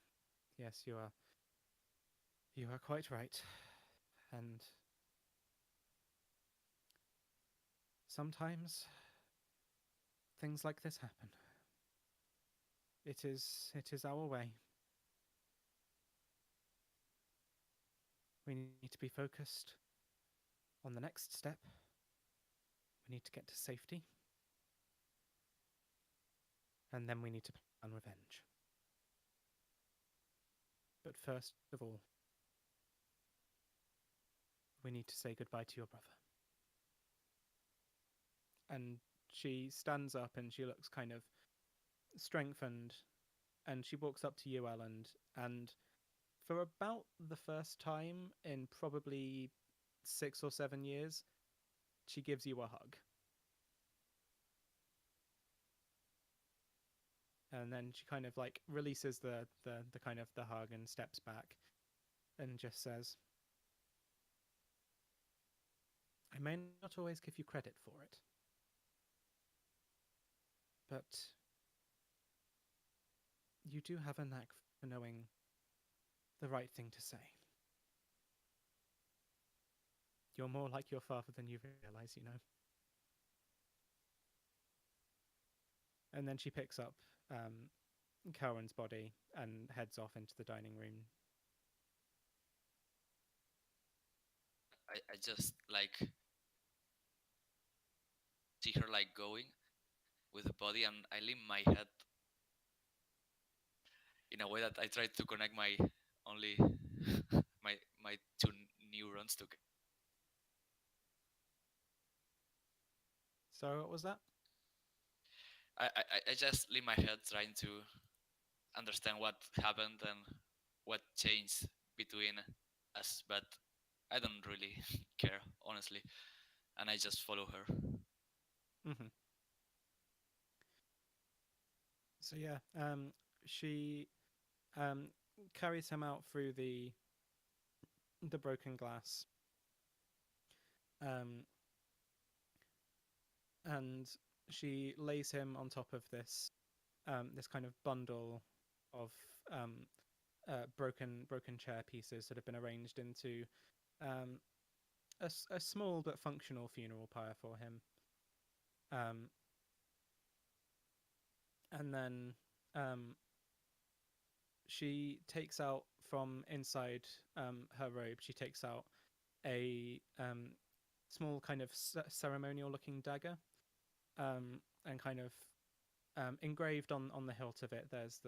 Speaker 1: yes, you are quite right, and sometimes things like this happen. It is our way. We need to be focused on the next step. We need to get to safety. And then we need to plan revenge. But first of all, we need to say goodbye to your brother. And she stands up and she looks kind of strengthened, and she walks up to you, Elland, and for about the first time in probably 6 or 7 years, she gives you a hug. And then she kind of like releases the kind of the hug and steps back and just says, I may not always give you credit for it, but you do have a knack for knowing the right thing to say. You're more like your father than you realize, you know. And then she picks up Cowan's body and heads off into the dining room.
Speaker 7: I just like see her like going with the body, and I lean my head in a way that I try to connect my only my two neurons together.
Speaker 1: So what was that?
Speaker 7: I just lean my head trying to understand what happened and what changed between us, but I don't really care, honestly, and I just follow her.
Speaker 1: Mm-hmm. So yeah, she carries him out through the broken glass, um, and she lays him on top of this kind of bundle of broken chair pieces that have been arranged into um, a small but functional funeral pyre for him. Um, and then she takes out from inside her robe. She takes out a small kind of ceremonial-looking dagger, and kind of engraved on the hilt of it. There's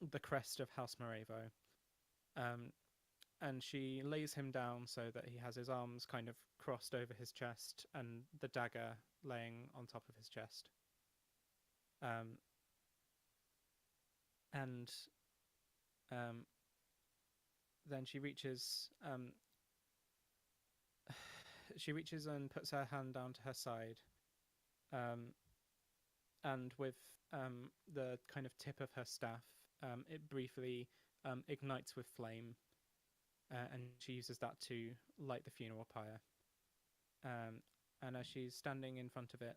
Speaker 1: the crest of House Morevo, and she lays him down so that he has his arms kind of crossed over his chest and the dagger laying on top of his chest. And then she reaches and puts her hand down to her side, and with the kind of tip of her staff, it briefly ignites with flame, and she uses that to light the funeral pyre. And as she's standing in front of it,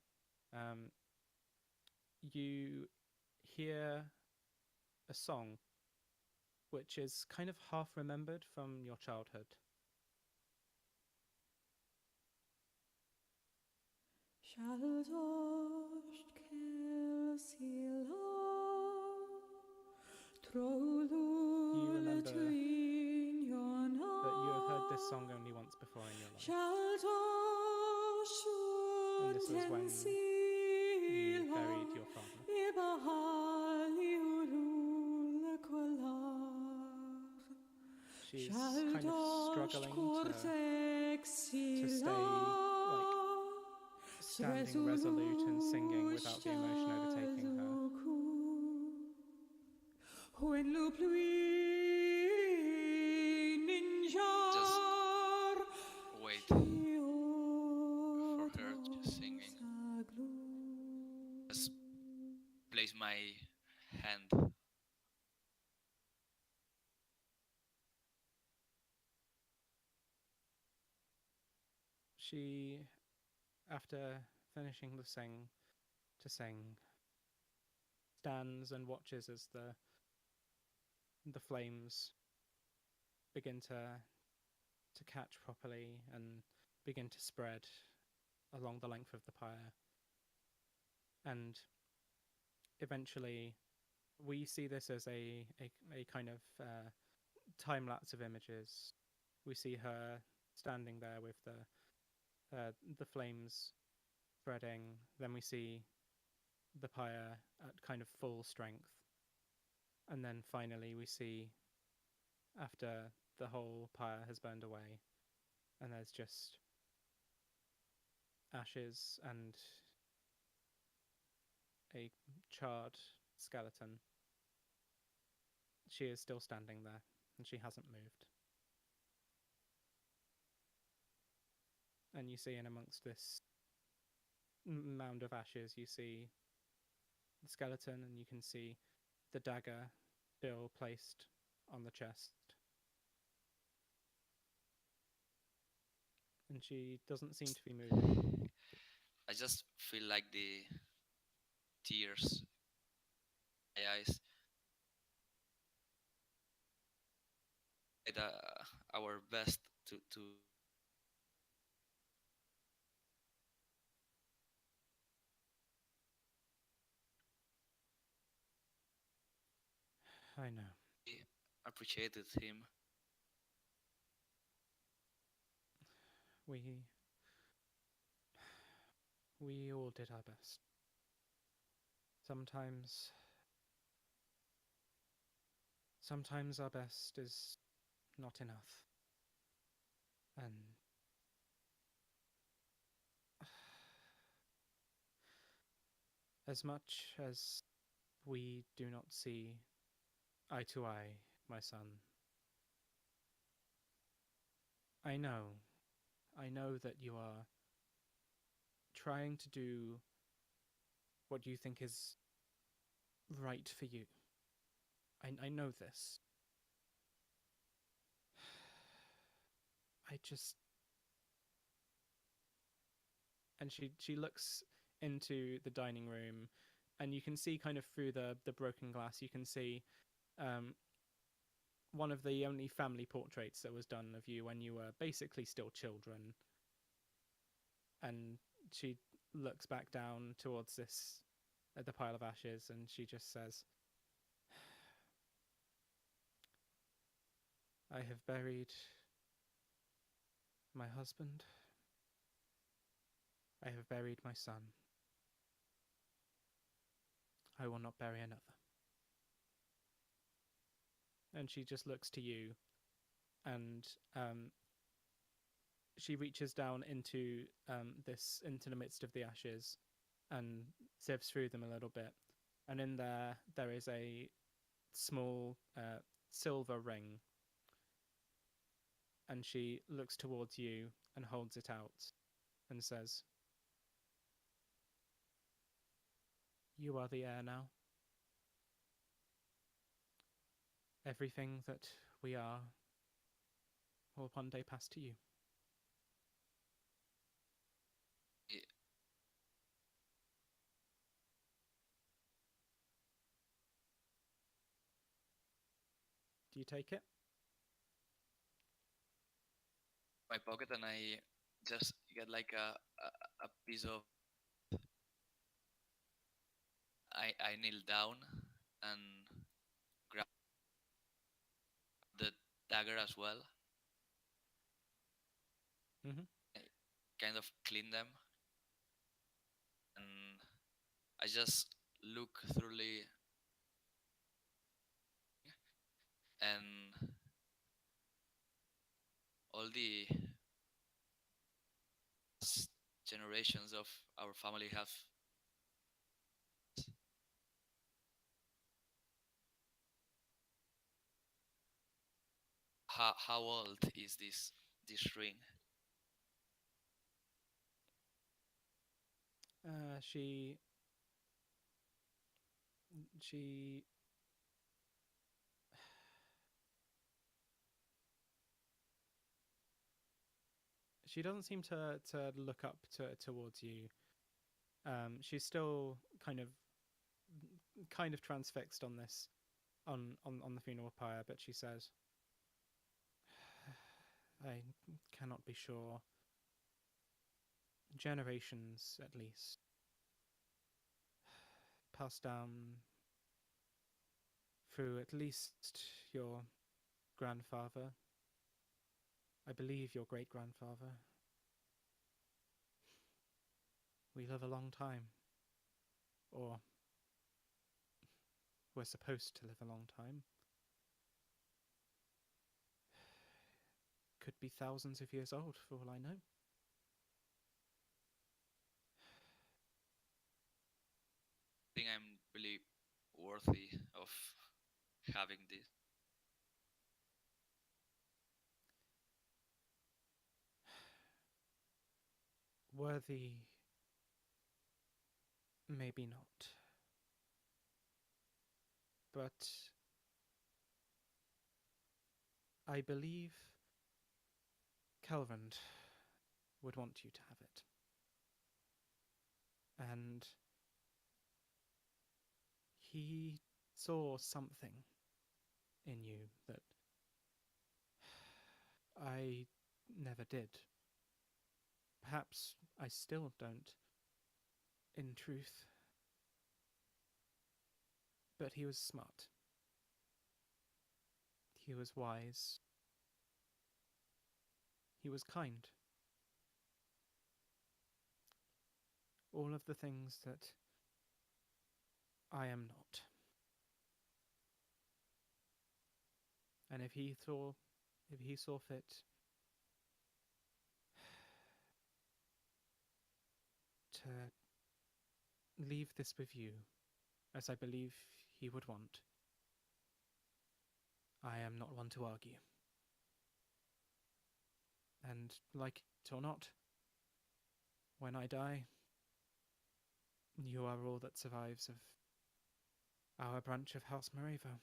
Speaker 1: you hear a song which is kind of half remembered from your childhood. You remember that you have heard this song only once before in your life. And this was when you buried your father. She's kind of struggling to stay standing resolute and singing without the emotion overtaking her.
Speaker 7: Just wait for her just singing. Just place my hand.
Speaker 1: She, after finishing to sing, stands and watches as the flames begin to catch properly and begin to spread along the length of the pyre. And eventually, we see this as a kind of time lapse of images. We see her standing there with the flames spreading. Then we see the pyre at kind of full strength, and then finally we see, after the whole pyre has burned away, and there's just ashes and a charred skeleton. She is still standing there, and she hasn't moved. And you see, in amongst this mound of ashes, you see the skeleton, and you can see the dagger still placed on the chest. And she doesn't seem to be moving.
Speaker 7: I just feel like the tears in my eyes. Did our best to
Speaker 1: I know.
Speaker 7: appreciated him.
Speaker 1: We all did our best. Sometimes our best is not enough. And as much as we do not see eye to eye, my son, I know that you are trying to do what you think is right for you. I know this. And she looks into the dining room, and you can see kind of through the broken glass, you can see one of the only family portraits that was done of you when you were basically still children. And she looks back down towards the pile of ashes, and she just says, I have buried my husband. I have buried my son. I will not bury another. And she just looks to you, and she reaches down into into the midst of the ashes, and sifts through them a little bit. And in there is a small silver ring, and she looks towards you and holds it out and says, "You are the heir now. Everything that we are will one day pass to you."
Speaker 7: Y-
Speaker 1: Do you take it?
Speaker 7: My pocket, and I just get like a piece of. I kneel down and grab the dagger as well.
Speaker 1: Mm-hmm.
Speaker 7: I kind of clean them, and I just look thoroughly and all the generations of our family have. How old is this ring?
Speaker 1: She she she doesn't seem to look up towards you. She's still kind of transfixed on this on the funeral pyre, but she says, "I cannot be sure. Generations, at least, passed down through at least your grandfather. I believe your great grandfather. We live a long time, or we're supposed to live a long time. Could be thousands of years old, for all I know."
Speaker 7: I think I'm really worthy of having this.
Speaker 1: Worthy, maybe not. But I believe Kelvin would want you to have it. And he saw something in you that I never did. Perhaps I still don't, in truth. But he was smart. He was wise. He was kind. All of the things that I am not. And if he saw fit to leave this with you, as I believe he would want, I am not one to argue. And like it or not, when I die, you are all that survives of our branch of House Morevo.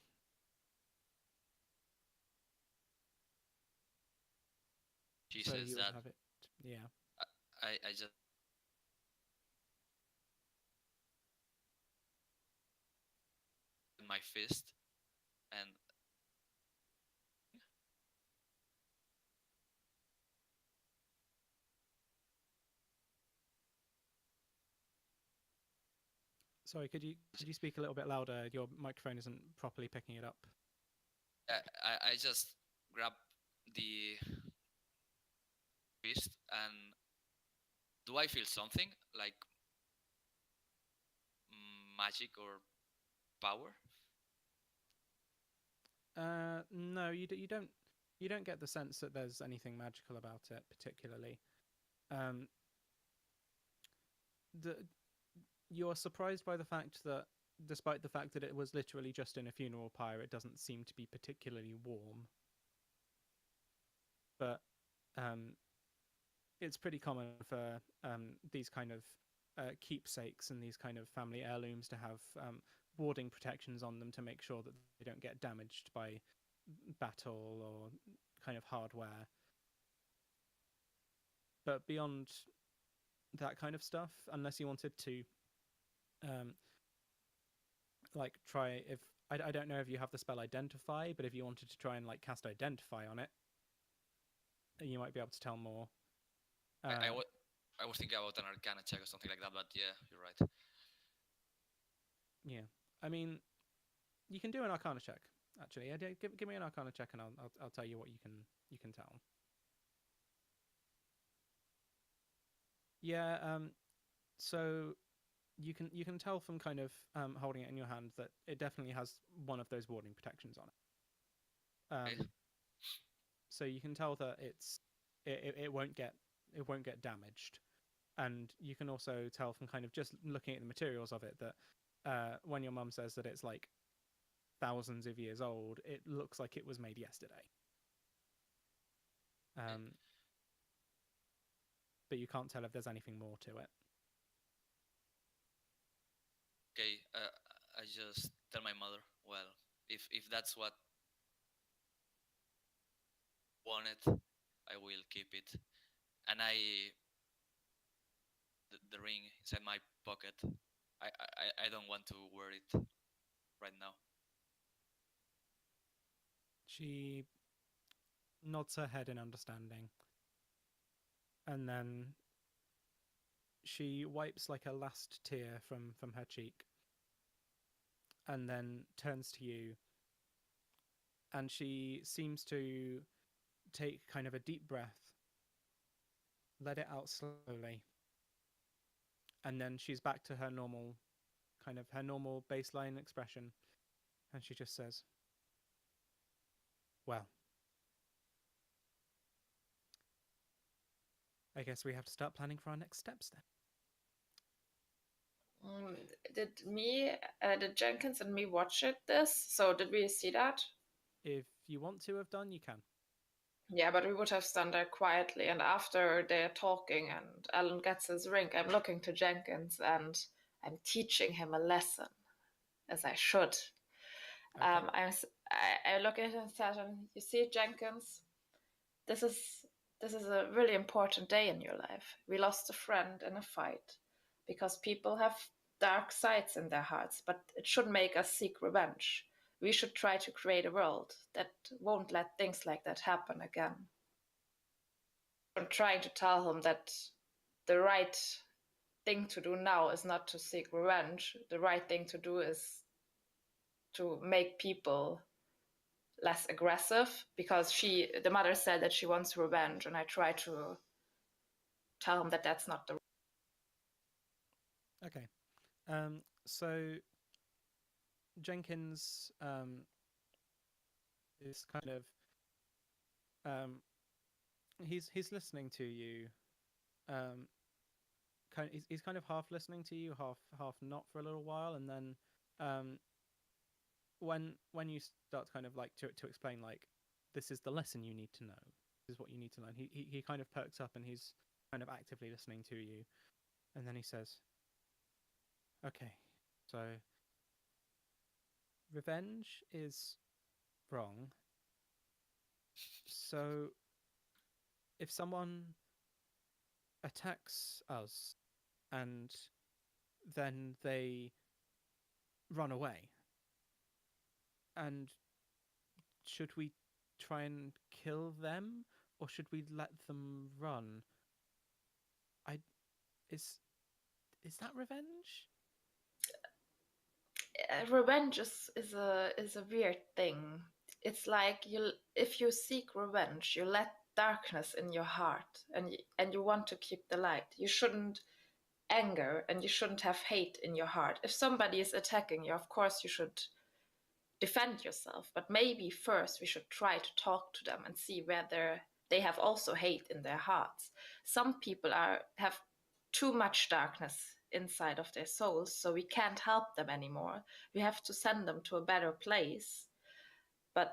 Speaker 7: She
Speaker 1: So
Speaker 7: says
Speaker 1: you will
Speaker 7: that.
Speaker 1: have it. Yeah.
Speaker 7: I just my fist and
Speaker 1: Sorry, could you speak a little bit louder? Your microphone isn't properly picking it up.
Speaker 7: I just grab the fist, and do I feel something like magic or power?
Speaker 1: No, you don't get the sense that there's anything magical about it particularly. Um, the you're surprised by the fact that, despite the fact that it was literally just in a funeral pyre, it doesn't seem to be particularly warm. But it's pretty common for these kind of keepsakes and these kind of family heirlooms to have warding protections on them to make sure that they don't get damaged by battle or kind of hardware. But beyond that kind of stuff, unless you wanted to um, like try, if I don't know if you have the spell identify, but if you wanted to try and like cast identify on it, you might be able to tell more.
Speaker 7: I was thinking about an Arcana check or something like that, but yeah, you're right.
Speaker 1: Yeah, I mean, you can do an Arcana check. Actually, yeah, give me an Arcana check, and I'll tell you what you can tell. Yeah. So you can tell from kind of holding it in your hand that it definitely has one of those warding protections on it.
Speaker 7: Okay.
Speaker 1: So you can tell that it won't get damaged, and you can also tell from kind of just looking at the materials of it that when your mum says that it's like thousands of years old, it looks like it was made yesterday. But you can't tell if there's anything more to it.
Speaker 7: Okay, I just tell my mother, well, if that's what I wanted, I will keep it. And the ring inside my pocket. I don't want to wear it right now.
Speaker 1: She nods her head in understanding, and then she wipes like a last tear from her cheek, and then turns to you, and she seems to take kind of a deep breath, let it out slowly, and then she's back to her normal baseline expression, and she just says, well, I guess we have to start planning for our next steps then.
Speaker 6: Did Jenkins and me watch this? So did we see that?
Speaker 1: If you want to have done, you can.
Speaker 6: Yeah, but we would have stand there quietly, and after they're talking and Alan gets his ring, I'm looking to Jenkins and I'm teaching him a lesson, as I should.
Speaker 1: Okay.
Speaker 6: I look at him and said, you see, Jenkins, this is a really important day in your life. We lost a friend in a fight because people have dark sides in their hearts, but it shouldn't make us seek revenge. We should try to create a world that won't let things like that happen again. I'm trying to tell him that the right thing to do now is not to seek revenge. The right thing to do is to make people less aggressive, because the mother said that she wants revenge, and I try to tell him that that's not the.
Speaker 1: Okay. So Jenkins is kind of he's listening to you. He's kind of half listening to you, half not for a little while, and then when you start kind of like to explain like this is the lesson you need to know, this is what you need to learn. He kind of perks up and he's kind of actively listening to you, and then he says, "Okay, so revenge is wrong. So if someone attacks us and then they run away, and should we try and kill them or should we let them run? Is that revenge?"
Speaker 6: Revenge is a weird thing. it's like if you seek revenge, you let darkness in your heart, and you want to keep the light. You shouldn't anger and you shouldn't have hate in your heart. If somebody is attacking you, of course you should defend yourself, but maybe first we should try to talk to them and see whether they have also hate in their hearts. Some people have too much darkness inside of their souls, so we can't help them anymore. We have to send them to a better place. But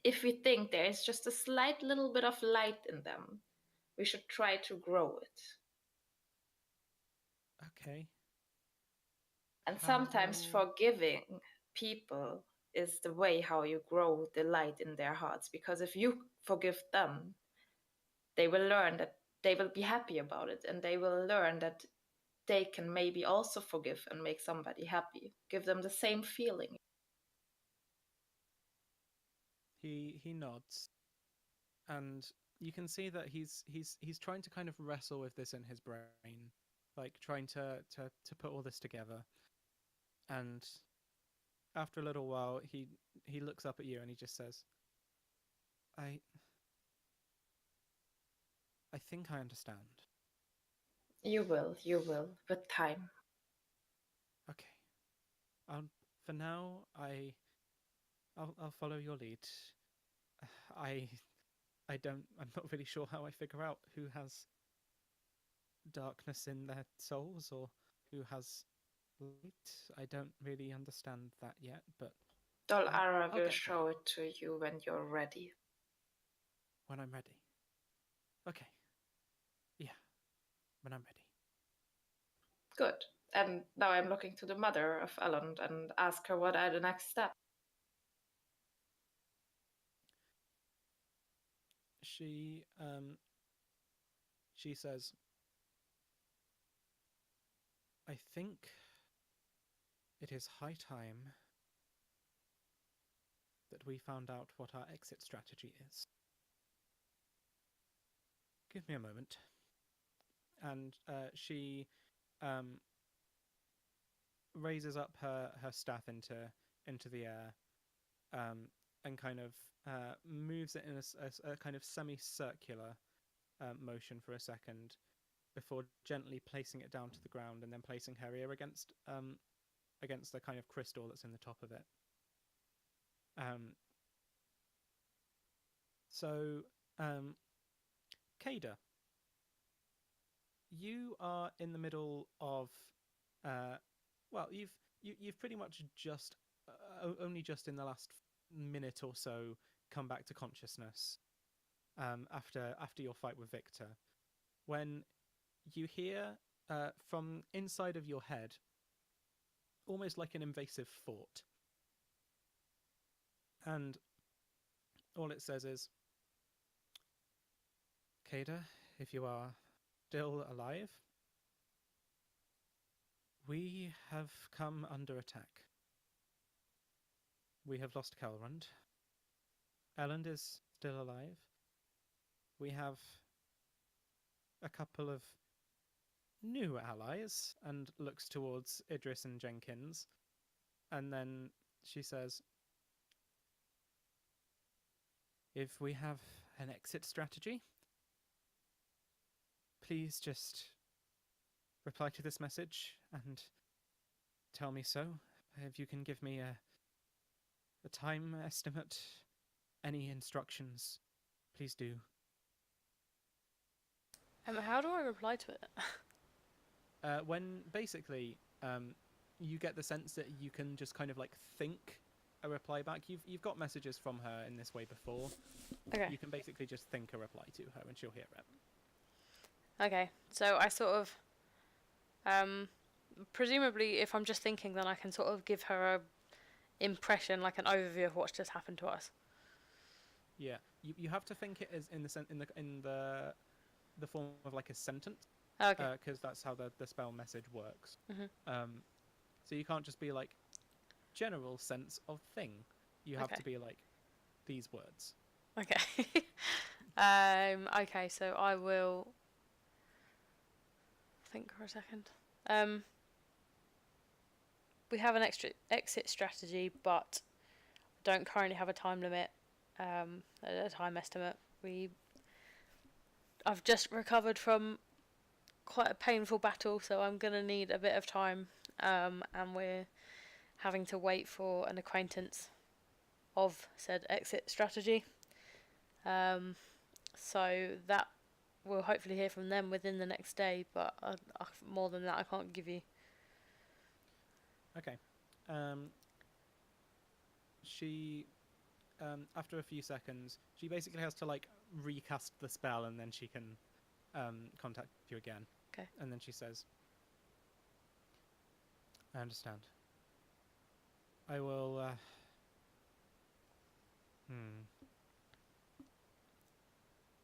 Speaker 6: if we think there is just a slight little bit of light in them, we should try to grow it.
Speaker 1: Okay.
Speaker 6: And sometimes
Speaker 1: How-
Speaker 6: forgiving people is the way how you grow the light in their hearts. Because if you forgive them, they will learn that they will be happy about it, and they will learn that they can maybe also forgive and make somebody happy. Give them the same feeling.
Speaker 1: He nods, and you can see that he's trying to kind of wrestle with this in his brain, like trying to put all this together. And after a little while, he looks up at you and he just says, "I I think I understand."
Speaker 6: You will, with time.
Speaker 1: Okay. For now, I'll follow your lead. I I'm not really sure how I figure out who has darkness in their souls or who has light. I don't really understand that yet, but
Speaker 6: Dol'ara
Speaker 1: I'll
Speaker 6: will
Speaker 1: get
Speaker 6: show it to you when you're ready.
Speaker 1: when I'm ready. Okay. Yeah, when I'm ready.
Speaker 6: Good. And now I'm looking to the mother of Elland and ask her what are the next steps.
Speaker 1: She she says, "I think it is high time that we found out what our exit strategy is. Give me a moment." And she um, raises up her staff into the air, and kind of moves it in a kind of semicircular motion for a second before gently placing it down to the ground and then placing her ear against the kind of crystal that's in the top of it. So, Kada, you are in the middle of, well, you've pretty much just only just in the last minute or so come back to consciousness, after your fight with Victor, when you hear from inside of your head, almost like an invasive thought, and all it says is, "Kada, if you are still alive, we have come under attack. We have lost Calrund. Elland is still alive. We have a couple of new allies," and looks towards Idris and Jenkins. And then she says, "If we have an exit strategy, please just reply to this message and tell me so. If you can give me a time estimate, any instructions, please do."
Speaker 2: How do I reply to it?
Speaker 1: When basically you get the sense that you can just kind of like think a reply back. You've got messages from her in this way before.
Speaker 2: Okay.
Speaker 1: You can basically just think a reply to her and she'll hear it.
Speaker 2: Okay. So I sort of, presumably, if I'm just thinking, then I can sort of give her a impression, like an overview of what's just happened to us.
Speaker 1: Yeah, you have to think it as in the form of like a sentence,
Speaker 2: Okay.
Speaker 1: because that's how the spell message works.
Speaker 2: Mhm.
Speaker 1: So you can't just be like general sense of thing. You have
Speaker 2: Okay.
Speaker 1: to be like these words.
Speaker 2: Okay. Okay, so I will think for a second. We have an extra exit strategy, but don't currently have a time limit, a time estimate. I've just recovered from quite a painful battle, so I'm gonna need a bit of time. And we're having to wait for an acquaintance of said exit strategy. So that we'll hopefully hear from them within the next day, but more than that I can't give you.
Speaker 1: Okay. She, after a few seconds, she basically has to like recast the spell, and then she can contact you again.
Speaker 2: Okay.
Speaker 1: And then she says, "I understand. I will.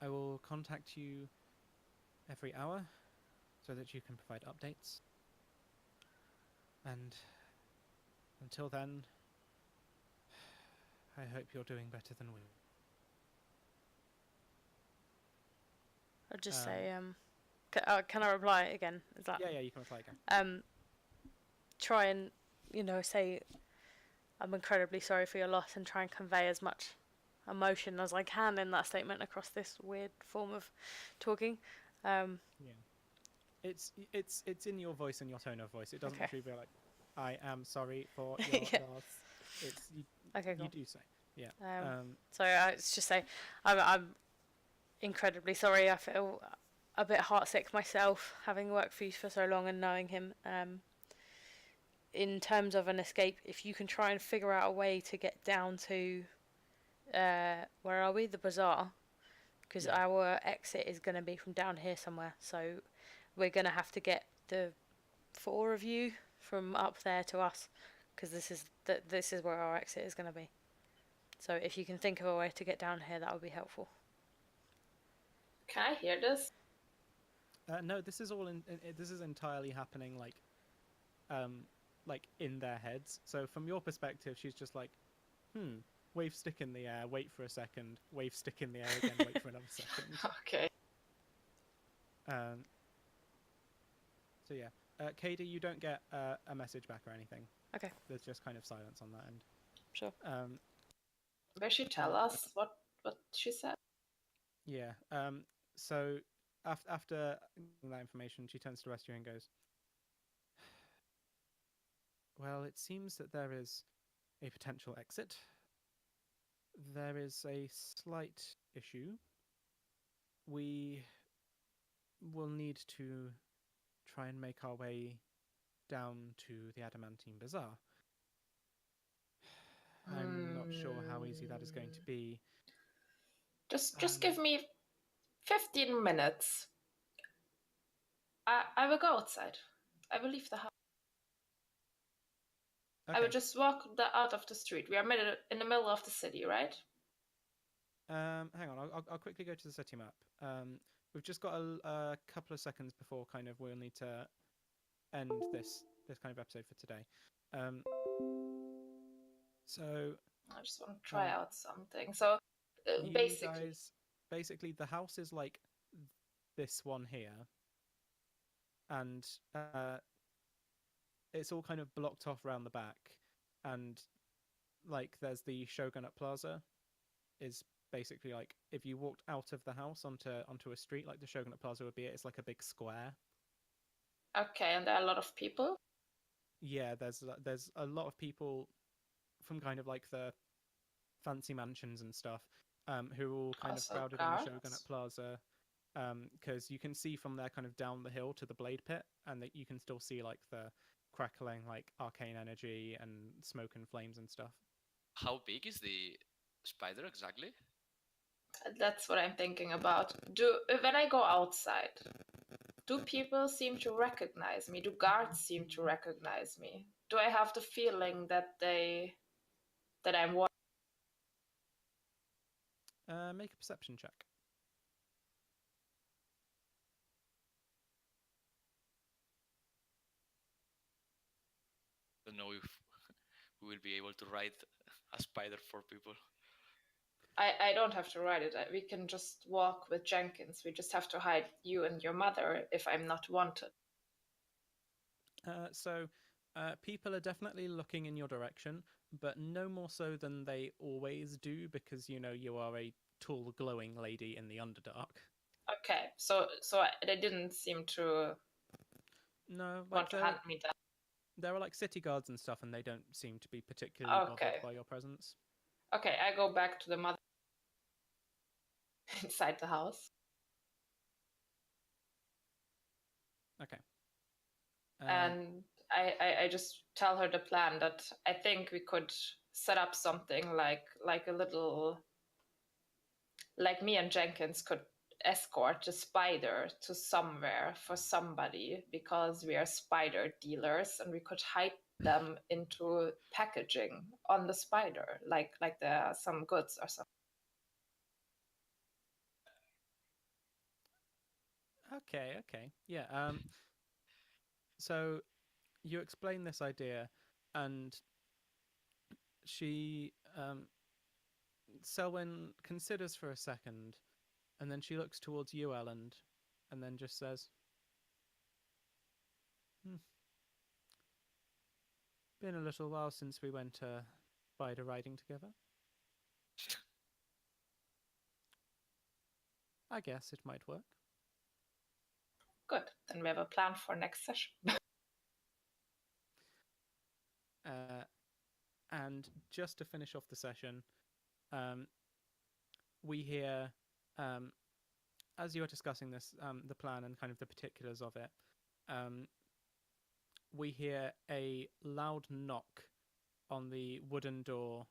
Speaker 1: I will contact you every hour so that you can provide updates. And until then, I hope you're doing better than we."
Speaker 2: I'll just say, can I reply again? Is that?
Speaker 1: Yeah, you can reply again.
Speaker 2: Try and, say I'm incredibly sorry for your loss and try and convey as much emotion as I can in that statement across this weird form of talking.
Speaker 1: Yeah. It's in your voice and your tone of voice. It doesn't actually be like, "I am sorry for your loss." It's
Speaker 2: Okay, cool.
Speaker 1: you do say, yeah.
Speaker 2: So it's just say, I'm incredibly sorry. I feel a bit heartsick myself, having worked for you for so long and knowing him. In terms of an escape, if you can try and figure out a way to get down to, where are we? The bazaar. Because our exit is going to be from down here somewhere. So we're going to have to get the 4 of you from up there to us. Because this is where our exit is going to be. So if you can think of a way to get down here, that would be helpful.
Speaker 6: Can I hear this?
Speaker 1: No, this is all this is entirely happening like in their heads. So from your perspective, she's just like, wave stick in the air, wait for a second, wave stick in the air again, wait for another second.
Speaker 6: Okay.
Speaker 1: So yeah, Katie, you don't get a message back or anything.
Speaker 2: Okay.
Speaker 1: There's just kind of silence on that end.
Speaker 2: Sure.
Speaker 6: Will she tell us what she said?
Speaker 1: Yeah. So after that information, she turns to Rescue and goes, "Well, it seems that there is a potential exit. There is a slight issue. We will need to try and make our way down to the Adamantine Bazaar. I'm not sure how easy that is going to be.
Speaker 6: Just give me 15 minutes. I will go outside. I will leave the house.
Speaker 1: Okay.
Speaker 6: I will just walk out of the street. We are in the middle of the city, right?
Speaker 1: Hang on, I'll quickly go to the city map. We've just got a couple of seconds before kind of we'll need to end this kind of episode for today. So
Speaker 6: I just want to try out something. So
Speaker 1: basically the house is like this one here, and it's all kind of blocked off around the back, and like there's the Shogunate Plaza is basically like if you walked out of the house onto a street like the Shogunate Plaza would be, it's like a big square.
Speaker 6: Okay, and there are a lot of people?
Speaker 1: Yeah, there's a lot of people from kind of like the fancy mansions and stuff, who are all kind of crowded in the Shogunate Plaza, because you can see from there kind of down the hill to the Blade Pit, and that you can still see like the crackling like arcane energy and smoke and flames and stuff.
Speaker 7: How big is the spider exactly?
Speaker 6: That's what I'm thinking about. When I go outside, do people seem to recognize me? Do guards seem to recognize me? Do I have the feeling that I'm watching?
Speaker 1: Make a perception check.
Speaker 7: I don't know if we will be able to ride a spider for people.
Speaker 6: I don't have to ride it. We can just walk with Jenkins. We just have to hide you and your mother if I'm not wanted.
Speaker 1: So people are definitely looking in your direction. but no more so than they always do, because you are a tall, glowing lady in the Underdark.
Speaker 6: Okay, so they didn't seem to
Speaker 1: No,
Speaker 6: want to hunt me down.
Speaker 1: there are like city guards and stuff, and they don't seem to be particularly bothered
Speaker 6: Okay.
Speaker 1: by your presence.
Speaker 6: Okay, I go back to the mother inside the house.
Speaker 1: Okay.
Speaker 6: And I just tell her the plan that I think we could set up something like a little, like me and Jenkins could escort a spider to somewhere for somebody, because we are spider dealers, and we could hide them into packaging on the spider, like there are some goods or something.
Speaker 1: Okay. Yeah. So you explain this idea, and she Selwyn considers for a second, and then she looks towards you, Elland, and then just says, "Been a little while since we went spider riding together. I guess it might work."
Speaker 6: Good. Then we have a plan for next session.
Speaker 1: And just to finish off the session, we hear, as you are discussing this, the plan and kind of the particulars of it, we hear a loud knock on the wooden door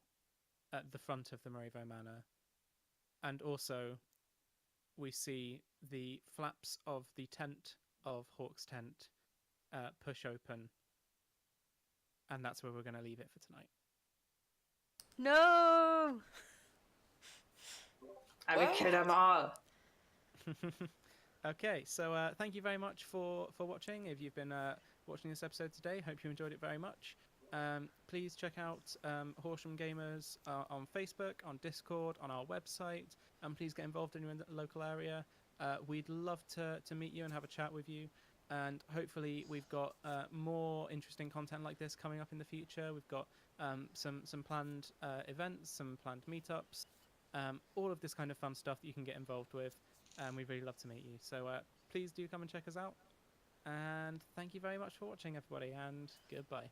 Speaker 1: at the front of the Marivo Manor. And also, we see the flaps of the tent of Hawk's tent push open. And that's where we're going to leave it for tonight.
Speaker 2: No!
Speaker 6: I will kill them all.
Speaker 1: Okay, so thank you very much for watching. If you've been watching this episode today, hope you enjoyed it very much. Please check out Horsham Gamers on Facebook, on Discord, on our website, and please get involved in your local area. We'd love to meet you and have a chat with you. And hopefully we've got more interesting content like this coming up in the future. We've got some planned events, some planned meetups, all of this kind of fun stuff that you can get involved with. And we'd really love to meet you. So please do come and check us out. And thank you very much for watching, everybody, and goodbye.